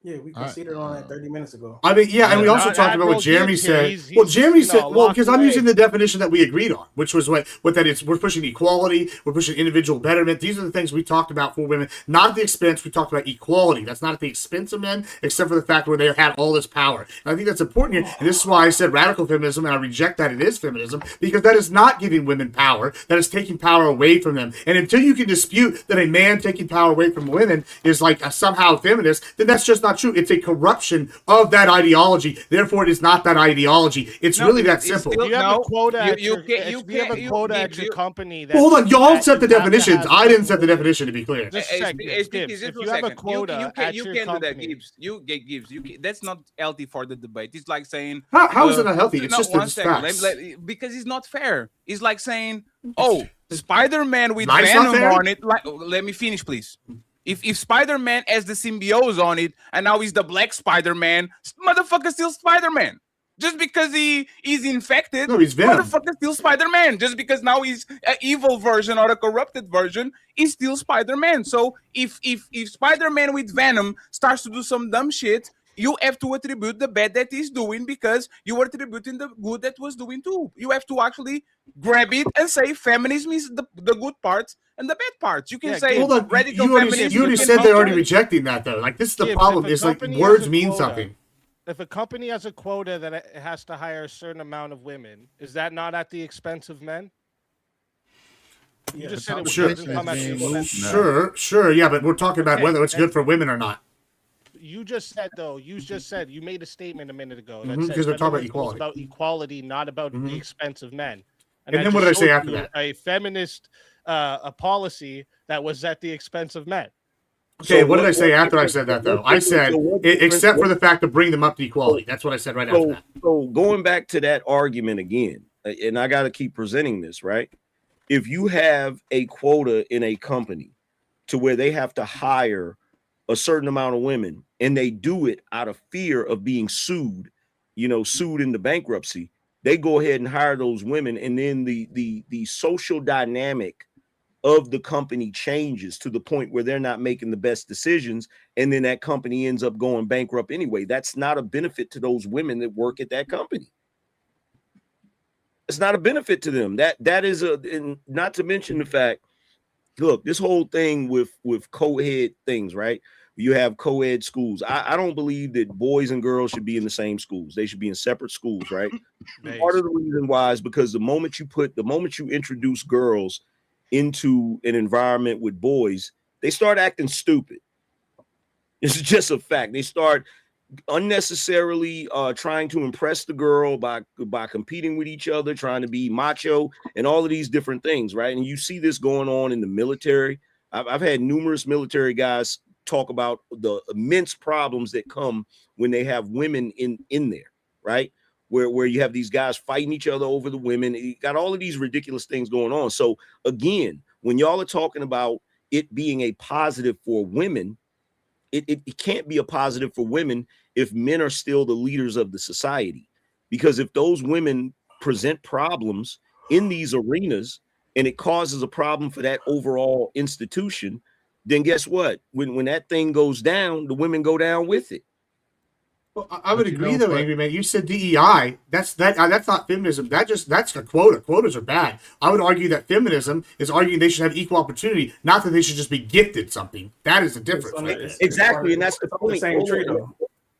Yeah, we conceded on that 30 minutes ago. I mean, yeah, and we also talked about what Jeremy said. Well, Jeremy said, well, because I'm using the definition that we agreed on, which was what that is. We're pushing equality, we're pushing individual betterment. These are the things we talked about for women, not at the expense. We talked about equality. That's not at the expense of men, except for the fact where they had all this power. And I think that's important here. And this is why I said radical feminism, and I reject that it is feminism, because that is not giving women power. That is taking power away from them. And until you can dispute that a man taking power away from women is like somehow feminist, then that's just not true. It's a corruption of that ideology. Therefore, it is not that ideology. It's really that simple. You have a quota at your company. Well, hold on, y'all set the definitions. I didn't set the definition, to be clear. If you have a quota at your company, Gibbs, Gibbs, that's not healthy for the debate. It's like saying, how is it not healthy? It's just facts. Because it's not fair. It's like saying, oh, Spider-Man with Venom on it. Like, let me finish, please. If Spider-Man has the symbiote on it and now he's the black Spider-Man, motherfucker still Spider-Man. Just because he is infected, no, he's Venom. Motherfucker still Spider-Man. Just because now he's an evil version or a corrupted version, he's still Spider-Man. So if Spider-Man with Venom starts to do some dumb shit, you have to attribute the bad that he's doing because you are attributing the good that was doing too. You have to actually grab it and say feminism is the good parts and the bad parts. You can say hold on. radical You already feminism. said they're already rejecting that though. Like this is the Gibbs, problem. if a Is like company words has a mean quota- something. If a company has a quota that it has to hire a certain amount of women, is that not at the expense of men? You just said it doesn't come at the expense of men. Sure, yeah, but we're talking about whether it's good for women or not. You just said though. You made a statement a minute ago that Mhm, said 'cause they're talking about feminism was equality. about equality, not about Mhm. the expense of men. And I then what just did I say showed after you that? A feminist a policy that was at the expense of men. Okay, what did I say after I said that though? I said except for the fact to bring them up to equality. That's what I said right after that. So going back to that argument again, and I got to keep presenting this, right? If you have a quota in a company to where they have to hire a certain amount of women and they do it out of fear of being sued, sued into bankruptcy, they go ahead and hire those women, and then the social dynamic of the company changes to the point where they're not making the best decisions, and then that company ends up going bankrupt anyway. That's not a benefit to those women that work at that company. It's not a benefit to them. That is and not to mention the fact, look, this whole thing with co-ed things, right? You have co-ed schools. I don't believe that boys and girls should be in the same schools. They should be in separate schools, right? Part of the reason why is because the moment you introduce girls into an environment with boys, they start acting stupid. It's just a fact. They start unnecessarily trying to impress the girl by competing with each other, trying to be macho and all of these different things, right? And you see this going on in the military. I've had numerous military guys talk about the immense problems that come when they have women in there, right? Where you have these guys fighting each other over the women. You got all of these ridiculous things going on. So again, when y'all are talking about it being a positive for women, it can't be a positive for women if men are still the leaders of the society. Because if those women present problems in these arenas and it causes a problem for that overall institution, then guess what? When that thing goes down, the women go down with it. Well, I would agree though, Angry Man. You said DEI. That's not feminism. That's a quota. Quotas are bad. I would argue that feminism is arguing they should have equal opportunity, not that they should just be gifted something. That is the difference. Exactly, and that's the point. Same tree, though.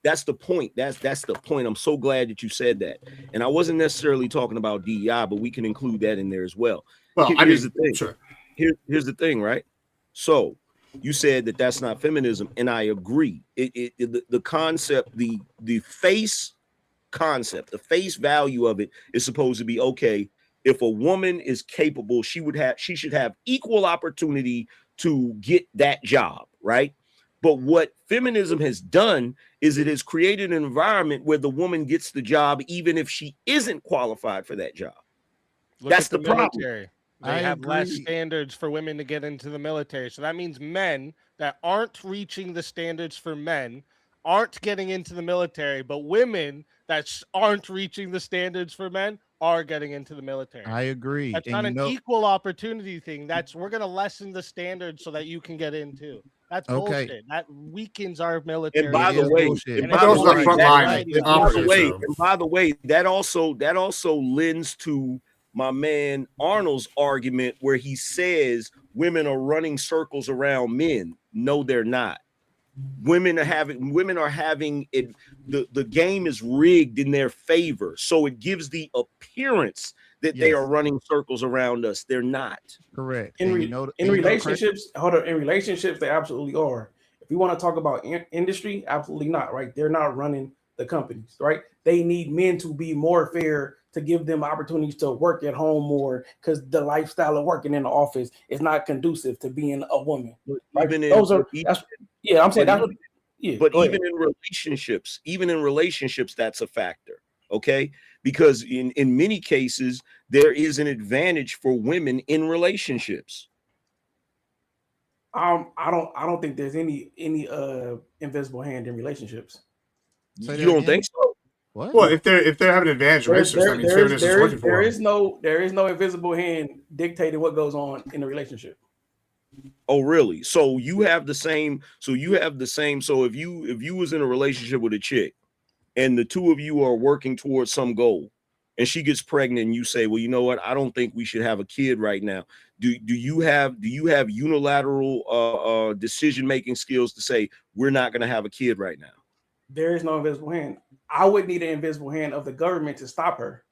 That's the point. That's the point. I'm so glad that you said that. And I wasn't necessarily talking about DEI, but we can include that in there as well. Well, here's the thing. Sure. Here's the thing, right? So you said that that's not feminism, and I agree. The concept, the face concept, the face value of it is supposed to be okay. If a woman is capable, she should have equal opportunity to get that job, right? But what feminism has done is it has created an environment where the woman gets the job even if she isn't qualified for that job. That's the problem. They have less standards for women to get into the military. So that means men that aren't reaching the standards for men aren't getting into the military, but women that aren't reaching the standards for men are getting into the military. I agree. That's not an equal opportunity thing. We're going to lessen the standards so that you can get in too. That's bullshit. That weakens our military. And by the way, that also lends to my man Arnold's argument where he says women are running circles around men. No, they're not. Women are having it. The game is rigged in their favor, so it gives the appearance that they are running circles around us. They're not. Correct. In relationships, in relationships, they absolutely are. If you want to talk about industry, absolutely not. Right? They're not running the companies. Right? They need men to be more fair, to give them opportunities to work at home more, because the lifestyle of working in the office is not conducive to being a woman. Right? I'm saying that's what. Yeah, but even in relationships, that's a factor. Okay, because in many cases there is an advantage for women in relationships. I don't think there's any invisible hand in relationships. You don't think so? What? Well, if they're having an advantage, there is no invisible hand dictating what goes on in a relationship. Oh, really? So you have the same. So you have the same. So if you was in a relationship with a chick, and the two of you are working towards some goal, and she gets pregnant, and you say, well, you know what? I don't think we should have a kid right now. Do you have unilateral decision making skills to say we're not going to have a kid right now? There is no invisible hand. I would need an invisible hand of the government to stop her.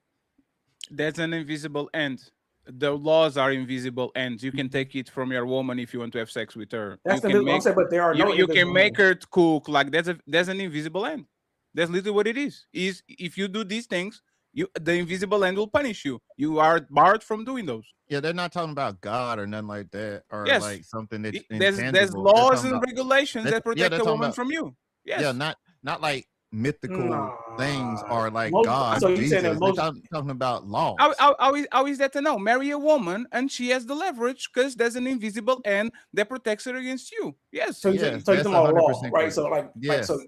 That's an invisible end. The laws are invisible ends. You can take it from your woman if you want to have sex with her. That's the invisible. I'm saying, but there are no. You can make her cook. Like there's an invisible end. That's literally what it is. Is if you do these things, the invisible end will punish you. You are barred from doing those. Yeah, they're not talking about God or nothing like that, or Yes. like something that's There's intangible. laws and regulations that protect the woman from you. Yes. Yeah, not like mythical things or like Most- God. so you Jesus. saying that most- They're talking about law. How is that to know? Marry a woman and she has the leverage because there's an invisible end that protects her against you. Yes. So you're Yes, talking about law, 100% right? So like Yes. so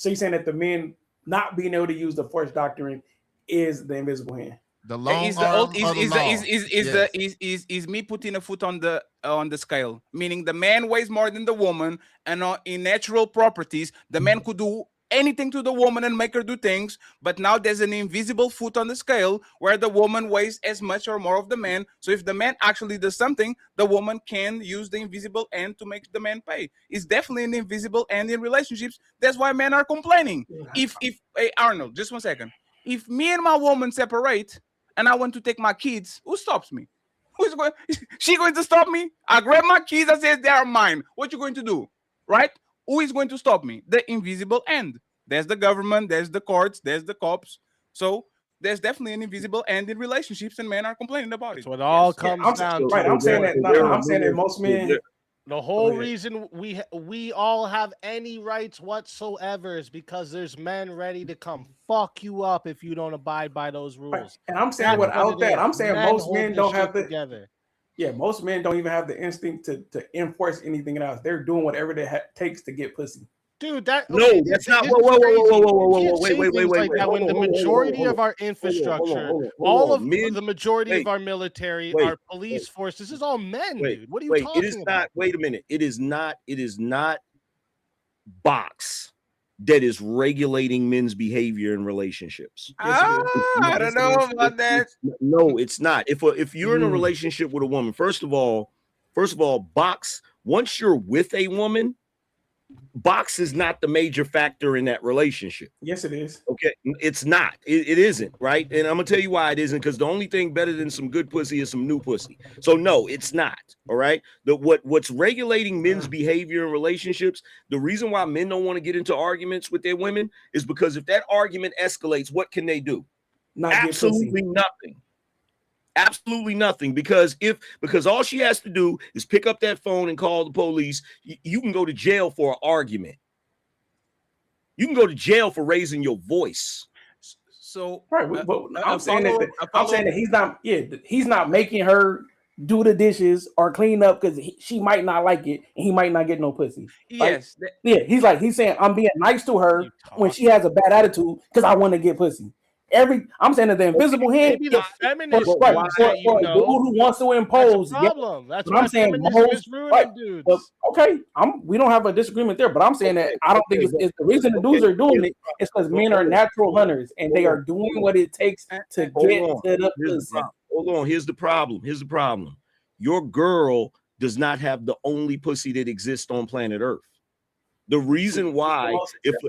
you're saying that the men not being able to use the force doctrine is the invisible hand. The long Is the arm old of the law. is me putting a foot on the scale, meaning the man weighs more than the woman, and in natural properties, the man could do anything to the woman and make her do things, but now there's an invisible foot on the scale where the woman weighs as much or more of the man. So if the man actually does something, the woman can use the invisible end to make the man pay. It's definitely an invisible end in relationships. That's why men are complaining. If hey, Arnold, just 1 second. If me and my woman separate and I want to take my kids, who stops me? Who's going? She going to stop me? I grab my kids and say they are mine. What you going to do, right? Who is going to stop me? The invisible end. There's the government. There's the courts. There's the cops. So there's definitely an invisible end in relationships, and men are complaining about it. So it all Yes. comes down to. Right, I'm saying that. No, I'm saying that most men. The whole reason we all have any rights whatsoever is because there's men ready to come fuck you up if you don't abide by those rules. Right. And I'm saying That's without what it that, is. I'm saying Men most hold men this don't have shit the together. Yeah, most men don't even have the instinct to enforce anything else. They're doing whatever it takes to get pussy. Dude, that's not. this Whoa, is whoa, crazy. whoa, whoa, whoa, You can't whoa, say wait, things like that when the majority of our hold infrastructure, on, all of Men, the majority wait, of our military, wait, our police force, this is all men, wait, dude. What are you wait, talking it is about? not. Wait a minute. It is not box that is regulating men's behavior in relationships. I don't know about that. No, it's not. If you're in a relationship with a woman, first of all, box. Once you're with a woman, box is not the major factor in that relationship. Yes, it is. Okay, it's not. It isn't, right? And I'm gonna tell you why it isn't, because the only thing better than some good pussy is some new pussy. So no, it's not. All right. What's regulating men's behavior in relationships, the reason why men don't want to get into arguments with their women is because if that argument escalates, what can they do? Absolutely nothing. Absolutely nothing, because all she has to do is pick up that phone and call the police. You can go to jail for an argument. You can go to jail for raising your voice. So right, but I'm saying that he's not. Yeah, he's not making her do the dishes or clean up because she might not like it and he might not get no pussy. Yes. He's saying I'm being nice to her when she has a bad attitude because I want to get pussy. I'm saying that the invisible hand. Maybe the feminist for a dude who wants to impose. That's a problem. That's what I'm saying. Dudes. Okay, we don't have a disagreement there, but I'm saying that I don't think it's the reason the dudes are doing it is because men are natural hunters and they are doing what it takes to get to the pussy. Hold on. Here's the problem. Your girl does not have the only pussy that exists on planet Earth. The reason why, if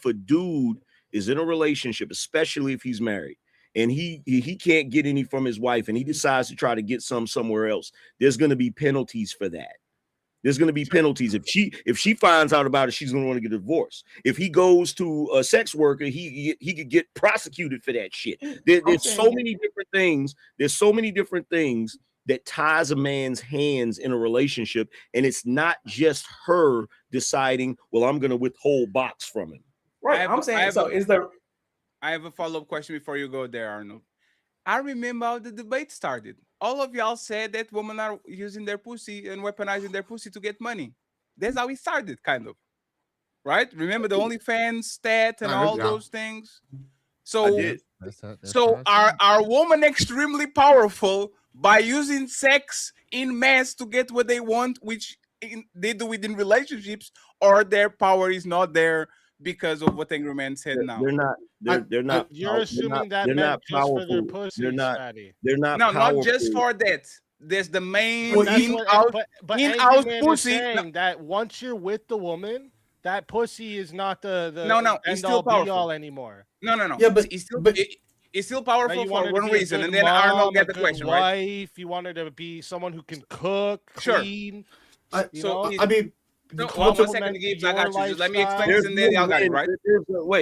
a dude is in a relationship, especially if he's married, and he can't get any from his wife, and he decides to try to get some somewhere else, there's going to be penalties for that. There's going to be penalties. If she finds out about it, she's going to want to get a divorce. If he goes to a sex worker, he could get prosecuted for that shit. There's so many different things. There's so many different things that ties a man's hands in a relationship, and it's not just her deciding, well, I'm going to withhold box from him. Right. I have a follow-up question before you go there, Arnold. I remember how the debate started. All of y'all said that women are using their pussy and weaponizing their pussy to get money. That's how it started, kind of. Right? Remember the OnlyFans stat and all those things? So, are women extremely powerful by using sex in mass to get what they want, which they do it in relationships, or their power is not there because of what Angry Man said now. They're not. They're not. You're assuming that they're meant not just for powerful. their pussies, They're not. Fatty. They're not. No, powerful. not just for that. There's the main But that's in-out but in-out Angry Man is pussy. saying that once you're with the woman, that pussy is not the No, it's end still all be powerful all anymore. No. Yeah, but it's still powerful Now, you for want her to one be a reason, good and then mom, Arnold get a the good question, right? wife. You want her to be someone who can cook, Sure. clean. So I mean, no, one second, Gibbs. I got you. Just let me explain this, and then y'all got it, right?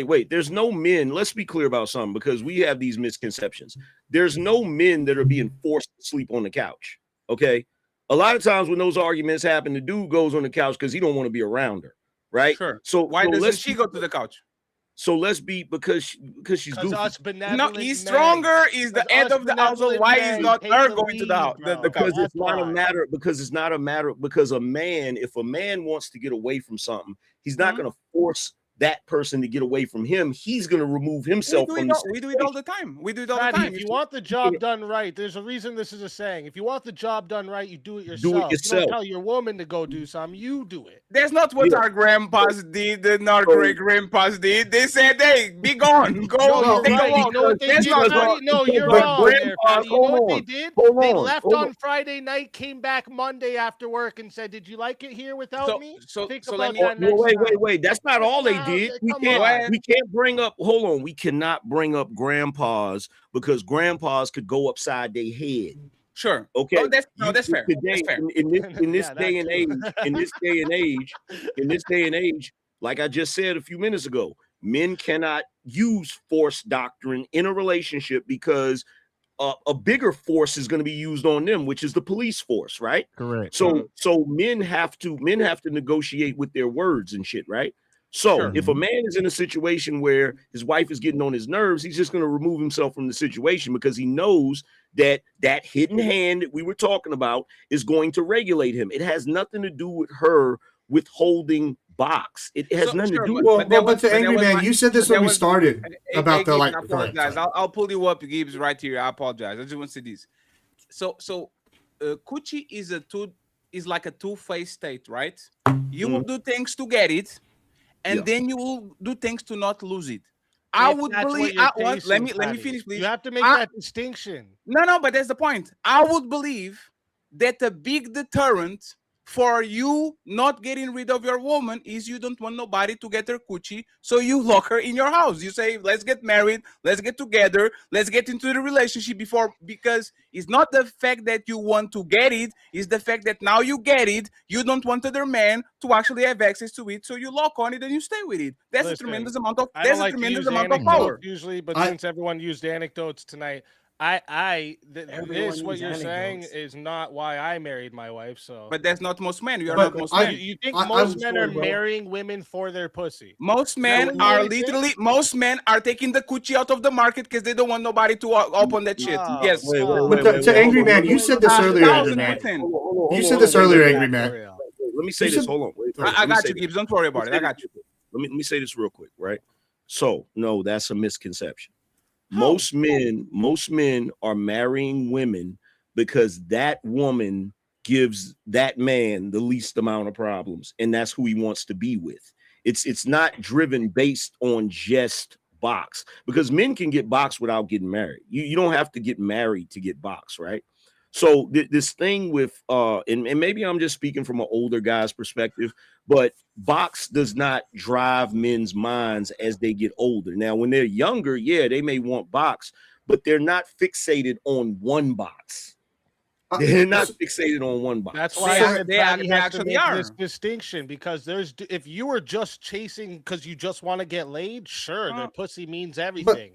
Wait. There's no men. Let's be clear about something, because we have these misconceptions. There's no men that are being forced to sleep on the couch. Okay. A lot of times when those arguments happen, the dude goes on the couch because he don't want to be around her, right? Sure. So Why so doesn't she go to the couch? So let's be because she's goofy. No, he's stronger. Is the head of the household. Why is not her going to the house? The Because couch? it's not a matter. Because it's not a matter. Because a man, if a man wants to get away from something, he's not going to force that person to get away from him. He's going to remove himself from the we do it all the time. We do it all the Fatty, time. if you want the job done right, there's a reason this is a saying. If you want the job done right, you do it yourself. You don't tell your woman to go do something. You do it. That's not what our grandpas did, and our great grandpas did. They said, "Hey, be gone, go." No, you're right. You know what they did, Fatty? No, you're wrong there, Fatty. You know what they did? They left on Friday night, came back Monday after work, and said, "Did you like it here without me?" Think about that next time. Wait. That's not all they did. We can't bring up. Hold on. We cannot bring up grandpas because grandpas could go upside their head. Sure. Okay. That's fair. Today, That's fair. In this day and age, like I just said a few minutes ago, men cannot use force doctrine in a relationship because a bigger force is going to be used on them, which is the police force, right? Correct. So men have to negotiate with their words and shit, right? So if a man is in a situation where his wife is getting on his nerves, he's just going to remove himself from the situation because he knows that hidden hand that we were talking about is going to regulate him. It has nothing to do with her withholding box. It has nothing to do with. But to Angry Man, you said this when we started about the like. I apologize. I'll pull you up, Gibbs, right here. I apologize. I just want to say this. So, coochie is like a two-faced state, right? You will do things to get it, and then you will do things to not lose it. I would believe. Let me finish, please. You have to make that distinction. No, but that's the point. I would believe that a big deterrent for you not getting rid of your woman is you don't want nobody to get her coochie, so you lock her in your house. You say, let's get married, let's get together, let's get into the relationship because it's not the fact that you want to get it, it's the fact that now you get it, you don't want other man to actually have access to it, so you lock on it and you stay with it. That's a tremendous amount of power. Usually, but since everyone used anecdotes tonight, this what you're saying is not why I married my wife. So, but that's not most men. You are not most men. You think most men are marrying women for their pussy? Most men are literally. Most men are taking the coochie out of the market because they don't want nobody to open that shit. Yes. But to Angry Man, you said this earlier, Angry Man. You said this earlier, Angry Man. Let me say this. Hold on. I got you, Gibbs. Don't worry about it. I got you. Let me say this real quick, right? So, no, that's a misconception. Most men are marrying women because that woman gives that man the least amount of problems, and that's who he wants to be with. It's not driven based on just box, because men can get box without getting married. You don't have to get married to get box, right? So this thing with and maybe I'm just speaking from an older guy's perspective, but box does not drive men's minds as they get older. Now, when they're younger, yeah, they may want box, but they're not fixated on one box. They're not fixated on one box. That's why they actually are this distinction, because if you were just chasing because you just want to get laid, sure, their pussy means everything,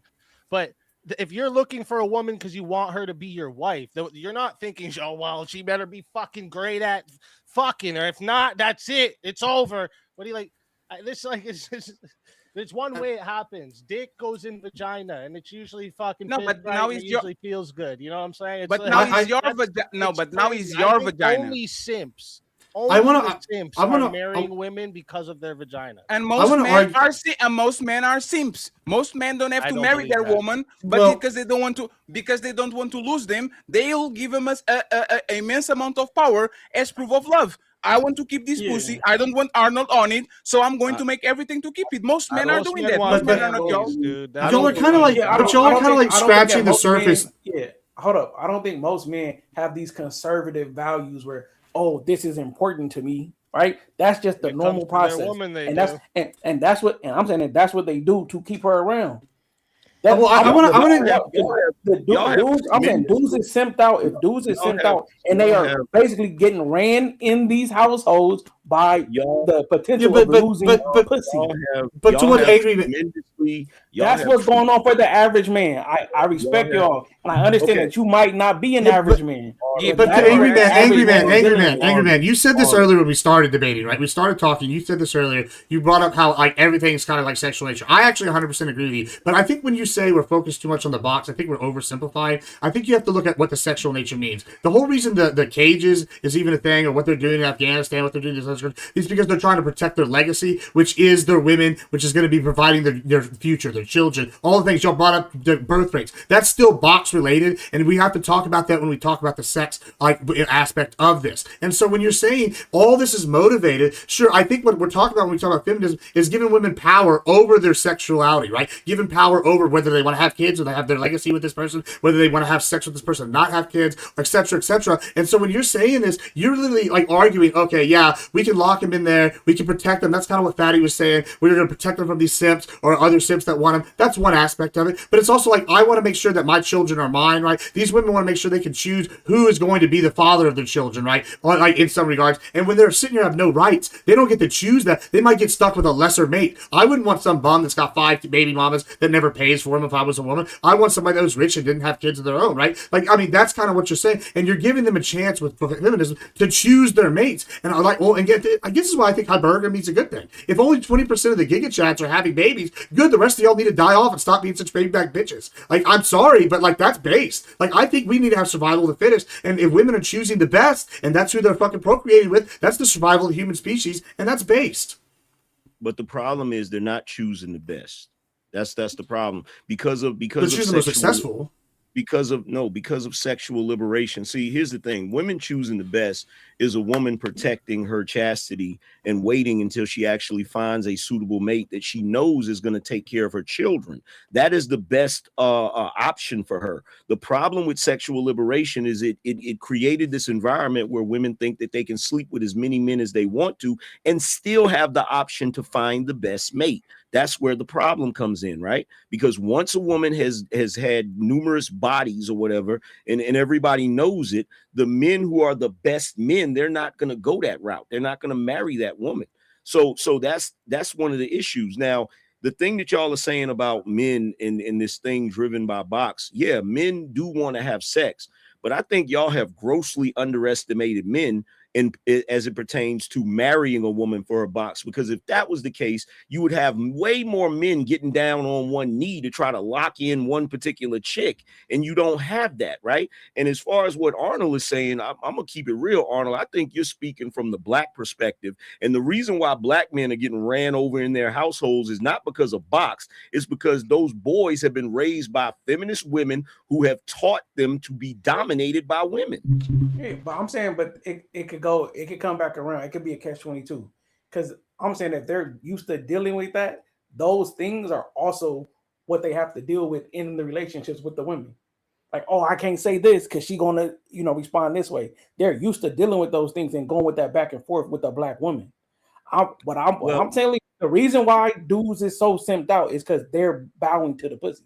but if you're looking for a woman because you want her to be your wife, you're not thinking, oh, well, she better be fucking great at fucking, or if not, that's it. It's over. What do you like? There's one way it happens. Dick goes in vagina, and it's usually fucking. No, but now it usually feels good. You know what I'm saying? But now he's your vagina. No, but now he's your vagina. Only simps only the simps are marrying women because of their vagina. And most men are simps. Most men don't have to marry their woman, but because they don't want to lose them, they'll give them a immense amount of power as proof of love. I want to keep this pussy. I don't want Arnold on it, so I'm going to make everything to keep it. Most men are doing that. Most men are not young. Y'all are kind of like, but y'all are kind of like scratching the surface. Hold up. I don't think most men have these conservative values where, oh, this is important to me, right? That's just the normal process. And that's what I'm saying that's what they do to keep her around. I'm saying dudes is simped out. If dudes is simped out, and they are basically getting ran in these households by the potential of losing pussy. But to what degree? That's what's going on for the average man. I respect y'all, and I understand that you might not be an average man. But angry man. You said this earlier when we started debating, right? We started talking. You said this earlier. You brought up how like everything's kind of like sexual nature. I actually 100% agree with you. But I think when you say we're focused too much on the box, I think we're oversimplifying. I think you have to look at what the sexual nature means. The whole reason the cages is even a thing, or what they're doing in Afghanistan, what they're doing in this is because they're trying to protect their legacy, which is their women, which is going to be providing their future, their children, all the things y'all brought up, the birth rates. That's still box related, and we have to talk about that when we talk about the sex aspect of this. And so when you're saying all this is motivated, sure, I think what we're talking about when we talk about feminism is giving women power over their sexuality, right? Giving power over whether they want to have kids or they have their legacy with this person, whether they want to have sex with this person, not have kids, etc., etc. And so when you're saying this, you're literally like arguing, okay, yeah, we can lock him in there, we can protect them. That's kind of what Fatty was saying. We're going to protect them from these simps or other simps that want them. That's one aspect of it. But it's also like, I want to make sure that my children are mine, right? These women want to make sure they can choose who is going to be the father of their children, right? Like in some regards. And when they're sitting here have no rights, they don't get to choose that. They might get stuck with a lesser mate. I wouldn't want some bum that's got 5 baby mamas that never pays for them if I was a woman. I want somebody that was rich and didn't have kids of their own, right? Like, I mean, that's kind of what you're saying. And you're giving them a chance with feminism to choose their mates. And I like, well, and I guess this is why I think hypergamy is a good thing. If only 20% of the Giga Chats are having babies, good. The rest of y'all need to die off and stop being such baby back bitches. Like, I'm sorry, but like, that's based. Like, I think we need to have survival of the fittest. And if women are choosing the best, and that's who they're fucking procreating with, that's the survival of the human species, and that's based. But the problem is they're not choosing the best. That's the problem because of successful. Because of sexual liberation. See, here's the thing. Women choosing the best is a woman protecting her chastity and waiting until she actually finds a suitable mate that she knows is going to take care of her children. That is the best option for her. The problem with sexual liberation is it created this environment where women think that they can sleep with as many men as they want to and still have the option to find the best mate. That's where the problem comes in, right? Because once a woman has had numerous bodies or whatever, and everybody knows it, the men who are the best men, they're not going to go that route. They're not going to marry that woman. So that's one of the issues. Now, the thing that y'all are saying about men in this thing driven by box, yeah, men do want to have sex, but I think y'all have grossly underestimated men as it pertains to marrying a woman for a box, because if that was the case, you would have way more men getting down on one knee to try to lock in one particular chick, and you don't have that, right? And as far as what Arnold is saying, I'm gonna keep it real, Arnold. I think you're speaking from the black perspective, and the reason why black men are getting ran over in their households is not because of box, it's because those boys have been raised by feminist women who have taught them to be dominated by women. Yeah, but I'm saying, it could come back around. It could be a catch-22, because I'm saying that they're used to dealing with that. Those things are also what they have to deal with in the relationships with the women. Like, oh, I can't say this because she's gonna, respond this way. They're used to dealing with those things and going with that back and forth with a black woman. I'm telling you, the reason why dudes is so simped out is because they're bowing to the pussy.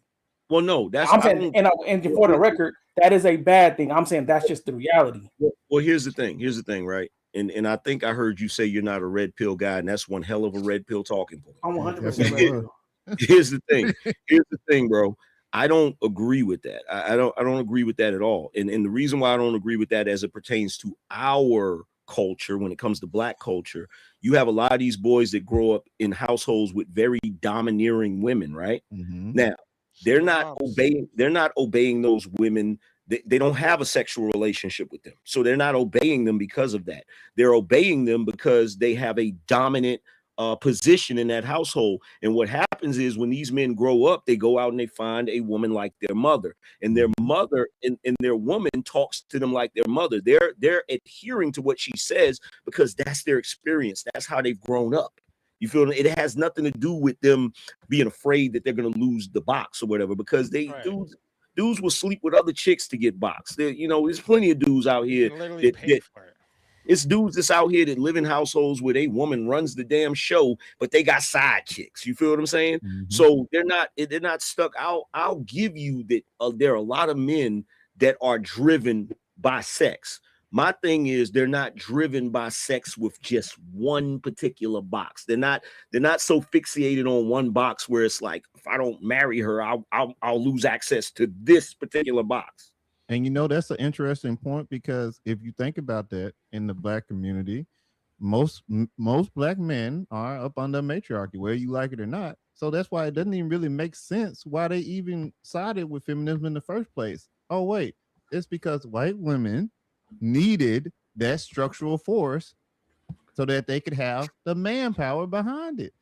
Well, no, that's I'm saying, and for the record, that is a bad thing. I'm saying that's just the reality. Well, here's the thing, right? And I think I heard you say you're not a red pill guy, and that's one hell of a red pill talking point. I'm 100%. Here's the thing, bro. I don't agree with that. I don't agree with that at all. And the reason why I don't agree with that as it pertains to our culture, when it comes to black culture, you have a lot of these boys that grow up in households with very domineering women, right? Mm-hmm. Now, they're not obeying those women They don't have a sexual relationship with them. So they're not obeying them because of that. They're obeying them because they have a dominant position in that household. And what happens is when these men grow up, they go out and they find a woman like their mother, and their mother and their woman talks to them like their mother. They're adhering to what she says because that's their experience. That's how they've grown up. You feel it has nothing to do with them being afraid that they're going to lose the box or whatever, because dudes will sleep with other chicks to get boxed. There's plenty of dudes out here literally pay for it. It's dudes that's out here that live in households where a woman runs the damn show, but they got side chicks. You feel what I'm saying? So they're not stuck. I'll give you that there are a lot of men that are driven by sex. My thing is they're not driven by sex with just one particular box. They're not so fixated on one box where it's like, if I don't marry her, I'll lose access to this particular box. And that's an interesting point, because if you think about that in the Black community, most Black men are up under matriarchy, whether you like it or not. So that's why it doesn't even really make sense why they even sided with feminism in the first place. Oh, wait, it's because white women needed that structural force so that they could have the manpower behind it.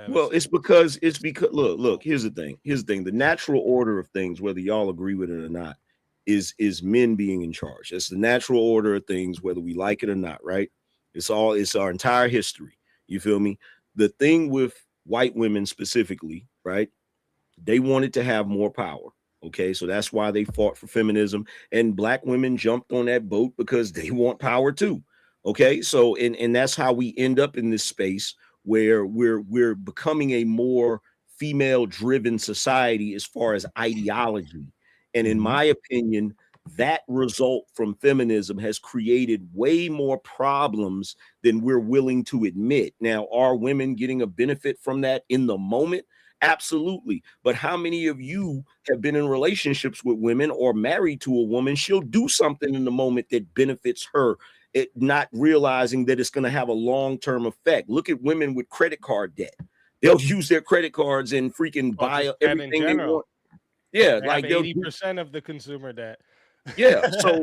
Well, it's because look, here's the thing. The natural order of things, whether y'all agree with it or not, is men being in charge. It's the natural order of things, whether we like it or not, right? It's our entire history. You feel me? The thing with white women specifically, right? They wanted to have more power. Okay, so that's why they fought for feminism, and Black women jumped on that boat because they want power too. Okay, so and that's how we end up in this space where we're becoming a more female-driven society as far as ideology. And in my opinion, that result from feminism has created way more problems than we're willing to admit. Now, are women getting a benefit from that in the moment? Absolutely. But how many of you have been in relationships with women or married to a woman? She'll do something in the moment that benefits her, not realizing that it's going to have a long-term effect. Look at women with credit card debt. They'll use their credit cards and freaking buy everything they want. Yeah, like 80% of the consumer debt. Yeah, so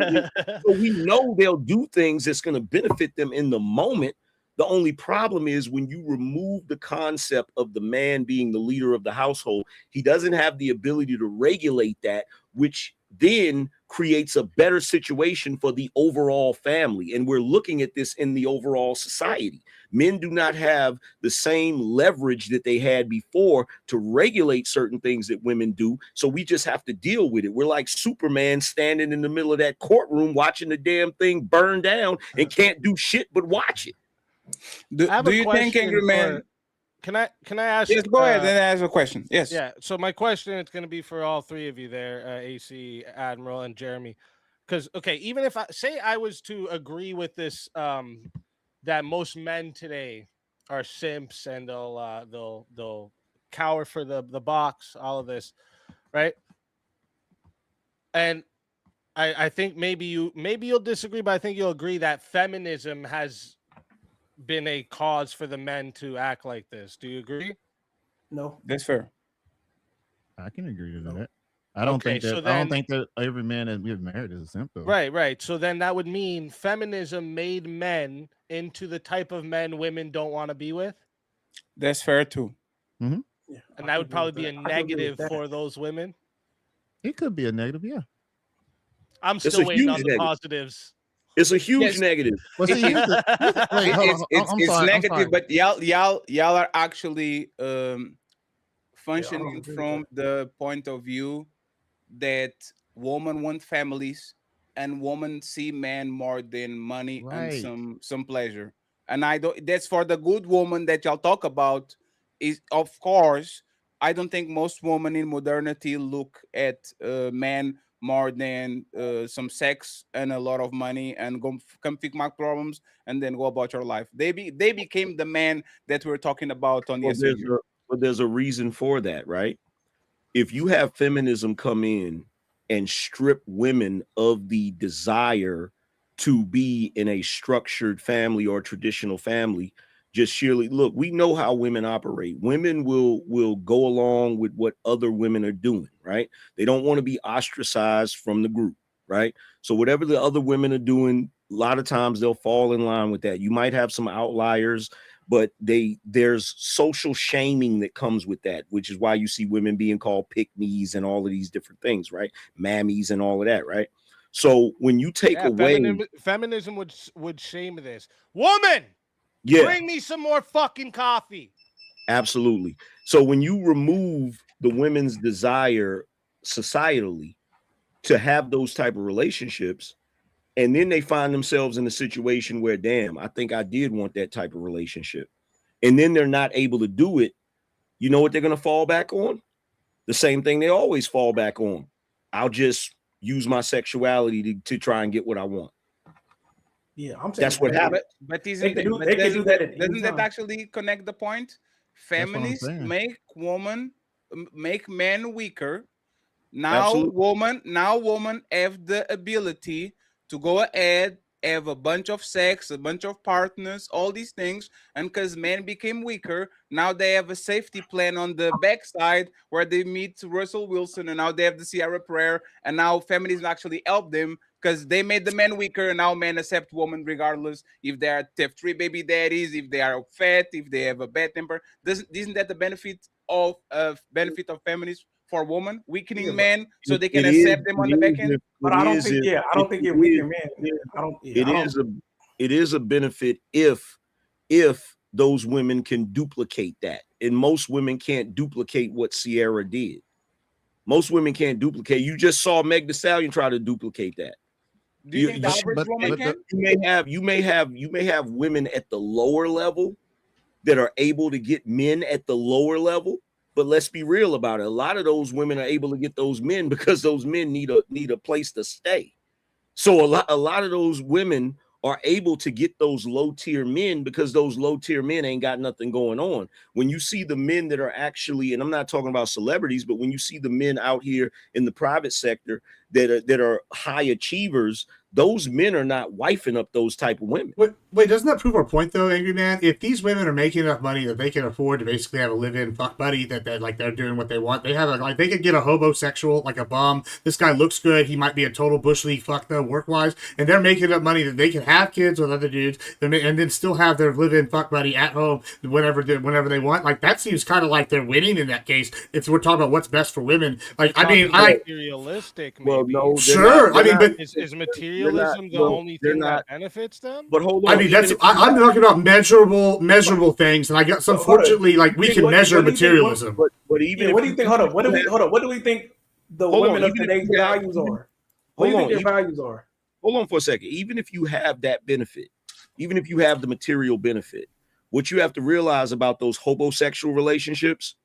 we know they'll do things that's going to benefit them in the moment. The only problem is when you remove the concept of the man being the leader of the household, he doesn't have the ability to regulate that, which then creates a better situation for the overall family. And we're looking at this in the overall society. Men do not have the same leverage that they had before to regulate certain things that women do. So we just have to deal with it. We're like Superman standing in the middle of that courtroom watching the damn thing burn down and can't do shit but watch it. Do you think, Angry Man? Can I ask? Yes, go ahead and ask a question. Yes. Yeah. So my question is going to be for all three of you there, AC, Admiral, and Jeremy, because even if I was to agree with this, that most men today are simps and they'll cower for the box, all of this, right? And I think maybe you'll disagree, but I think you'll agree that feminism has been a cause for the men to act like this. Do you agree? No, that's fair. I can agree to that. I don't think that every man that gets married is a simp, though. Right. So then that would mean feminism made men into the type of men women don't want to be with. That's fair too. Mm-hmm. Yeah, and that would probably be a negative for those women. It could be a negative, yeah. I'm still waiting on the positives. It's a huge negative. Well, see, it's negative, but y'all are actually functioning from the point of view that women want families and women see men more than money and some pleasure. And that's for the good woman that y'all talk about. Is, of course, I don't think most women in modernity look at men more than some sex and a lot of money and come fix my problems and then go about your life. They became the man that we're talking about on yesterday. But there's a reason for that, right? If you have feminism come in and strip women of the desire to be in a structured family or traditional family, just sheerly look, we know how women operate. Women will go along with what other women are doing, right? They don't want to be ostracized from the group, right? So whatever the other women are doing, a lot of times they'll fall in line with that. You might have some outliers, but there's social shaming that comes with that, which is why you see women being called pick-me's and all of these different things, right? Mammies and all of that, right? So when you take away feminism would shame this. Woman, bring me some more fucking coffee. Absolutely. So when you remove the women's desire societally to have those type of relationships, and then they find themselves in a situation where, damn, I think I did want that type of relationship, and then they're not able to do it, you know what they're going to fall back on? The same thing they always fall back on. I'll just use my sexuality to try and get what I want. Yeah, I'm saying that's what happens. But They can do that at any doesn't that time. actually connect the point? Feminists make men weaker. Now women have the ability to go ahead, have a bunch of sex, a bunch of partners, all these things, and because men became weaker, now they have a safety plan on the backside where they meet Russell Wilson, and now they have the Sierra Prayer, and now feminism actually help them because they made the men weaker, and now men accept women regardless if they are 3 baby daddies, if they are fat, if they have a bad temper. Isn't that the benefit of feminism? For women, weakening men so they can accept them on the back end. But I don't think it weaken men. It is a benefit if those women can duplicate that. And most women can't duplicate what Sierra did. Most women can't duplicate. You just saw Meg Thee Stallion try to duplicate that. Do you think the average woman can? You may have women at the lower level that are able to get men at the lower level. But let's be real about it. A lot of those women are able to get those men because those men need a place to stay. So a lot of those women are able to get those low tier men because those low tier men ain't got nothing going on. When you see the men that are actually, and I'm not talking about celebrities, but when you see the men out here in the private sector that are high achievers, those men are not wifing up those type of women. Wait, doesn't that prove our point though, Angry Man? If these women are making enough money that they can afford to basically have a live-in fuck buddy that they're doing what they want, they have they could get a homosexual, like a bum. This guy looks good. He might be a total bush league fuck though, work-wise, and they're making enough money that they can have kids with other dudes and then still have their live-in fuck buddy at home whenever they want. Like that seems kind of like they're winning in that case. If we're talking about what's best for women, like I mean, materialistic. Maybe. Well, no, sure. I mean, but is materialism the only thing that benefits them? But hold on. I mean, I'm talking about measurable things, and I got some. Fortunately, like we can measure materialism. But even what do you think? Hold on. What do we think the women of today's values are? What do you think their values are? Hold on for a second. Even if you have that benefit, even if you have the material benefit, what you have to realize about those homosexual relationships,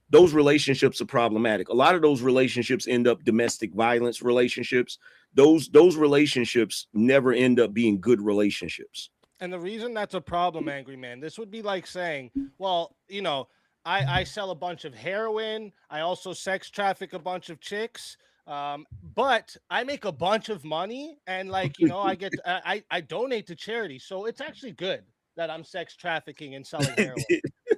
those relationships are problematic. A lot of those relationships end up domestic violence relationships. Those relationships never end up being good relationships. And the reason that's a problem, Angry Man, this would be like saying, well, you know, I sell a bunch of heroin. I also sex traffic a bunch of chicks. But I make a bunch of money and like, you know, I donate to charity. So it's actually good that I'm sex trafficking and selling heroin.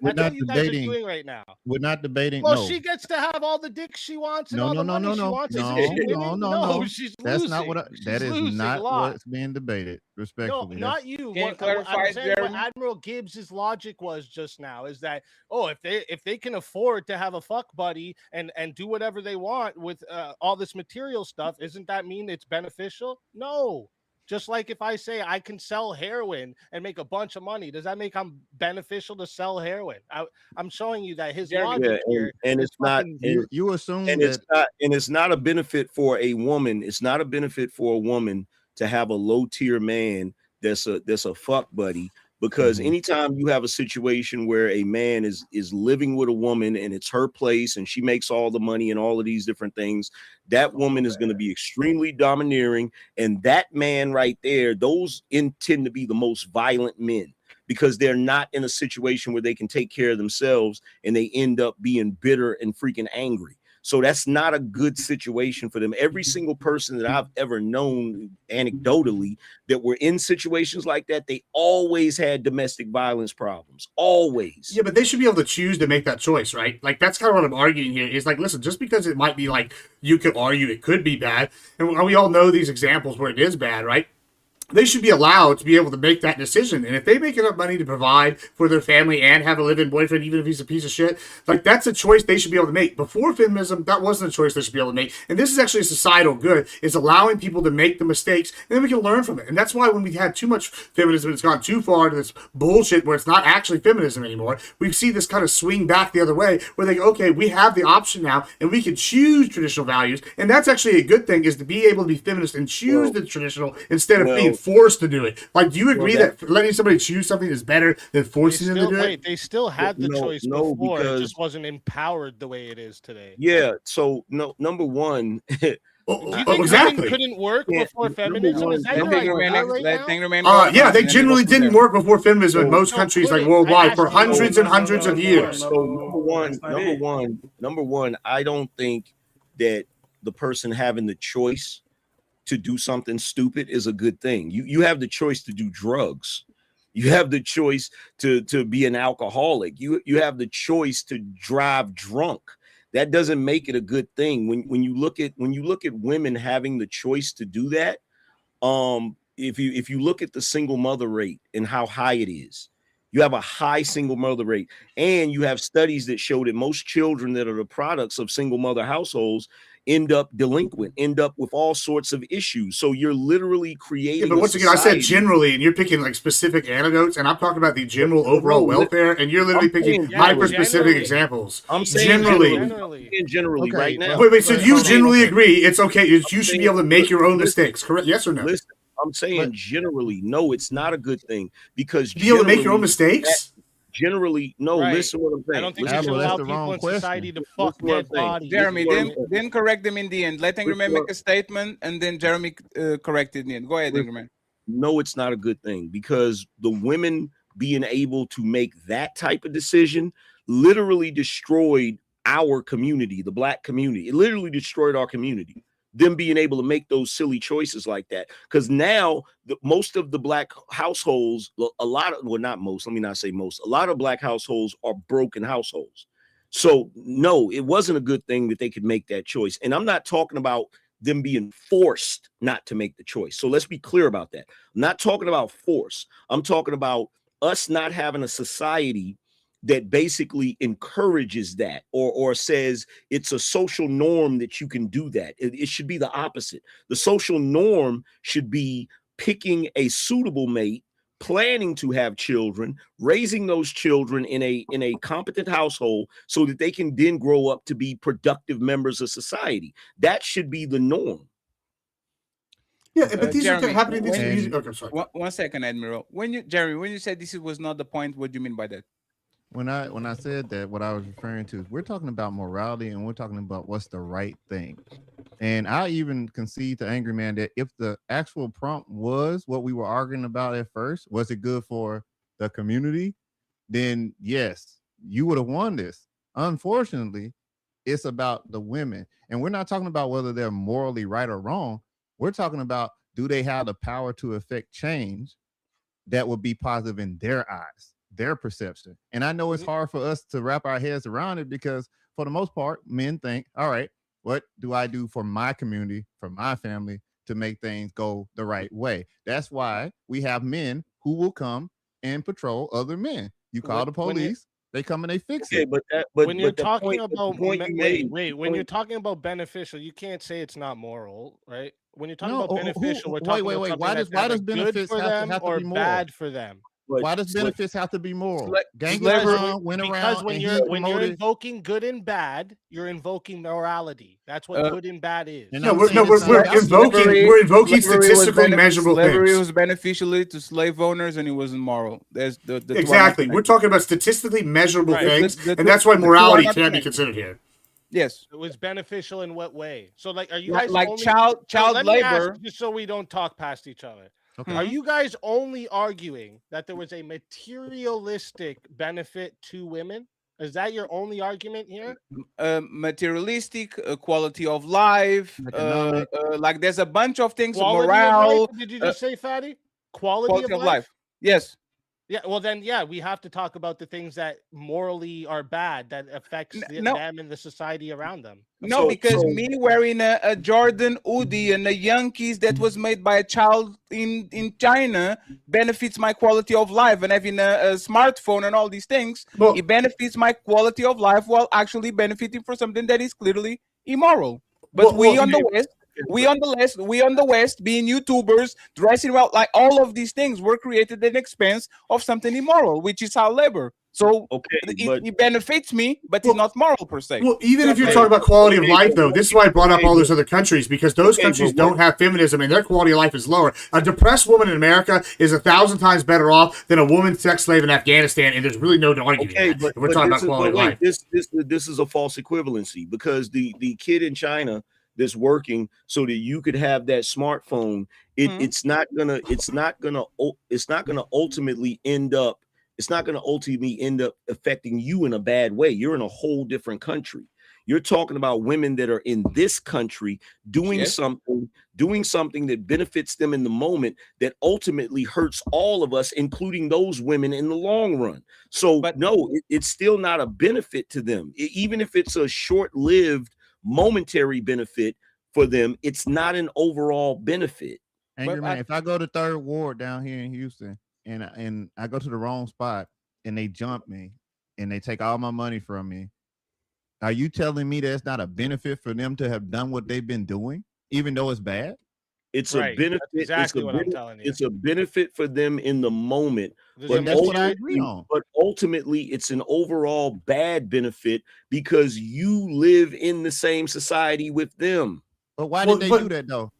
We're That's not what you guys are debating doing right now. We're not debating. Well, no. she gets to have all the dicks she wants and No, all no, the no, money no, she no, wants. no, Isn't she no, winning? no. She's That's losing. not what. That is losing not a lot. what's being debated. Respectfully, No, not you. Can you What clarify, I'm saying, what Jeremy? Admiral Gibbs' logic was just now is that, oh, if they can afford to have a fuck buddy and do whatever they want with all this material stuff, isn't that mean it's beneficial? No. Just like if I say I can sell heroin and make a bunch of money, does that make I'm beneficial to sell heroin? I'm showing you that his logic here, and it's not. You assume and that it's not a benefit for a woman. It's not a benefit for a woman to have a low tier man that's a fuck buddy, because anytime you have a situation where a man is living with a woman and it's her place and she makes all the money and all of these different things, that woman is going to be extremely domineering, and that man right there, those tend to be the most violent men, because they're not in a situation where they can take care of themselves and they end up being bitter and freaking angry. So that's not a good situation for them. Every single person that I've ever known anecdotally that were in situations like that, they always had domestic violence problems. Always. Yeah, but they should be able to choose to make that choice, right? Like, that's kind of what I'm arguing here. Is like, listen, just because it might be like, you could argue it could be bad, and we all know these examples where it is bad, right? They should be allowed to be able to make that decision. And if they make enough money to provide for their family and have a live-in boyfriend, even if he's a piece of shit, like, that's a choice they should be able to make. Before feminism, that wasn't a choice they should be able to make. And this is actually a societal good, is allowing people to make the mistakes, and then we can learn from it. And that's why when we had too much feminism, it's gone too far to this bullshit where it's not actually feminism anymore. We see this kind of swing back the other way, where they go, okay, we have the option now, and we can choose traditional values. And that's actually a good thing, is to be able to be feminist and choose the traditional instead of being forced to do it. Like, do you agree that letting somebody choose something is better than forcing them to do it? They still had the choice before. It just wasn't empowered the way it is today. Yeah. So number one. Exactly. Couldn't work before feminism. Is that your idea right now? Yeah, they generally didn't work before feminism in most countries, like worldwide, for hundreds and hundreds of years. So number one, I don't think that the person having the choice to do something stupid is a good thing. You have the choice to do drugs. You have the choice to be an alcoholic. You have the choice to drive drunk. That doesn't make it a good thing. When you look at women having the choice to do that, if you look at the single mother rate and how high it is, you have a high single mother rate, and you have studies that show that most children that are the products of single mother households end up delinquent, end up with all sorts of issues. So you're literally creating. Yeah, but once again, I said generally, and you're picking like specific anecdotes, and I'm talking about the general overall welfare, and you're literally picking hyper-specific examples. I'm saying generally right now. Wait, so you generally agree it's okay? You should be able to make your own mistakes, correct? Yes or no? Listen, I'm saying generally, no, it's not a good thing, because be able to make your own mistakes. Generally, no. Right. Listen what I'm saying. I don't think you should allow people in society to fuck dead bodies. Jeremy, then correct them in the end. Let Angry Man make a statement, and then Jeremy corrected in the end. Go ahead, Angry Man. No, it's not a good thing, because the women being able to make that type of decision literally destroyed our community, the Black community. It literally destroyed our community. Them being able to make those silly choices like that, because now most of the Black households, a lot of Black households are broken households. So no, it wasn't a good thing that they could make that choice. And I'm not talking about them being forced not to make the choice. So let's be clear about that. I'm not talking about force. I'm talking about us not having a society that basically encourages that, or says it's a social norm that you can do that. It should be the opposite. The social norm should be picking a suitable mate, planning to have children, raising those children in a competent household so that they can then grow up to be productive members of society. That should be the norm. Yeah, but these Jeremy, are happening. Okay, sorry. One second, Admiral. When you said this was not the point, what do you mean by that? When I said that, what I was referring to is we're talking about morality, and we're talking about what's the right thing. And I even concede to Angry Man that if the actual prompt was what we were arguing about at first, was it good for the community? Then yes, you would have won this. Unfortunately, it's about the women. And we're not talking about whether they're morally right or wrong. We're talking about, do they have the power to affect change that would be positive in their eyes, their perception. And I know it's hard for us to wrap our heads around it, because for the most part, men think, all right, what do I do for my community, for my family, to make things go the right way? That's why we have men who will come and patrol other men. You call the police, they come and they fix it. But when you're talking about when you're talking about beneficial, you can't say it's not moral, right? When you're talking about beneficial, we're talking about something why does benefits good for them have to or be moral? bad for them. Why does benefits have to be moral? Because when you're invoking good and bad, you're invoking morality. That's what good and bad is. We're invoking statistically measurable things. Slavery was beneficial to slave owners, and it wasn't moral. There's the exactly. We're talking about statistically measurable things, and that's why morality can't be considered here. Yes, it was beneficial in what way? So, like, are you guys like only, child let me labor? ask, just so we don't talk past each other. Okay. Are you guys only arguing that there was a materialistic benefit to women? Is that your only argument here? Materialistic, quality of life, like there's a bunch of things, Quality morale. of life? Did you just say, Fatty? Quality of life? Life. Yes. Yeah, well then, yeah, we have to talk about the things that morally are bad that affects them and the society around them. No, because me wearing a Jordan hoodie and a Yankees that was made by a child in China benefits my quality of life, and having a smartphone and all these things, it benefits my quality of life while actually benefiting for something that is clearly immoral. But we on the West, being YouTubers, dressing well, like all of these things were created at the expense of something immoral, which is child labor. So it benefits me, but it's not moral per se. Well, even if you're talking about quality of life, though, this is why I brought up all those other countries, because those countries don't have feminism and their quality of life is lower. A depressed woman in America is 1,000 times better off than a woman sex slave in Afghanistan, and there's really no argument that. We're talking about quality of life. This is a false equivalency, because the kid in China that's working so that you could have that smartphone, it's not gonna ultimately end up affecting you in a bad way. You're in a whole different country. You're talking about women that are in this country doing something that benefits them in the moment that ultimately hurts all of us, including those women in the long run. So it's still not a benefit to them. Even if it's a short-lived momentary benefit for them, it's not an overall benefit. Angry man, if I go to Third Ward down here in Houston and I go to the wrong spot and they jump me and they take all my money from me, are you telling me that's not a benefit for them to have done what they've been doing, even though it's bad? It's a benefit. That's exactly what I'm telling you. It's a benefit for them in the moment, but that's what I agree on. But ultimately, it's an overall bad benefit because you live in the same society with them. But why did they do that though?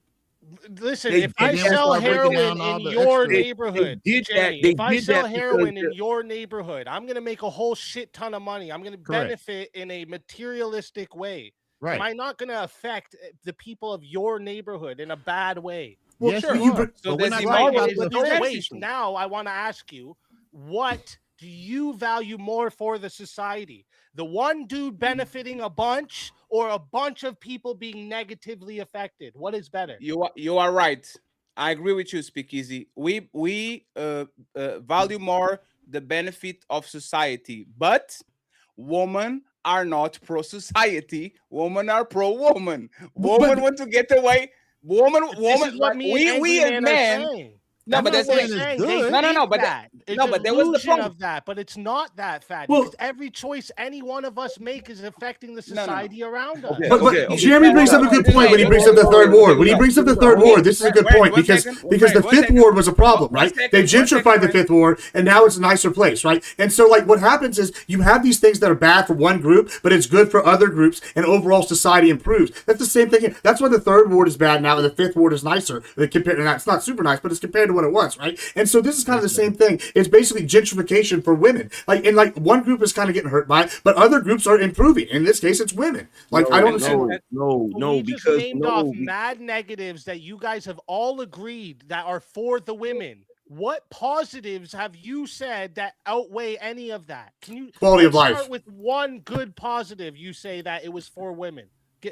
Listen, if I sell heroin in your neighborhood, if I sell heroin in your neighborhood, I'm going to make a whole shit ton of money. I'm going to benefit in a materialistic way. Right. Am I not going to affect the people of your neighborhood in a bad way? Well, yes, sure. So now I want to ask you, what do you value more for the society? The one dude benefiting a bunch or a bunch of people being negatively affected? What is better? You are right. I agree with you, Speakeasy. We value more the benefit of society, but women are not pro-society. Women are pro-woman. Women want to get away. Woman. What we as men. No, but that's what no. But but there was the problem of that. But it's not that fact. Because every choice any one of us make is affecting the society around us. But Jeremy brings up a good point when he brings up the third ward. When he brings up the third ward, this is a good point because the fifth ward was a problem, right? They gentrified the fifth ward, and now it's a nicer place, right? And so, like, what happens is you have these things that are bad for one group, but it's good for other groups, and overall society improves. That's the same thing. That's why the third ward is bad now, and the fifth ward is nicer. It's not super nice, but it's compared to what it was, right? And so this is kind of the same thing. It's basically gentrification for women. Like one group is kind of getting hurt by it, but other groups are improving. In this case, it's women. Like I don't understand. We just named off mad negatives that you guys have all agreed that are for the women. What positives have you said that outweigh any of that? Can you quality of life? Start with one good positive. You say that it was for women.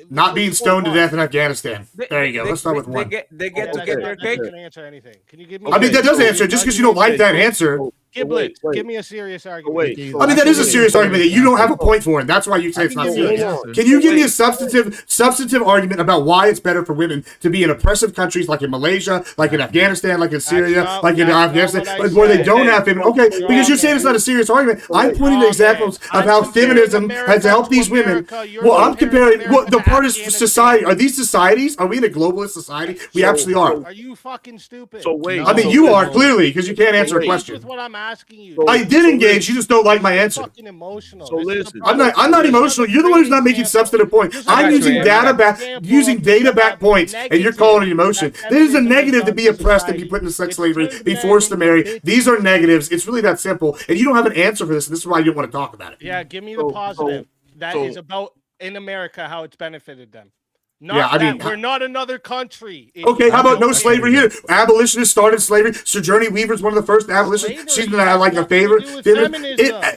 Not being stoned to death in Afghanistan. There you go. Let's start with one. They get to get their cake. That doesn't answer anything. Can you give me? I mean, that does answer. Just because you don't like that answer. Giblets, give me a serious argument. I mean, that is a serious argument that you don't have a point for, and that's why you say it's not serious. Can you give me a substantive argument about why it's better for women to be in oppressive countries like in Malaysia, like in Afghanistan, like in Syria, like in Afghanistan, where they don't have feminism? Okay, because you're saying it's not a serious argument. I'm pointing to examples of how feminism has helped these women. Well, I'm comparing the part of society. Are these societies? Are we in a globalist society? We actually are. Are you fucking stupid? So wait. I mean, you are clearly because you can't answer a question. That's what I'm asking you. I did engage. You just don't like my answer. Fucking emotional. So listen, I'm not emotional. You're the one who's not making substantive points. I'm using data back points, and you're calling it emotion. This is a negative to be oppressed and be put into sex slavery, be forced to marry. These are negatives. It's really that simple. And you don't have an answer for this. And this is why you don't want to talk about it. Yeah, give me the positive that is about in America how it's benefited them. We're not another country. Okay, how about no slavery here? Abolitionists started slavery. Sojourner Weaver's one of the first abolitionists. She's like a favorite.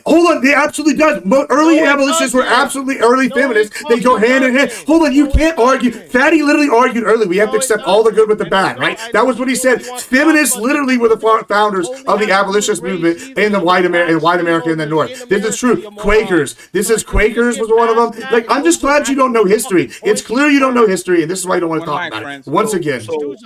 Hold on, it absolutely does. Early abolitionists were absolutely early feminists. They go hand in hand. Hold on, you can't argue. Fatty literally argued early. We have to accept all the good with the bad, right? That was what he said. Feminists literally were the founders of the abolitionist movement in the white America in the North. This is true. Quakers. Quakers was one of them. Like, I'm just glad you don't know history. It's clear you don't know history, and this is why I don't want to talk about it. Once again. So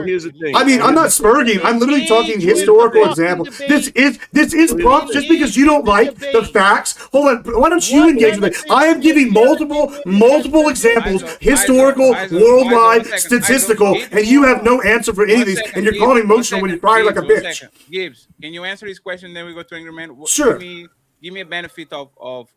here's the thing. I mean, I'm not spurging. I'm literally talking historical examples. This is prompt just because you don't like the facts. Hold on. Why don't you engage with it? I am giving multiple examples, historical, worldwide, statistical, and you have no answer for any of these, and you're calling emotional when you're crying like a bitch. Gibbs, can you answer this question? Then we go to angry man. Sure. Give me a benefit of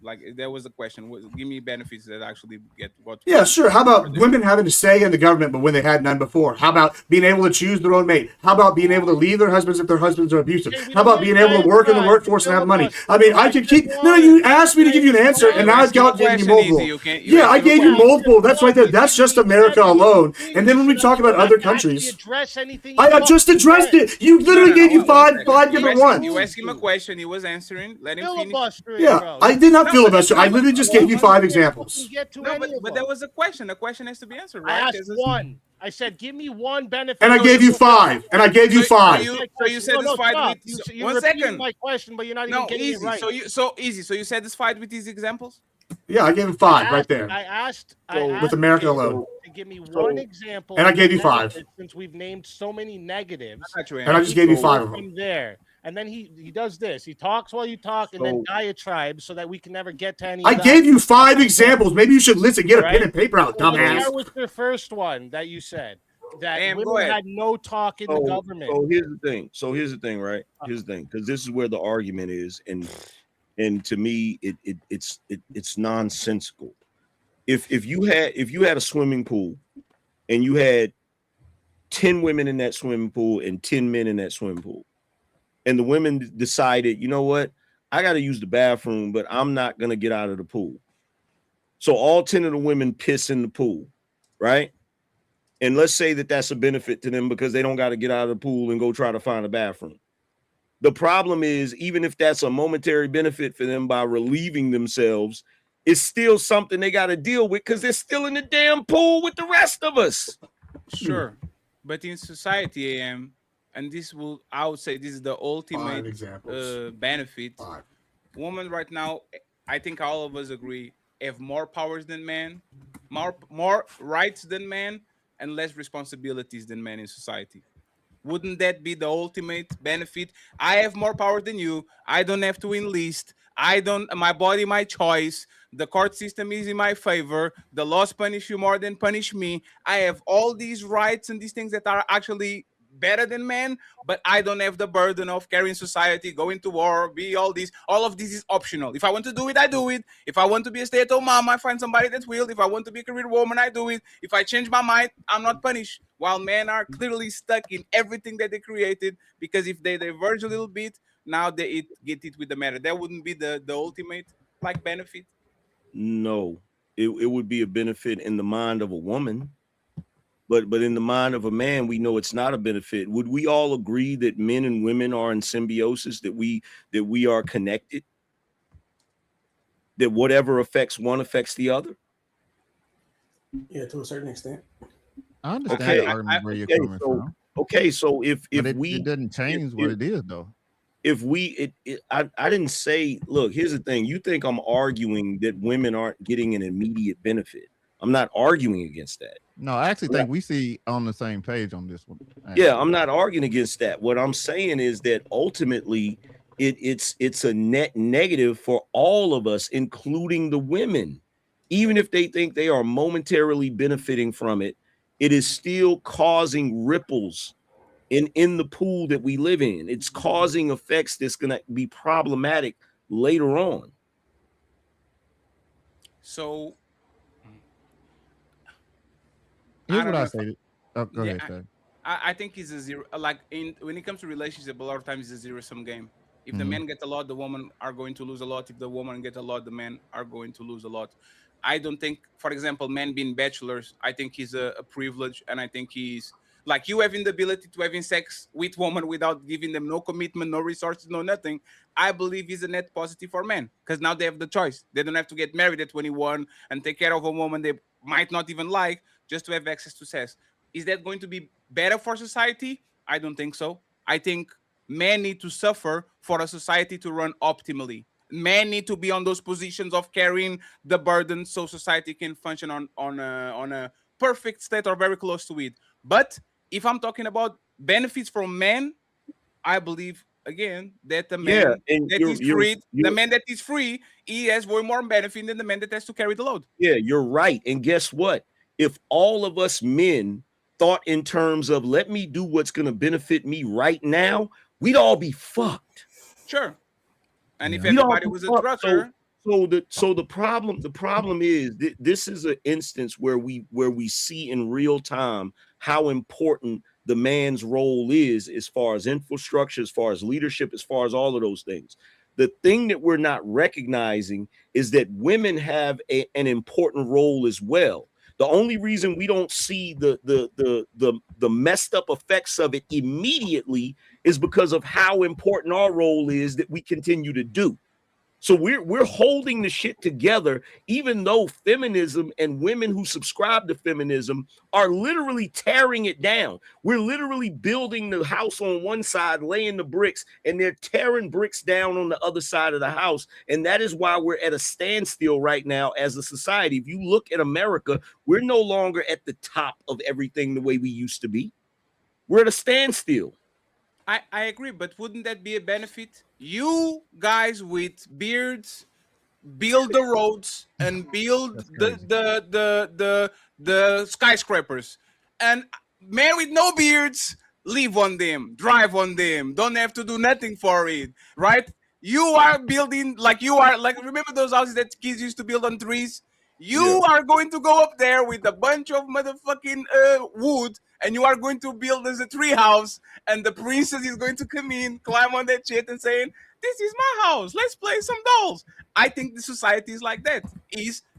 like, there was a question. Give me benefits that actually got. Yeah, sure. How about women having a say in the government, but when they had none before? How about being able to choose their own mate? How about being able to leave their husbands if their husbands are abusive? How about being able to work in the workforce and have money? I mean, I could keep. No, you asked me to give you an answer, and now I've got giving you multiple. Yeah, I gave you multiple. That's right there. That's just America alone. And then when we talk about other countries, I just addressed it. You literally gave you five different ones. You asked him a question. He was answering. Let him finish. Yeah, I did not filibuster. I literally just gave you 5 examples. No, but there was a question. The question has to be answered, right? I asked one. I said, give me one benefit. And I gave you 5. And I gave you 5. So you satisfied with... You're 1 second. My question, but you're not even getting it right. So easy. So you satisfied with these examples? Yeah, I gave him 5 right there. I asked with America alone. To give me one example. And I gave you 5. Since we've named so many negatives. And I just gave you 5 of them. There. And then he does this. He talks while you talk, and then diatribes so that we can never get to any. I gave you 5 examples. Maybe you should listen. Get a pen and paper out, dumbass. That was the first one that you said. That women had no talk in the government. So here's the thing, right? Here's the thing, because this is where the argument is, and to me, it's nonsensical. If you had a swimming pool, and you had 10 women in that swimming pool and 10 men in that swimming pool, and the women decided, you know what, I got to use the bathroom, but I'm not going to get out of the pool. So all 10 of the women piss in the pool, right? And let's say that that's a benefit to them because they don't got to get out of the pool and go try to find a bathroom. The problem is, even if that's a momentary benefit for them by relieving themselves, it's still something they got to deal with because they're still in the damn pool with the rest of us. Sure. But in society, and I would say this is the ultimate benefit. Women right now, I think all of us agree, have more powers than men, more rights than men, and less responsibilities than men in society. Wouldn't that be the ultimate benefit? I have more power than you. I don't have to enlist. My body, my choice. The court system is in my favor. The laws punish you more than punish me. I have all these rights and these things that are actually better than men, but I don't have the burden of carrying society, going to war, all of this is optional. If I want to do it, I do it. If I want to be a stay-at-home mom, I find somebody that will. If I want to be a career woman, I do it. If I change my mind, I'm not punished. While men are clearly stuck in everything that they created, because if they diverge a little bit, now they get it with the matter. That wouldn't be the ultimate benefit. No, it would be a benefit in the mind of a woman. But in the mind of a man, we know it's not a benefit. Would we all agree that men and women are in symbiosis, that we are connected, that whatever affects one affects the other? Yeah, to a certain extent. I understand where you're coming from. Okay, so if it doesn't change what it is, though. I didn't say, look, here's the thing. You think I'm arguing that women aren't getting an immediate benefit. I'm not arguing against that. No, I actually think we see on the same page on this one. Actually. Yeah, I'm not arguing against that. What I'm saying is that ultimately it's a net negative for all of us, including the women. Even if they think they are momentarily benefiting from it, it is still causing ripples in the pool that we live in. It's causing effects that's going to be problematic later on. So here's what I say. Oh, go ahead. I think it's a zero. When it comes to relationship, a lot of times it's a zero-sum game. If the men get a lot, the women are going to lose a lot. If the woman get a lot, the men are going to lose a lot. I don't think, for example, men being bachelors, I think is a privilege, and I think he's like you having the ability to having sex with women without giving them no commitment, no resources, no nothing. I believe is a net positive for men because now they have the choice. They don't have to get married at 21 and take care of a woman they might not even like just to have access to sex. Is that going to be better for society? I don't think so. I think men need to suffer for a society to run optimally. Men need to be on those positions of carrying the burden so society can function on a perfect state or very close to it. But if I'm talking about benefits from men, I believe again that the man that is free, the man that is free, he has way more benefit than the man that has to carry the load. Yeah, you're right. And guess what? If all of us men thought in terms of let me do what's going to benefit me right now, we'd all be fucked. Sure. And if everybody was a trucker, so the problem is this is an instance where we see in real time how important the man's role is as far as infrastructure, as far as leadership, as far as all of those things. The thing that we're not recognizing is that women have an important role as well. The only reason we don't see the messed up effects of it immediately is because of how important our role is that we continue to do. So we're holding the shit together, even though feminism and women who subscribe to feminism are literally tearing it down. We're literally building the house on one side, laying the bricks, and they're tearing bricks down on the other side of the house. And that is why we're at a standstill right now as a society. If you look at America, we're no longer at the top of everything the way we used to be. We're at a standstill. I agree, but wouldn't that be a benefit? You guys with beards build the roads and build the skyscrapers, and men with no beards live on them, drive on them, don't have to do nothing for it, right? You are building like remember those houses that kids used to build on trees? You are going to go up there with a bunch of motherfucking wood, and you are going to build as a tree house, and the princess is going to come in, climb on that shit, and saying, "This is my house. Let's play some dolls." I think the society is like that.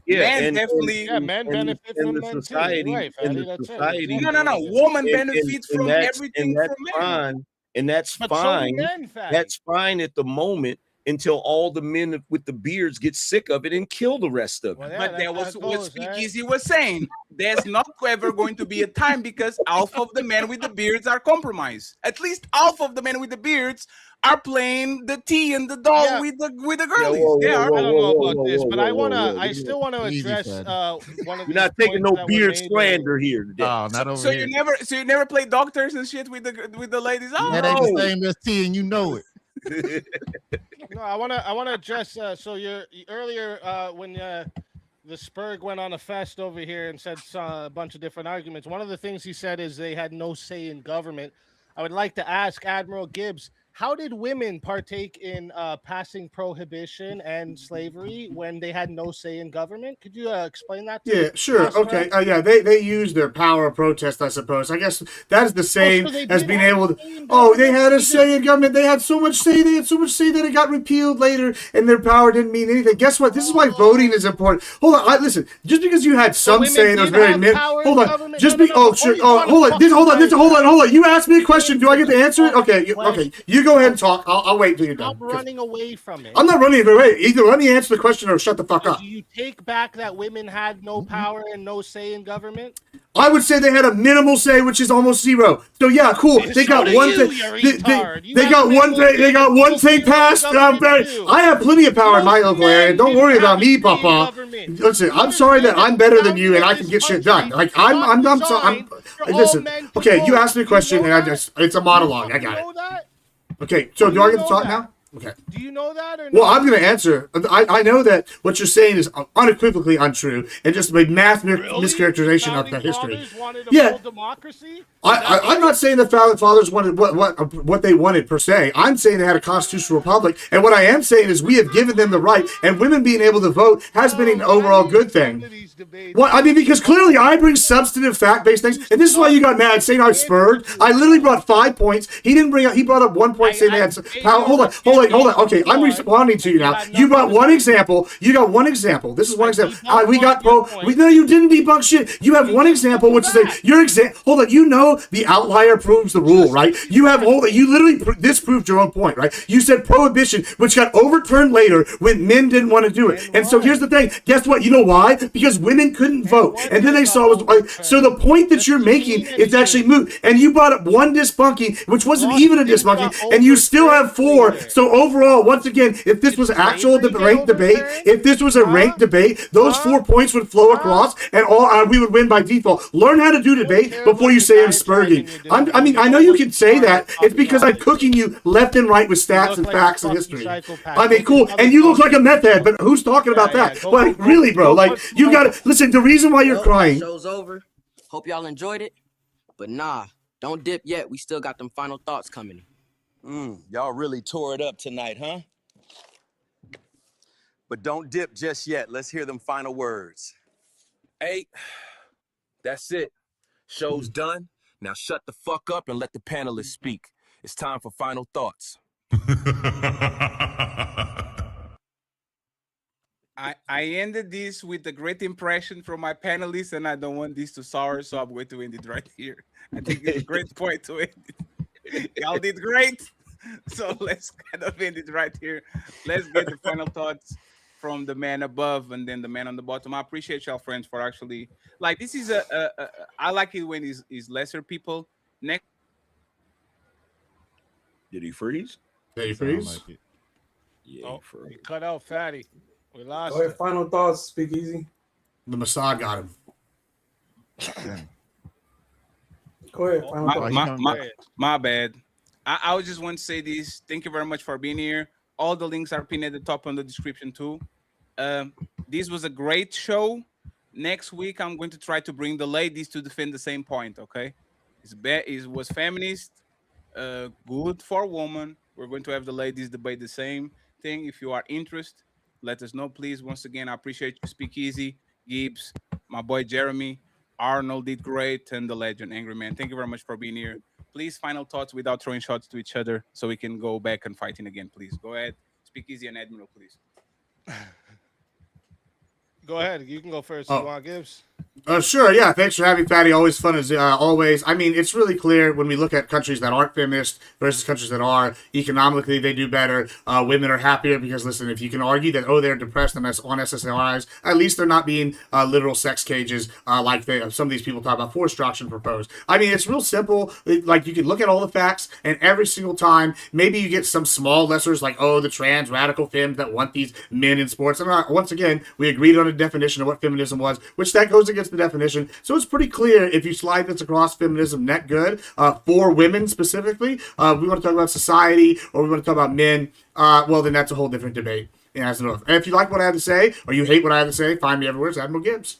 Men definitely men benefit from men society. Too. Right, Society. No. Woman benefits from everything from men. And that's but fine. So men, that's fine at the moment until all the men with the beards get sick of it and kill the rest of it. But that was what Speakeasy was saying. There's not ever going to be a time because half of the men with the beards are compromised. At least half of the men with the beards are playing the tea and the doll with the girlies. I don't know about this, but I still want to address one of. You're not taking no beard slander here today. Oh, not over here. You never play doctors and shit with the ladies. Oh, that ain't the same as tea, and you know it. No, I want to address. So earlier when the Spurg went on a fest over here and said a bunch of different arguments. One of the things he said is they had no say in government. I would like to ask Admiral Gibbs, how did women partake in passing prohibition and slavery when they had no say in government? Could you explain that to me? Yeah, sure. Okay. They used their power of protest, I suppose. I guess that is the same as being able to. They had a say in government. They had so much say. They had so much say that it got repealed later, and their power didn't mean anything. Guess what? This is why voting is important. Hold on. Listen. Just because you had some say, and it was very minute. Hold on. Just be. Oh, sure. Oh, hold on. Hold on. You asked me a question. Do I get to answer it? Okay. Okay. You go ahead and talk. I'll wait until you're done. Stop running away from it. I'm not running away. Either let me answer the question or shut the fuck up. Do you take back that women had no power and no say in government? I would say they had a minimal say, which is almost zero. So yeah, cool. They got one thing. They got one thing. They got one thing passed. I have plenty of power in my local area. Don't worry about me, Papa. Listen, I'm sorry that I'm better than you and I can get shit done. Like I'm sorry. Listen. Okay, you asked me a question and it's a monologue. I got it. Okay, so do I get to talk now? Okay. Do you know that or not? Well, I'm going to answer. I know that what you're saying is unequivocally untrue and just a mass mischaracterization of the history. Wanted a full democracy? I'm not saying the founding fathers wanted what they wanted per se. I'm saying they had a constitutional republic, and what I am saying is we have given them the right, and women being able to vote has been an overall good thing. Well, I mean, because clearly I bring substantive fact-based things, and this is why you got mad saying I spurred. I literally brought 5 points. He brought up 1 point saying they had power. Hold on. Okay, I'm responding to you now. You brought one example. You got one example. This is one example. We got pro. No, you didn't debunk shit. You have one example, which is your example. Hold on. You know the outlier proves the rule, right? You literally disproved your own point, right? You said prohibition, which got overturned later when men didn't want to do it. And so here's the thing. Guess what? You know why? Because women couldn't vote. And then they saw it was so the point that you're making is actually moot. And you brought up one debunking, which wasn't even a debunking, and you still have 4. So overall, once again, if this was actual ranked debate, those 4 points would flow across, and we would win by default. Learn how to do debate before you say I'm spurging. I mean, I know you can say that. It's because I'm cooking you left and right with stats and facts and history. I mean, cool. And you look like a meth head, but who's talking about that? Like, really, bro? Like, you gotta listen. The reason why you're crying. Show's over. Hope y'all enjoyed it. But nah, don't dip yet. We still got them final thoughts coming. Y'all really tore it up tonight, huh? But don't dip just yet. Let's hear them final words. Hey, that's it. Show's done. Now shut the fuck up and let the panelists speak. It's time for final thoughts. I ended this with a great impression from my panelists, and I don't want this to sour, so I'm going to end it right here. I think it's a great point to end it. Y'all did great. So let's kind of end it right here. Let's get the final thoughts from the man above and then the man on the bottom. I appreciate y'all, friends, for actually like this is I like it when it's lesser people. Next, did he freeze? Did he freeze? Like it. Yeah, he cut out Fatty. We lost. Go ahead, final thoughts. Speak easy. The Mossad got him. Go ahead. Final thoughts. My bad. I would just want to say this. Thank you very much for being here. All the links are pinned at the top on the description too. This was a great show. Next week, I'm going to try to bring the ladies to defend the same point, okay? It was feminist, good for women. We're going to have the ladies debate the same thing. If you are interested, let us know, please. Once again, I appreciate you, Speakeasy, Gibbs, my boy Jeremy, Arnold did great, and the legend, Angry Man. Thank you very much for being here. Please, final thoughts without throwing shots to each other so we can go back and fighting again, please. Go ahead. Speakeasy and Admiral, please. Go ahead. You can go first. You want Gibbs? Sure, yeah. Thanks for having Fatty. Always fun as always. I mean, it's really clear when we look at countries that aren't feminist versus countries that are. Economically, they do better. Women are happier because, listen, if you can argue that, they're depressed and on SSRIs, at least they're not being literal sex cages like some of these people talk about forced auction proposed. I mean, it's real simple. Like, you can look at all the facts, and every single time, maybe you get some small lessers like, the trans radical femmes that want these men in sports. And once again, we agreed on a definition of what feminism was, which that goes against the definition. So it's pretty clear if you slide this across feminism, net good for women specifically. We want to talk about society or we want to talk about men. Well, then that's a whole different debate. And if you like what I have to say or you hate what I have to say, find me everywhere. It's Admiral Gibbs.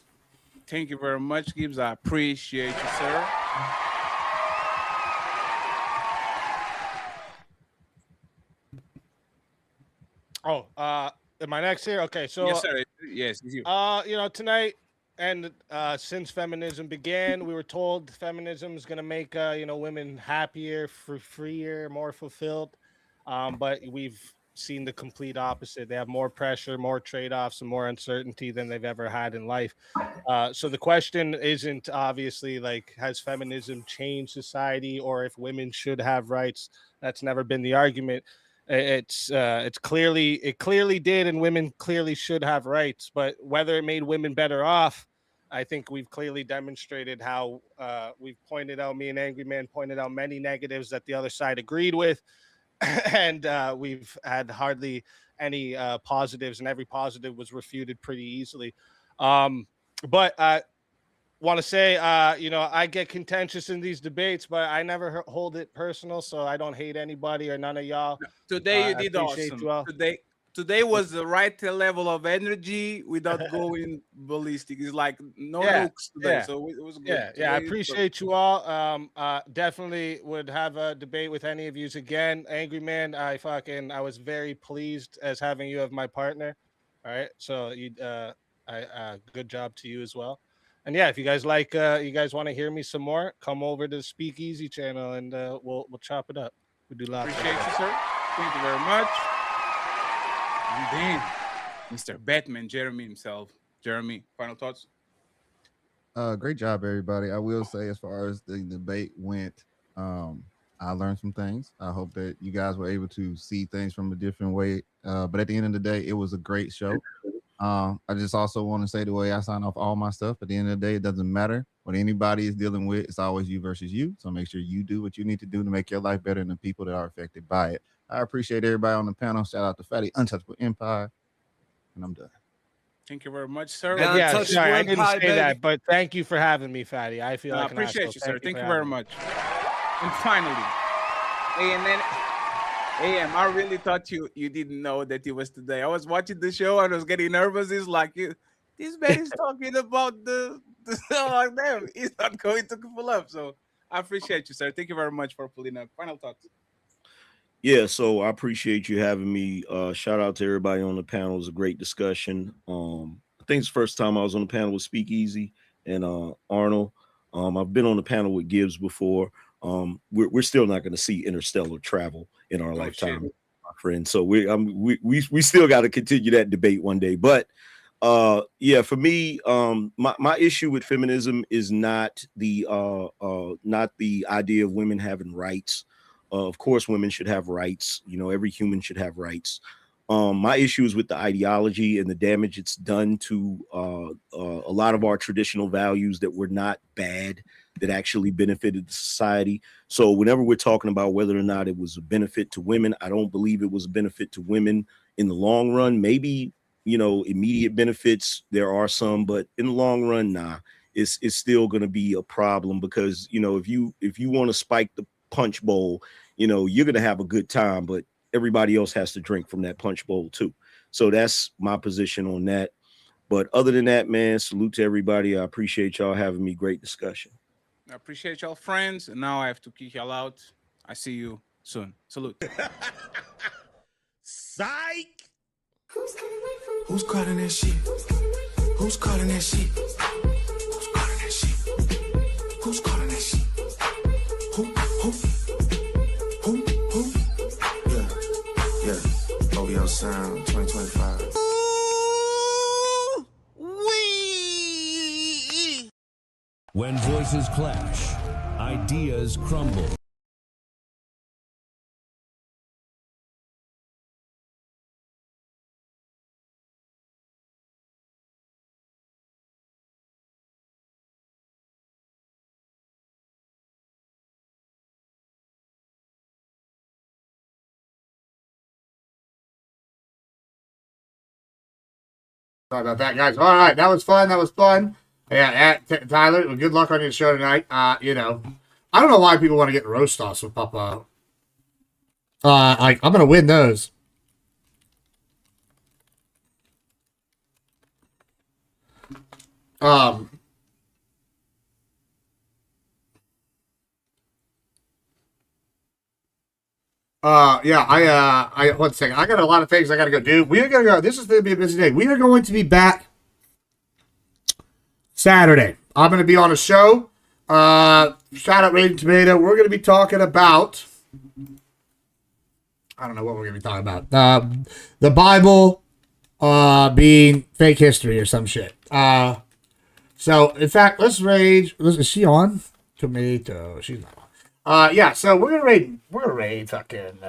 Thank you very much, Gibbs. I appreciate you, sir. Am I next here? Okay, so yes, sir. Yes, it's you. Tonight and since feminism began, we were told feminism is going to make women happier, freer, more fulfilled. But we've seen the complete opposite. They have more pressure, more trade-offs, and more uncertainty than they've ever had in life. So the question isn't obviously like, has feminism changed society or if women should have rights? That's never been the argument. It clearly did, and women clearly should have rights. But whether it made women better off, I think we've clearly demonstrated how we've pointed out, me and Angry Man pointed out many negatives that the other side agreed with, and we've had hardly any positives, and every positive was refuted pretty easily. But I want to say, I get contentious in these debates, but I never hold it personal, so I don't hate anybody or none of y'all. Today you did awesome. today was the right level of energy without going ballistic. It's like no nukes today, so it was good. Yeah, I appreciate you all. Definitely would have a debate with any of you again. Angry Man, I was very pleased as having you as my partner. All right, so you, good job to you as well. And yeah, if you guys like, you guys want to hear me some more, come over to the Speakeasy channel and we'll chop it up. We do lots. Appreciate you, sir. Thank you very much. And then, Mr. Batman, Jeremy himself. Jeremy, final thoughts? Great job, everybody. I will say, as far as the debate went, I learned some things. I hope that you guys were able to see things from a different way. But at the end of the day, it was a great show. I just also want to say the way I sign off all my stuff, at the end of the day, it doesn't matter what anybody is dealing with. It's always you versus you. So make sure you do what you need to do to make your life better than the people that are affected by it. I appreciate everybody on the panel. Shout out to Fatty, Untouchable Empire. And I'm done. Thank you very much, sir. Yeah, sorry, I didn't say that, but thank you for having me, Fatty. I feel like I appreciate you, sir. Thank you very much. And finally, AM, I really thought you didn't know that it was today. I was watching the show and I was getting nervous. It's like this man is talking about the like damn, he's not going to pull up. So I appreciate you, sir. Thank you very much for pulling up. Final thoughts. Yeah, so I appreciate you having me. Shout out to everybody on the panel. It was a great discussion. I think it's the first time I was on the panel with Speakeasy and Arnold. I've been on the panel with Gibbs before. We're still not going to see interstellar travel in our lifetime, my friend. So we still got to continue that debate one day. But yeah, for me, my issue with feminism is not the idea of women having rights. Of course, women should have rights. You know, every human should have rights. My issue is with the ideology and the damage it's done to a lot of our traditional values that were not bad, that actually benefited society. So whenever we're talking about whether or not it was a benefit to women, I don't believe it was a benefit to women in the long run. Maybe, you know, immediate benefits, there are some, but in the long run, nah, it's still going to be a problem because, you know, if you want to spike the punch bowl, you know, you're going to have a good time, but everybody else has to drink from that punch bowl too. So that's my position on that. But other than that, man, salute to everybody. I appreciate y'all having me. Great discussion. I appreciate y'all, friends. And now I have to kick y'all out. I see you soon. Salute. Psych! Who's calling that shit? Who's calling that shit? Who's calling that shit? Who's calling that shit? Who? Yeah. OVO Sound 2025. When voices clash, ideas crumble. Sorry about that, guys. All right, that was fun. That was fun. Yeah, Tyler, good luck on your show tonight. You know, I don't know why people want to get roast offs with Papa. I'm gonna win those. Yeah, I 1 second. I got a lot of things I gotta go do. We are gonna go. This is gonna be a busy day. We are going to be back Saturday. I'm gonna be on a show. Shout out Rating Tomato. We're gonna be talking about, I don't know what we're gonna be talking about. The Bible being fake history or some shit. So in fact, let's rage. Is she on? Tomato. She's not on. Yeah, so we're gonna raid fucking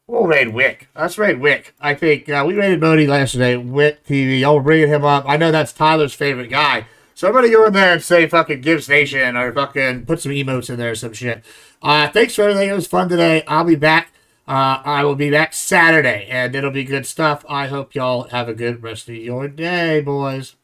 we'll raid Wick. Let's raid Wick. I think we raided Modi yesterday. Wick TV. Y'all bringing him up. I know that's Tyler's favorite guy. So everybody go in there and say fucking Gibbs Nation or fucking put some emotes in there or some shit. Thanks for everything. It was fun today. I'll be back. I will be back Saturday and it'll be good stuff. I hope y'all have a good rest of your day, boys.